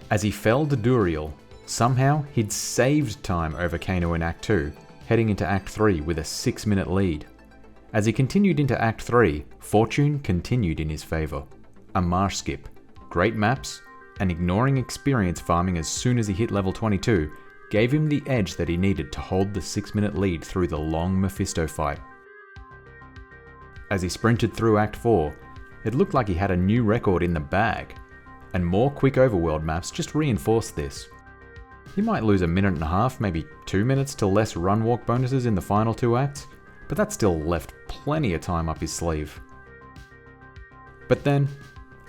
As he fell to Duriel, somehow he'd saved time over Kano in Act 2, heading into Act 3 with a 6-minute lead. As he continued into Act 3, fortune continued in his favour. A marsh skip, great maps, and ignoring experience farming as soon as he hit level 22 gave him the edge that he needed to hold the 6-minute lead through the long Mephisto fight. As he sprinted through Act 4, it looked like he had a new record in the bag, and more quick overworld maps just reinforced this. He might lose a minute and a half, maybe 2 minutes to less run walk bonuses in the final 2 acts, but that still left plenty of time up his sleeve. But then,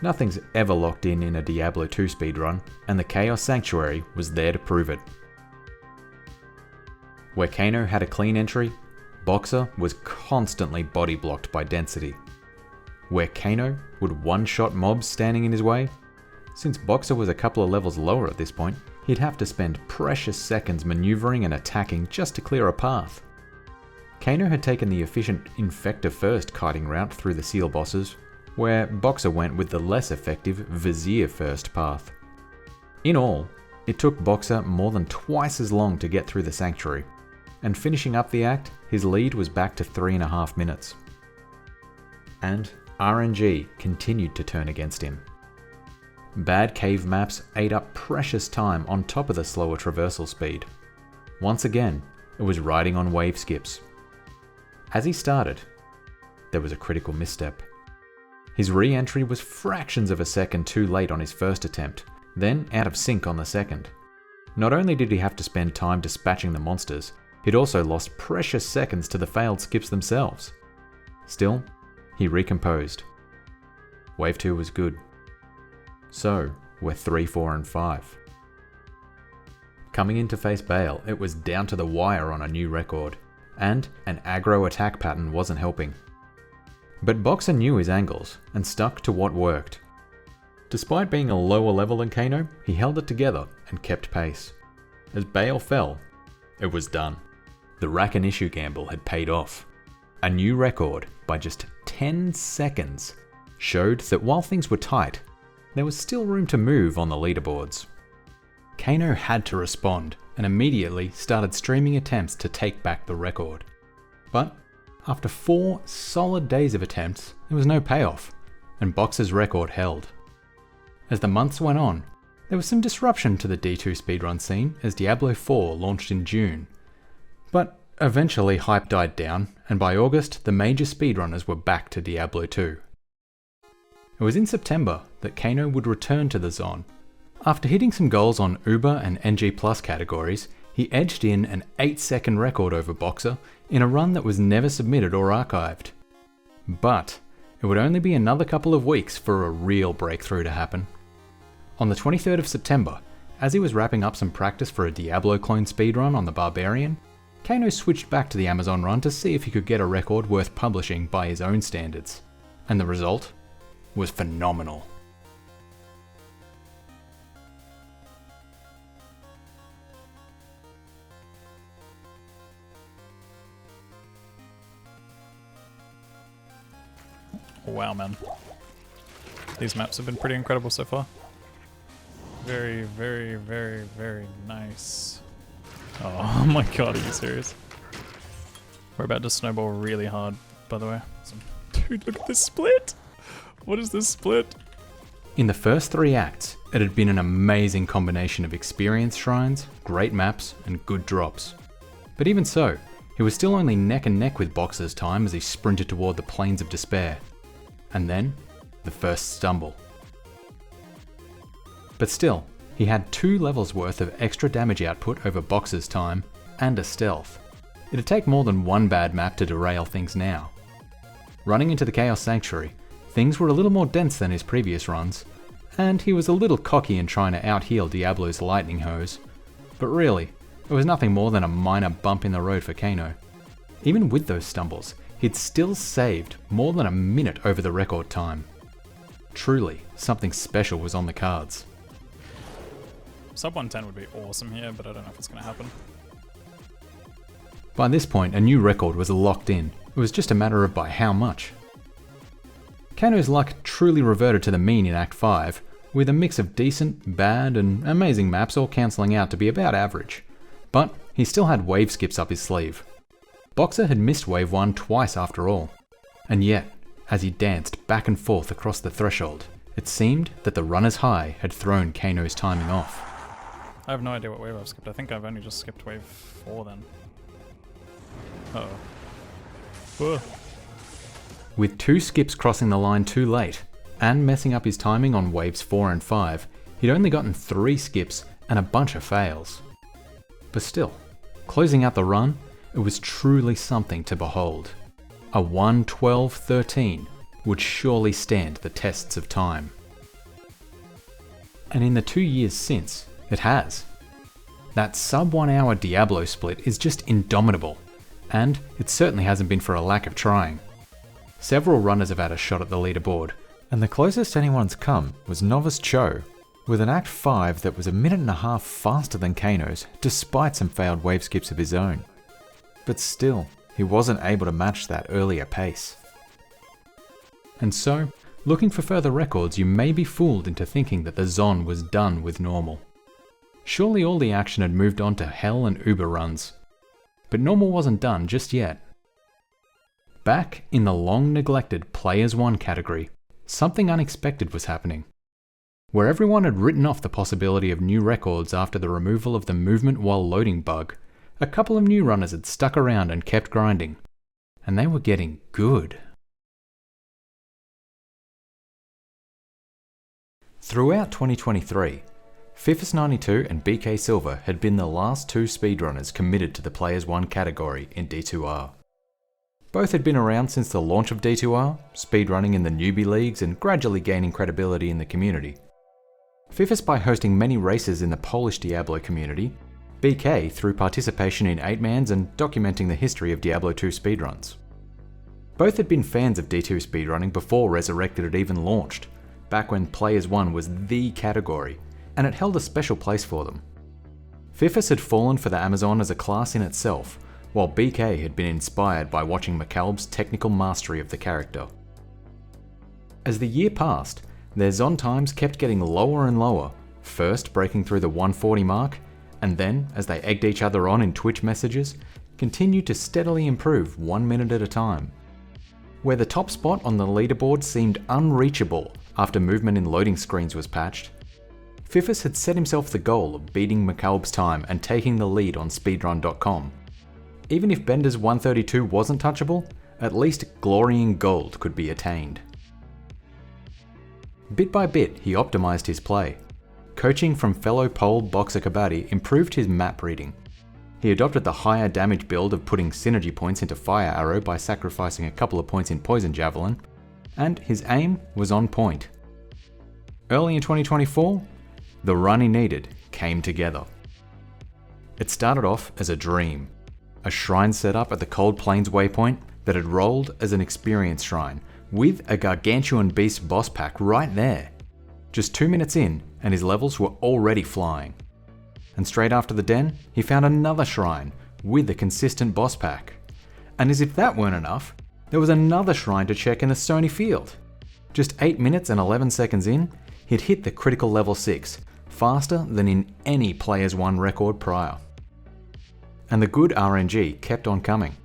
nothing's ever locked in a Diablo 2 speedrun, and the Chaos Sanctuary was there to prove it. Where Kano had a clean entry, Boxer was constantly body blocked by density. Where Kano would one-shot mobs standing in his way, since Boxer was a couple of levels lower at this point, he'd have to spend precious seconds maneuvering and attacking just to clear a path. Kano had taken the efficient Infector First kiting route through the Seal bosses, where Boxer went with the less effective Vizier First path. In all, it took Boxer more than twice as long to get through the Sanctuary, and finishing up the act, his lead was back to 3.5 minutes. And RNG continued to turn against him. Bad cave maps ate up precious time on top of the slower traversal speed. Once again, It was riding on wave skips. As he started, there was a critical misstep. His re-entry was fractions of a second too late on his first attempt, then out of sync on the second. Not only did he have to spend time dispatching the monsters, he'd also lost precious seconds to the failed skips themselves. Still, he recomposed. Wave 2 was good. So were 3, 4 and 5. Coming in to face Bale, it was down to the wire on a new record, and an aggro attack pattern wasn't helping. But Boxer knew his angles and stuck to what worked. Despite being a lower level than Kano, he held it together and kept pace. As Bale fell, it was done. The rack and issue gamble had paid off. A new record by just 10 seconds showed that while things were tight, there was still room to move on the leaderboards. Kano had to respond and immediately started streaming attempts to take back the record. But after 4 solid days of attempts, there was no payoff, and Boxer's record held. As the months went on, there was some disruption to the D2 speedrun scene as Diablo 4 launched in June. But eventually hype died down, and by August the major speedrunners were back to Diablo 2. It was in September that Kano would return to the Zon. After hitting some goals on Uber and NG Plus categories, he edged in an 8-second record over Boxer in a run that was never submitted or archived. But it would only be another couple of weeks for a real breakthrough to happen. On the 23rd of September, as he was wrapping up some practice for a Diablo clone speedrun on the Barbarian, Kano switched back to the Amazon run to see if he could get a record worth publishing by his own standards. And the result was phenomenal. Wow, man. These maps have been pretty incredible so far. Very, very, very, very nice. Oh my god, are you serious? We're about to snowball really hard, by the way. Dude, look at this split! What is this split? In the first 3 acts, it had been an amazing combination of experience shrines, great maps, and good drops. But even so, he was still only neck and neck with Boxer's time as he sprinted toward the Plains of Despair. And then, the first stumble. But still, he had 2 levels worth of extra damage output over Boxer's time, and a stealth. It'd take more than one bad map to derail things now. Running into the Chaos Sanctuary, things were a little more dense than his previous runs, and he was a little cocky in trying to out-heal Diablo's lightning hose. But really, it was nothing more than a minor bump in the road for Kano. Even with those stumbles, he'd still saved more than a minute over the record time. Truly, something special was on the cards. Sub 110 would be awesome here, but I don't know if it's going to happen. By this point, a new record was locked in. It was just a matter of by how much. Kano's luck truly reverted to the mean in Act 5, with a mix of decent, bad, and amazing maps all cancelling out to be about average. But he still had wave skips up his sleeve. Boxer had missed Wave 1 twice after all. And yet, as he danced back and forth across the threshold, it seemed that the runner's high had thrown Kano's timing off. I have no idea what wave I've skipped. I think I've only just skipped wave 4 then. Uh-oh. Whoa. With 2 skips crossing the line too late, and messing up his timing on waves 4 and 5, he'd only gotten 3 skips and a bunch of fails. But still, closing out the run, it was truly something to behold. A 1:12:13 would surely stand the tests of time. And in the 2 years since, it has. That sub 1 hour Diablo split is just indomitable, and it certainly hasn't been for a lack of trying. Several runners have had a shot at the leaderboard, and the closest anyone's come was Novice Cho, with an Act 5 that was a minute and a half faster than Kano's, despite some failed wave skips of his own. But still, he wasn't able to match that earlier pace. And so, looking for further records, you may be fooled into thinking that the Zon was done with normal. Surely all the action had moved on to Hell and Uber runs. But normal wasn't done just yet. Back in the long-neglected Players 1 category, something unexpected was happening. Where everyone had written off the possibility of new records after the removal of the movement while loading bug, a couple of new runners had stuck around and kept grinding, and they were getting good. Throughout 2023, Fifus92 and BK Silver had been the last two speedrunners committed to the Players 1 category in D2R. Both had been around since the launch of D2R, speedrunning in the newbie leagues and gradually gaining credibility in the community. Fifus by hosting many races in the Polish Diablo community, BK through participation in 8-mans and documenting the history of Diablo 2 speedruns. Both had been fans of D2 speedrunning before Resurrected had even launched, back when Players 1 was the category, and it held a special place for them. Fifus had fallen for the Amazon as a class in itself, while BK had been inspired by watching MacB's technical mastery of the character. As the year passed, their Zon times kept getting lower and lower, first breaking through the 140 mark, and then, as they egged each other on in Twitch messages, continued to steadily improve 1 minute at a time. Where the top spot on the leaderboard seemed unreachable after movement in loading screens was patched, Fifus had set himself the goal of beating MacB's time and taking the lead on speedrun.com. Even if Bender's 132 wasn't touchable, at least glorying gold could be attained. Bit by bit, he optimized his play. Coaching from fellow pole boxer Kabati improved his map reading. He adopted the higher damage build of putting synergy points into Fire Arrow by sacrificing a couple of points in Poison Javelin, and his aim was on point. Early in 2024, the run he needed came together. It started off as a dream, a shrine set up at the Cold Plains waypoint that had rolled as an experience shrine, with a gargantuan beast boss pack right there. Just 2 minutes in, and his levels were already flying. And straight after the den, he found another shrine with a consistent boss pack. And as if that weren't enough, there was another shrine to check in the Stony Field. Just 8 minutes and 11 seconds in, he'd hit the critical level 6, faster than in any Players 1 record prior. And the good RNG kept on coming.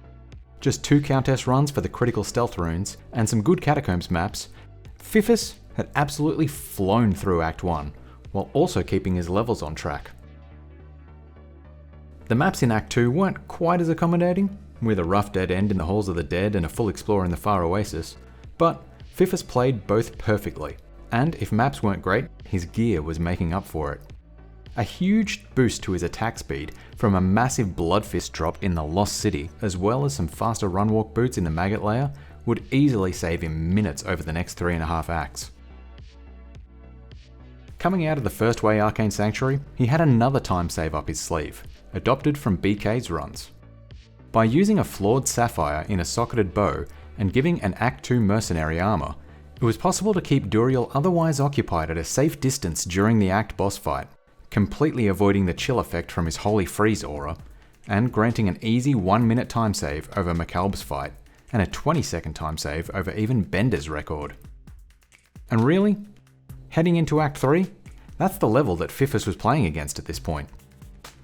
Just 2 Countess runs for the critical stealth runes and some good Catacombs maps, Fifus had absolutely flown through Act 1, while also keeping his levels on track. The maps in Act 2 weren't quite as accommodating, with a rough dead end in the Halls of the Dead and a full explore in the Far Oasis, but Fifus played both perfectly, and if maps weren't great, his gear was making up for it. A huge boost to his attack speed from a massive Bloodfist drop in the Lost City, as well as some faster runwalk boots in the Maggot layer, would easily save him minutes over the next 3.5 acts. Coming out of the First Way Arcane Sanctuary, he had another time save up his sleeve, adopted from BK's runs. By using a flawed sapphire in a socketed bow and giving an Act 2 mercenary armor, it was possible to keep Duriel otherwise occupied at a safe distance during the Act boss fight, completely avoiding the chill effect from his Holy Freeze aura, and granting an easy 1 minute time save over MacB's fight, and a 20-second time save over even Bender's record. And really, heading into Act 3, that's the level that Fifus was playing against at this point.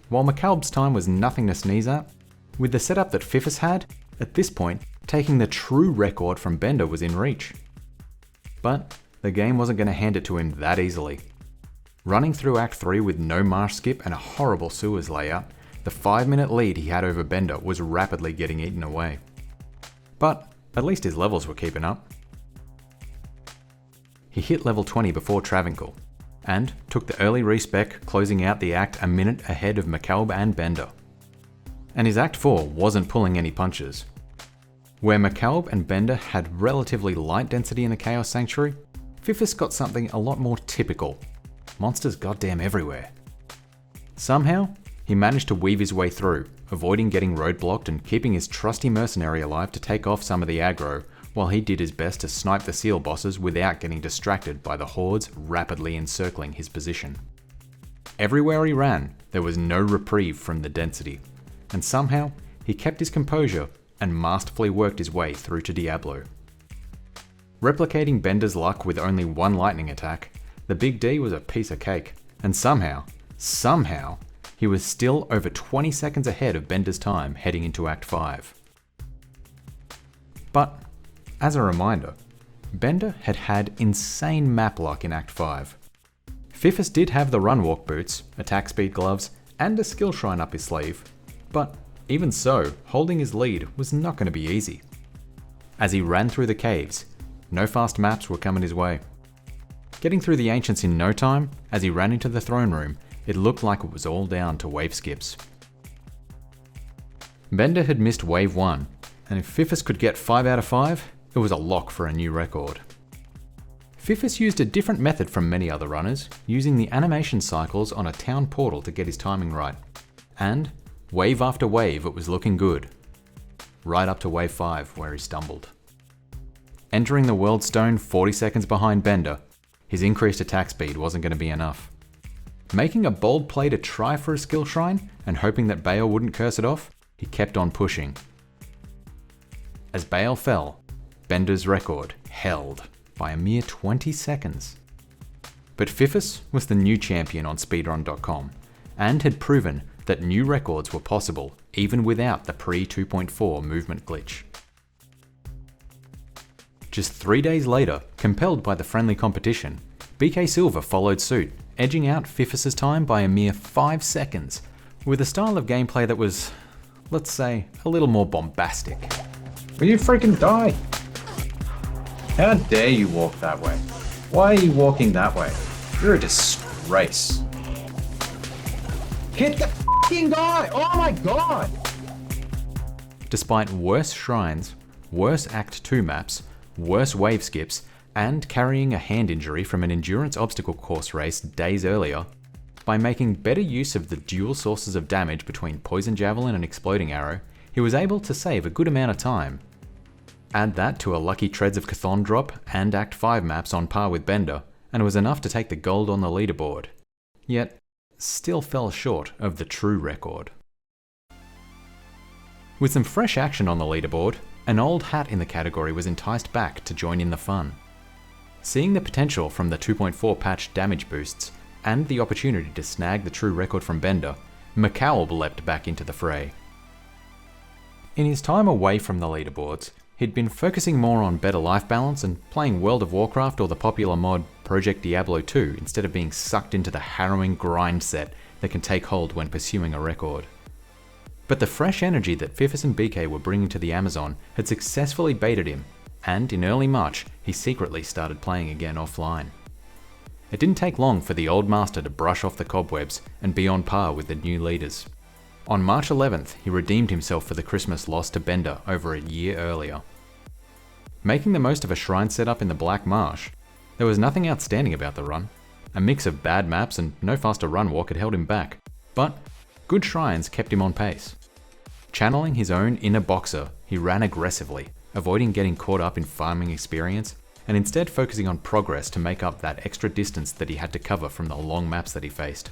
While MacB's time was nothing to sneeze at, with the setup that Fifus had, at this point, taking the true record from Bender was in reach. But the game wasn't going to hand it to him that easily. Running through Act 3 with no marsh skip and a horrible sewers layout, the 5-minute lead he had over Bender was rapidly getting eaten away. But at least his levels were keeping up. He hit level 20 before Travancore, and took the early respec, closing out the act a minute ahead of MacB and Bender. And his Act 4 wasn't pulling any punches. Where MacB and Bender had relatively light density in the Chaos Sanctuary, Fifus got something a lot more typical. Monsters goddamn everywhere. Somehow, he managed to weave his way through, avoiding getting roadblocked and keeping his trusty mercenary alive to take off some of the aggro, while he did his best to snipe the seal bosses without getting distracted by the hordes rapidly encircling his position. Everywhere he ran, there was no reprieve from the density, and somehow he kept his composure and masterfully worked his way through to Diablo. Replicating Bender's luck with only one lightning attack, the Big D was a piece of cake, and somehow, he was still over 20 seconds ahead of Bender's time heading into Act 5. But, as a reminder, Bender had had insane map luck in Act 5. Fifus did have the runwalk boots, attack speed gloves, and a skill shrine up his sleeve, But even so, holding his lead was not going to be easy. As he ran through the caves, no fast maps were coming his way. Getting through the ancients in no time, as he ran into the throne room, it looked like it was all down to wave skips. Bender had missed wave 1, and if Fifus could get 5 out of 5, it was a lock for a new record. Fifus used a different method from many other runners, using the animation cycles on a town portal to get his timing right. And wave after wave it was looking good. Right up to wave 5 where he stumbled. Entering the World Stone 40 seconds behind Bender, his increased attack speed wasn't going to be enough. Making a bold play to try for a skill shrine and hoping that Bale wouldn't curse it off, he kept on pushing. As Bale fell, Bender's record held by a mere 20 seconds. But Fifus was the new champion on Speedrun.com and had proven that new records were possible even without the pre-2.4 movement glitch. Just 3 days later, compelled by the friendly competition, BK Silver followed suit, edging out Fifus's time by a mere 5 seconds, with a style of gameplay that was, let's say, a little more bombastic. Will you freaking die? How dare you walk that way? Why are you walking that way? You're a disgrace. Hit the f***ing guy! Oh my god! Despite worse shrines, worse Act 2 maps, worse wave skips, and carrying a hand injury from an endurance obstacle course race days earlier, by making better use of the dual sources of damage between poison javelin and exploding arrow, he was able to save a good amount of time. Add that to a lucky Treads of Chthon drop and Act 5 maps on par with Bender, and it was enough to take the gold on the leaderboard. Yet, still fell short of the true record. With some fresh action on the leaderboard, an old hat in the category was enticed back to join in the fun. Seeing the potential from the 2.4 patch damage boosts, and the opportunity to snag the true record from Bender, McCowell leapt back into the fray. In his time away from the leaderboards, he'd been focusing more on better life balance and playing World of Warcraft or the popular mod Project Diablo 2 instead of being sucked into the harrowing grind set that can take hold when pursuing a record. But the fresh energy that Fifus and BK were bringing to the Amazon had successfully baited him, and in early March he secretly started playing again offline. It didn't take long for the old master to brush off the cobwebs and be on par with the new leaders. On March 11th, he redeemed himself for the Christmas loss to Bender over a year earlier. Making the most of a shrine setup in the Black Marsh, there was nothing outstanding about the run. A mix of bad maps and no faster run walk had held him back, but good shrines kept him on pace. Channeling his own inner boxer, he ran aggressively, avoiding getting caught up in farming experience, and instead focusing on progress to make up that extra distance that he had to cover from the long maps that he faced.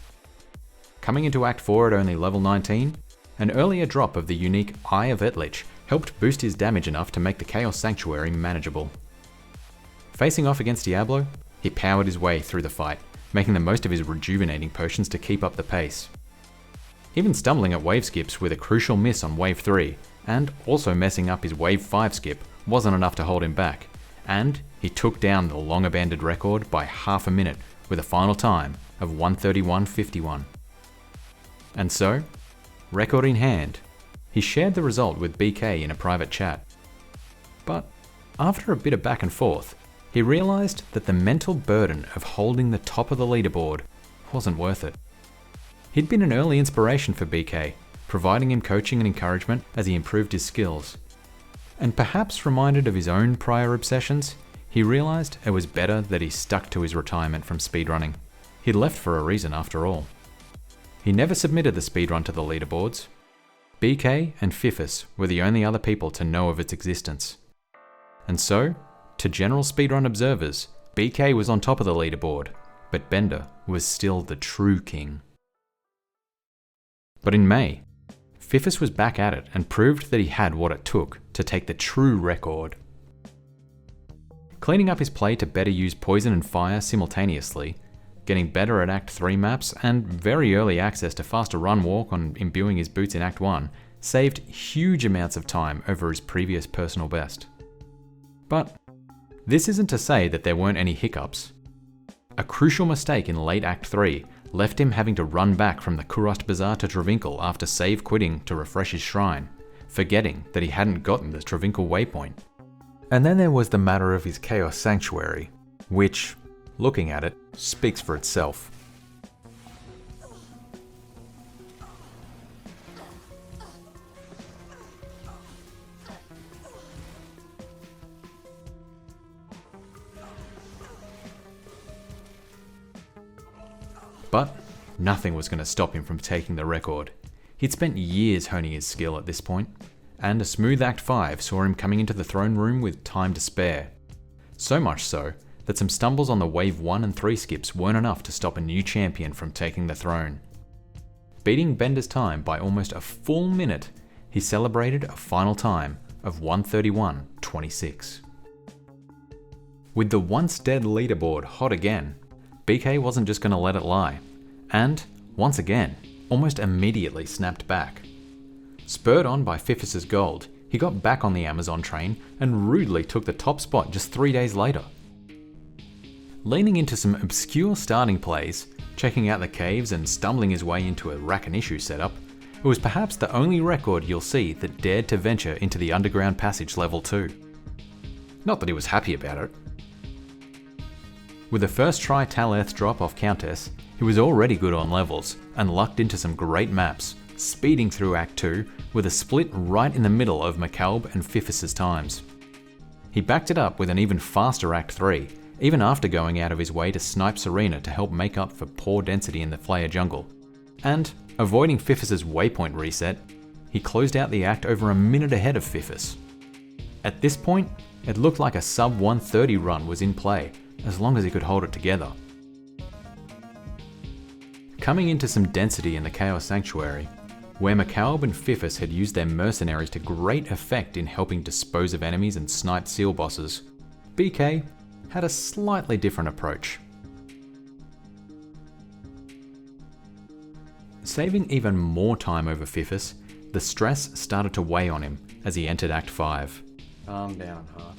Coming into Act 4 at only level 19, an earlier drop of the unique Eye of Etlich helped boost his damage enough to make the Chaos Sanctuary manageable. Facing off against Diablo, he powered his way through the fight, making the most of his rejuvenating potions to keep up the pace. Even stumbling at wave skips with a crucial miss on wave 3, and also messing up his wave 5 skip wasn't enough to hold him back, and he took down the long abandoned record by half a minute with a final time of 1:31:51. And so, record in hand, he shared the result with BK in a private chat. But after a bit of back and forth, he realized that the mental burden of holding the top of the leaderboard wasn't worth it. He'd been an early inspiration for BK, providing him coaching and encouragement as he improved his skills. And perhaps reminded of his own prior obsessions, he realized it was better that he stuck to his retirement from speedrunning. He'd left for a reason after all. He never submitted the speedrun to the leaderboards. BK and Fifus were the only other people to know of its existence. And so, to general speedrun observers, BK was on top of the leaderboard, but Bender was still the true king. But in May, Fifus was back at it and proved that he had what it took to take the true record. Cleaning up his play to better use poison and fire simultaneously, getting better at Act 3 maps, and very early access to faster run walk on imbuing his boots in Act 1, saved huge amounts of time over his previous personal best. But this isn't to say that there weren't any hiccups. A crucial mistake in late Act 3 left him having to run back from the Kurast Bazaar to Travinkel after save quitting to refresh his shrine, forgetting that he hadn't gotten the Travinkel waypoint. And then there was the matter of his Chaos Sanctuary, which, looking at it, speaks for itself. But nothing was going to stop him from taking the record. He'd spent years honing his skill at this point, and a smooth Act 5 saw him coming into the throne room with time to spare. So much so that some stumbles on the Wave 1 and 3 skips weren't enough to stop a new champion from taking the throne. Beating Bender's time by almost a full minute, he celebrated a final time of 1:31.26. With the once dead leaderboard hot again, BK wasn't just going to let it lie, and, once again, almost immediately snapped back. Spurred on by Fifus's gold, he got back on the Amazon train and rudely took the top spot just 3 days later. Leaning into some obscure starting plays, checking out the caves and stumbling his way into a rack and issue setup, it was perhaps the only record you'll see that dared to venture into the underground passage level 2. Not that he was happy about it. With the first try Taleth drop off Countess, he was already good on levels and lucked into some great maps, speeding through Act 2 with a split right in the middle of MacB and Fifus's times. He backed it up with an even faster Act 3, even after going out of his way to snipe Serena to help make up for poor density in the Flaya jungle. And, avoiding Fifus's waypoint reset, he closed out the act over a minute ahead of Fifus. At this point, it looked like a sub 1:30 run was in play, as long as he could hold it together. Coming into some density in the Chaos Sanctuary, where MacB and Fifus had used their mercenaries to great effect in helping dispose of enemies and snipe seal bosses, BK had a slightly different approach. Saving even more time over Fifus, the stress started to weigh on him as he entered Act 5. Calm down, heart.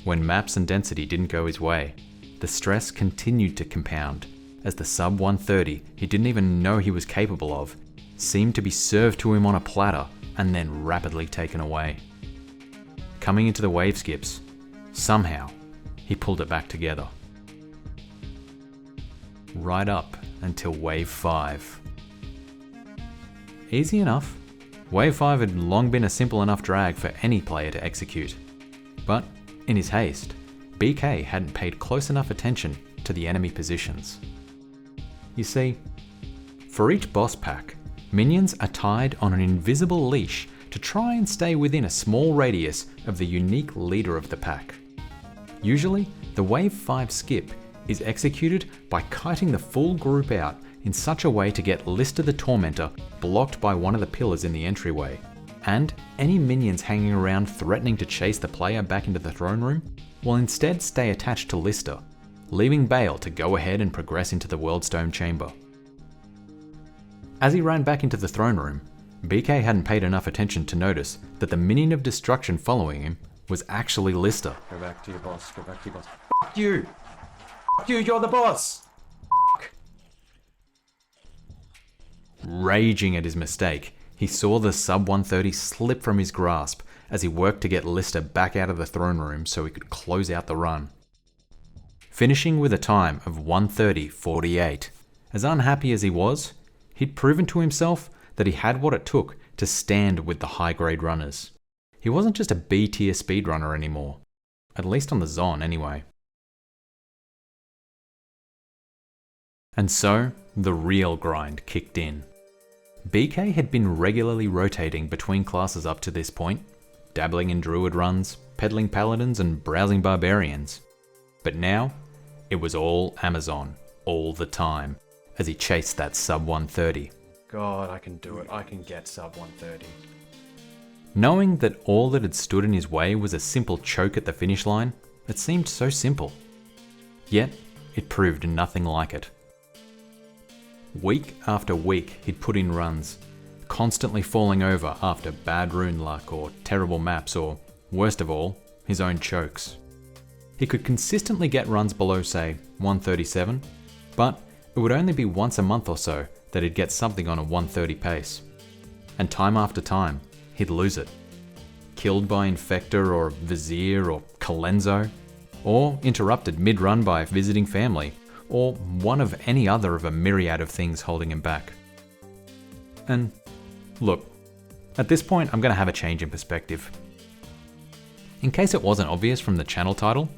When maps and density didn't go his way, the stress continued to compound as the sub 130 he didn't even know he was capable of seemed to be served to him on a platter and then rapidly taken away. Coming into the wave skips, somehow he pulled it back together. Right up until Wave 5. Easy enough. Wave 5 had long been a simple enough drag for any player to execute. But in his haste, BK hadn't paid close enough attention to the enemy positions. You see, for each boss pack, minions are tied on an invisible leash to try and stay within a small radius of the unique leader of the pack. Usually, the Wave 5 skip is executed by kiting the full group out in such a way to get Lister the Tormentor blocked by one of the pillars in the entryway, and any minions hanging around threatening to chase the player back into the throne room will instead stay attached to Lister, leaving Bale to go ahead and progress into the Worldstone Chamber. As he ran back into the throne room, BK hadn't paid enough attention to notice that the minion of destruction following him was actually Lister. Go back to your boss, go back to your boss. F*** you! F*** you, you're the boss! Raging at his mistake, he saw the sub 130 slip from his grasp as he worked to get Lister back out of the throne room so he could close out the run. Finishing with a time of 1:30.48. As unhappy as he was, he'd proven to himself that he had what it took to stand with the high-grade runners. He wasn't just a B-tier speedrunner anymore, at least on the Zon anyway. And so, the real grind kicked in. BK had been regularly rotating between classes up to this point, dabbling in druid runs, peddling paladins and browsing barbarians. But now, it was all Amazon, all the time, as he chased that sub 130. God, I can do it. I can get sub 130. Knowing that all that had stood in his way was a simple choke at the finish line, it seemed so simple. Yet, it proved nothing like it. Week after week, he'd put in runs, constantly falling over after bad rune luck or terrible maps or, worst of all, his own chokes. He could consistently get runs below, say, 137, but it would only be once a month or so that he'd get something on a 130 pace. And time after time, he'd lose it. Killed by Infector or Vizier or Colenso, or interrupted mid-run by a visiting family, or one of any other of a myriad of things holding him back. And look, at this point I'm going to have a change in perspective. In case it wasn't obvious from the channel title,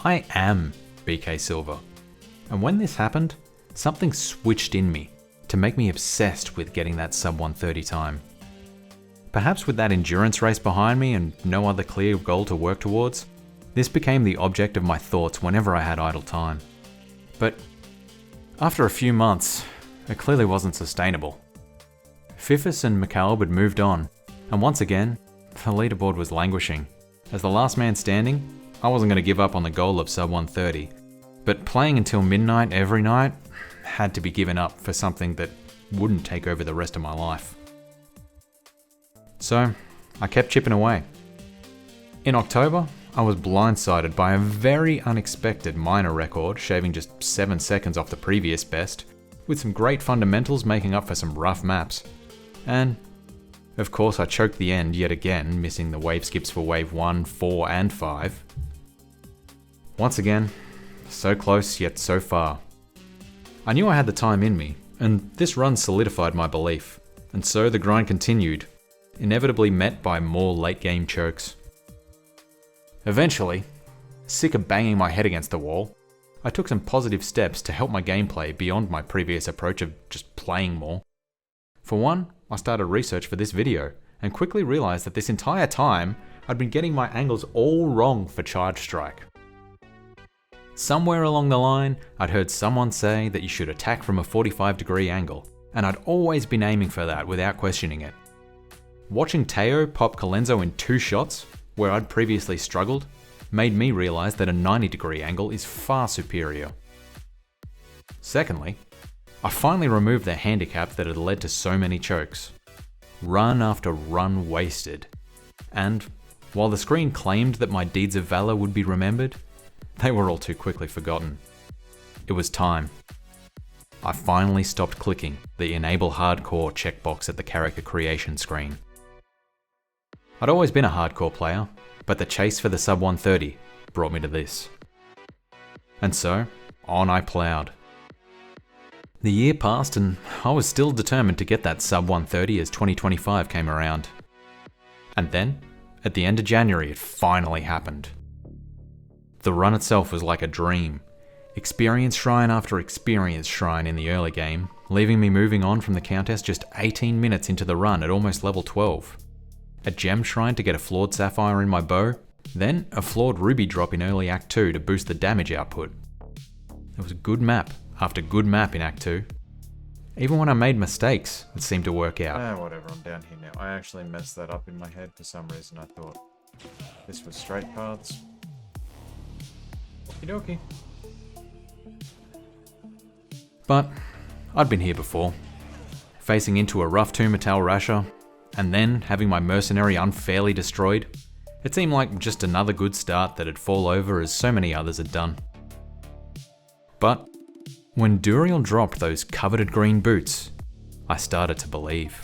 I am BK Silver. And when this happened, something switched in me to make me obsessed with getting that sub 130 time. Perhaps with that endurance race behind me and no other clear goal to work towards, this became the object of my thoughts whenever I had idle time. But after a few months, it clearly wasn't sustainable. Fifus and McCalb had moved on, and once again, the leaderboard was languishing. As the last man standing, I wasn't going to give up on the goal of sub 130, but playing until midnight every night had to be given up for something that wouldn't take over the rest of my life. So, I kept chipping away. In October, I was blindsided by a very unexpected minor record, shaving just 7 seconds off the previous best, with some great fundamentals making up for some rough maps. And, of course, I choked the end yet again, missing the wave skips for wave 1, 4 and 5. Once again, so close yet so far. I knew I had the time in me, and this run solidified my belief, and so the grind continued, inevitably met by more late game chokes. Eventually, sick of banging my head against the wall, I took some positive steps to help my gameplay beyond my previous approach of just playing more. For one, I started research for this video, and quickly realised that this entire time, I'd been getting my angles all wrong for charge strike. Somewhere along the line, I'd heard someone say that you should attack from a 45-degree angle, and I'd always been aiming for that without questioning it. Watching Teao pop Colenso in 2 shots, where I'd previously struggled, made me realise that a 90-degree angle is far superior. Secondly, I finally removed the handicap that had led to so many chokes. Run after run wasted. And, while the screen claimed that my deeds of valour would be remembered, they were all too quickly forgotten. It was time. I finally stopped clicking the Enable Hardcore checkbox at the character creation screen. I'd always been a hardcore player, but the chase for the sub 130 brought me to this. And so, on I ploughed. The year passed and I was still determined to get that sub 130 as 2025 came around. And then, at the end of January, it finally happened. The run itself was like a dream. Experience shrine after experience shrine in the early game, leaving me moving on from the Countess just 18 minutes into the run at almost level 12. A gem shrine to get a flawed sapphire in my bow, then a flawed ruby drop in early Act 2 to boost the damage output. It was a good map after good map in Act 2. Even when I made mistakes, it seemed to work out. Whatever, I'm down here now. I actually messed that up in my head for some reason. I thought this was straight paths. Okie dokie. But I'd been here before. Facing into a rough 2 Metal Rasher, and then having my mercenary unfairly destroyed, it seemed like just another good start that'd fall over as so many others had done. But when Duriel dropped those coveted green boots, I started to believe.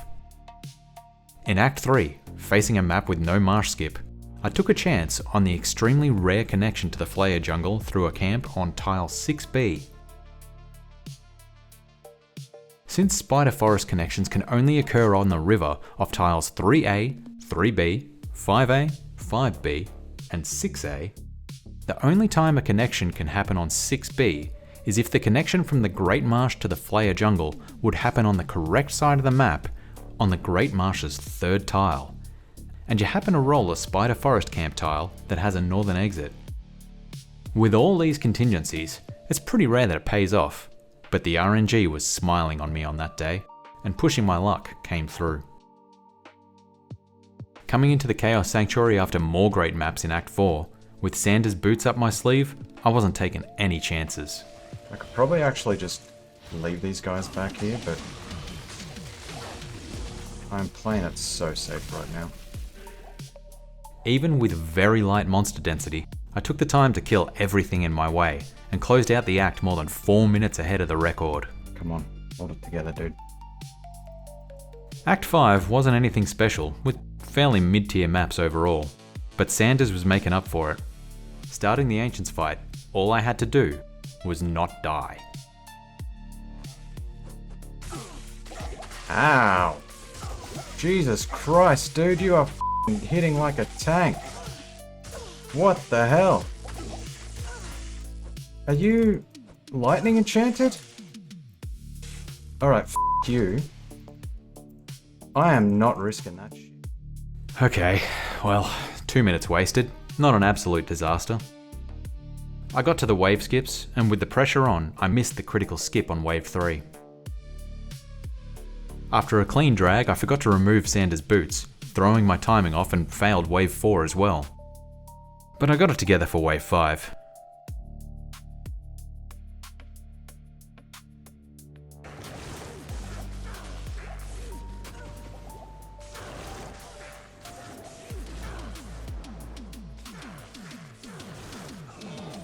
In Act 3, facing a map with no marsh skip, I took a chance on the extremely rare connection to the Flayer jungle through a camp on tile 6B. Since Spider Forest connections can only occur on the river off tiles 3A, 3B, 5A, 5B, and 6A, the only time a connection can happen on 6B is if the connection from the Great Marsh to the Flayer jungle would happen on the correct side of the map on the Great Marsh's 3rd tile, and you happen to roll a Spider Forest camp tile that has a northern exit. With all these contingencies, it's pretty rare that it pays off, but the RNG was smiling on me on that day, and pushing my luck came through. Coming into the Chaos Sanctuary after more great maps in Act 4, with Sanders' boots up my sleeve, I wasn't taking any chances. I could probably actually just leave these guys back here, but I'm playing it so safe right now. Even with very light monster density, I took the time to kill everything in my way and closed out the act more than 4 minutes ahead of the record. Come on, hold it together, dude. Act 5 wasn't anything special, with fairly mid-tier maps overall, but Sanders was making up for it. Starting the Ancients fight, all I had to do was not die. Ow! Jesus Christ, dude, you are f***ing hitting like a tank. What the hell? Are you lightning enchanted? Alright, f*** you. I am not risking that shit. Okay, well, 2 minutes wasted. Not an absolute disaster. I got to the wave skips, and with the pressure on, I missed the critical skip on wave 3. After a clean drag, I forgot to remove Sanders' boots, throwing my timing off and failed wave 4 as well. But I got it together for wave 5.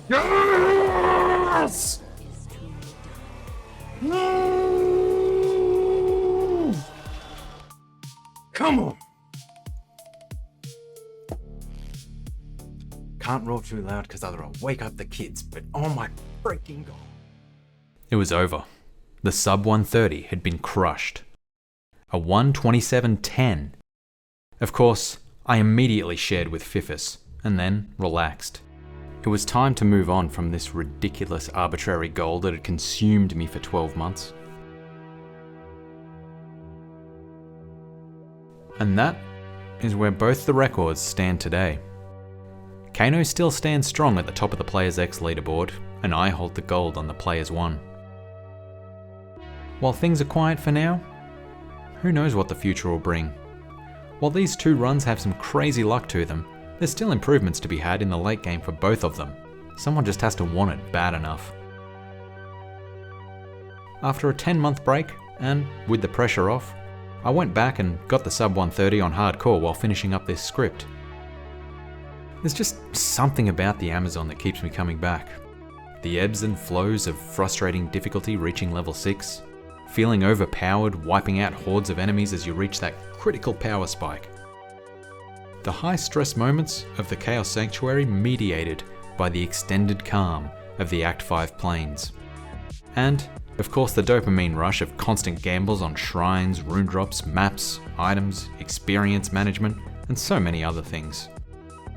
Yes! No! Come on! Can't roar too loud because I'll wake up the kids, but oh my freaking god. It was over. The sub 130 had been crushed. A 127.10. Of course, I immediately shared with Fifus, and then relaxed. It was time to move on from this ridiculous arbitrary goal that had consumed me for 12 months. And that is where both the records stand today. Kano still stands strong at the top of the Players X leaderboard, and I hold the gold on the Players 1. While things are quiet for now, who knows what the future will bring. While these two runs have some crazy luck to them, there's still improvements to be had in the late game for both of them. Someone just has to want it bad enough. After a 10-month break, and with the pressure off, I went back and got the sub 130 on hardcore while finishing up this script. There's just something about the Amazon that keeps me coming back. The ebbs and flows of frustrating difficulty reaching level 6, feeling overpowered, wiping out hordes of enemies as you reach that critical power spike. The high-stress moments of the Chaos Sanctuary mediated by the extended calm of the Act 5 plains. And, of course, the dopamine rush of constant gambles on shrines, rune drops, maps, items, experience management, and so many other things.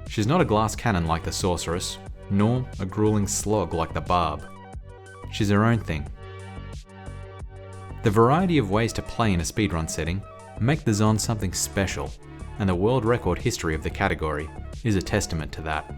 She's not a glass cannon like the Sorceress, nor a grueling slog like the Barb. She's her own thing. The variety of ways to play in a speedrun setting make the Zon something special, and the world record history of the category is a testament to that.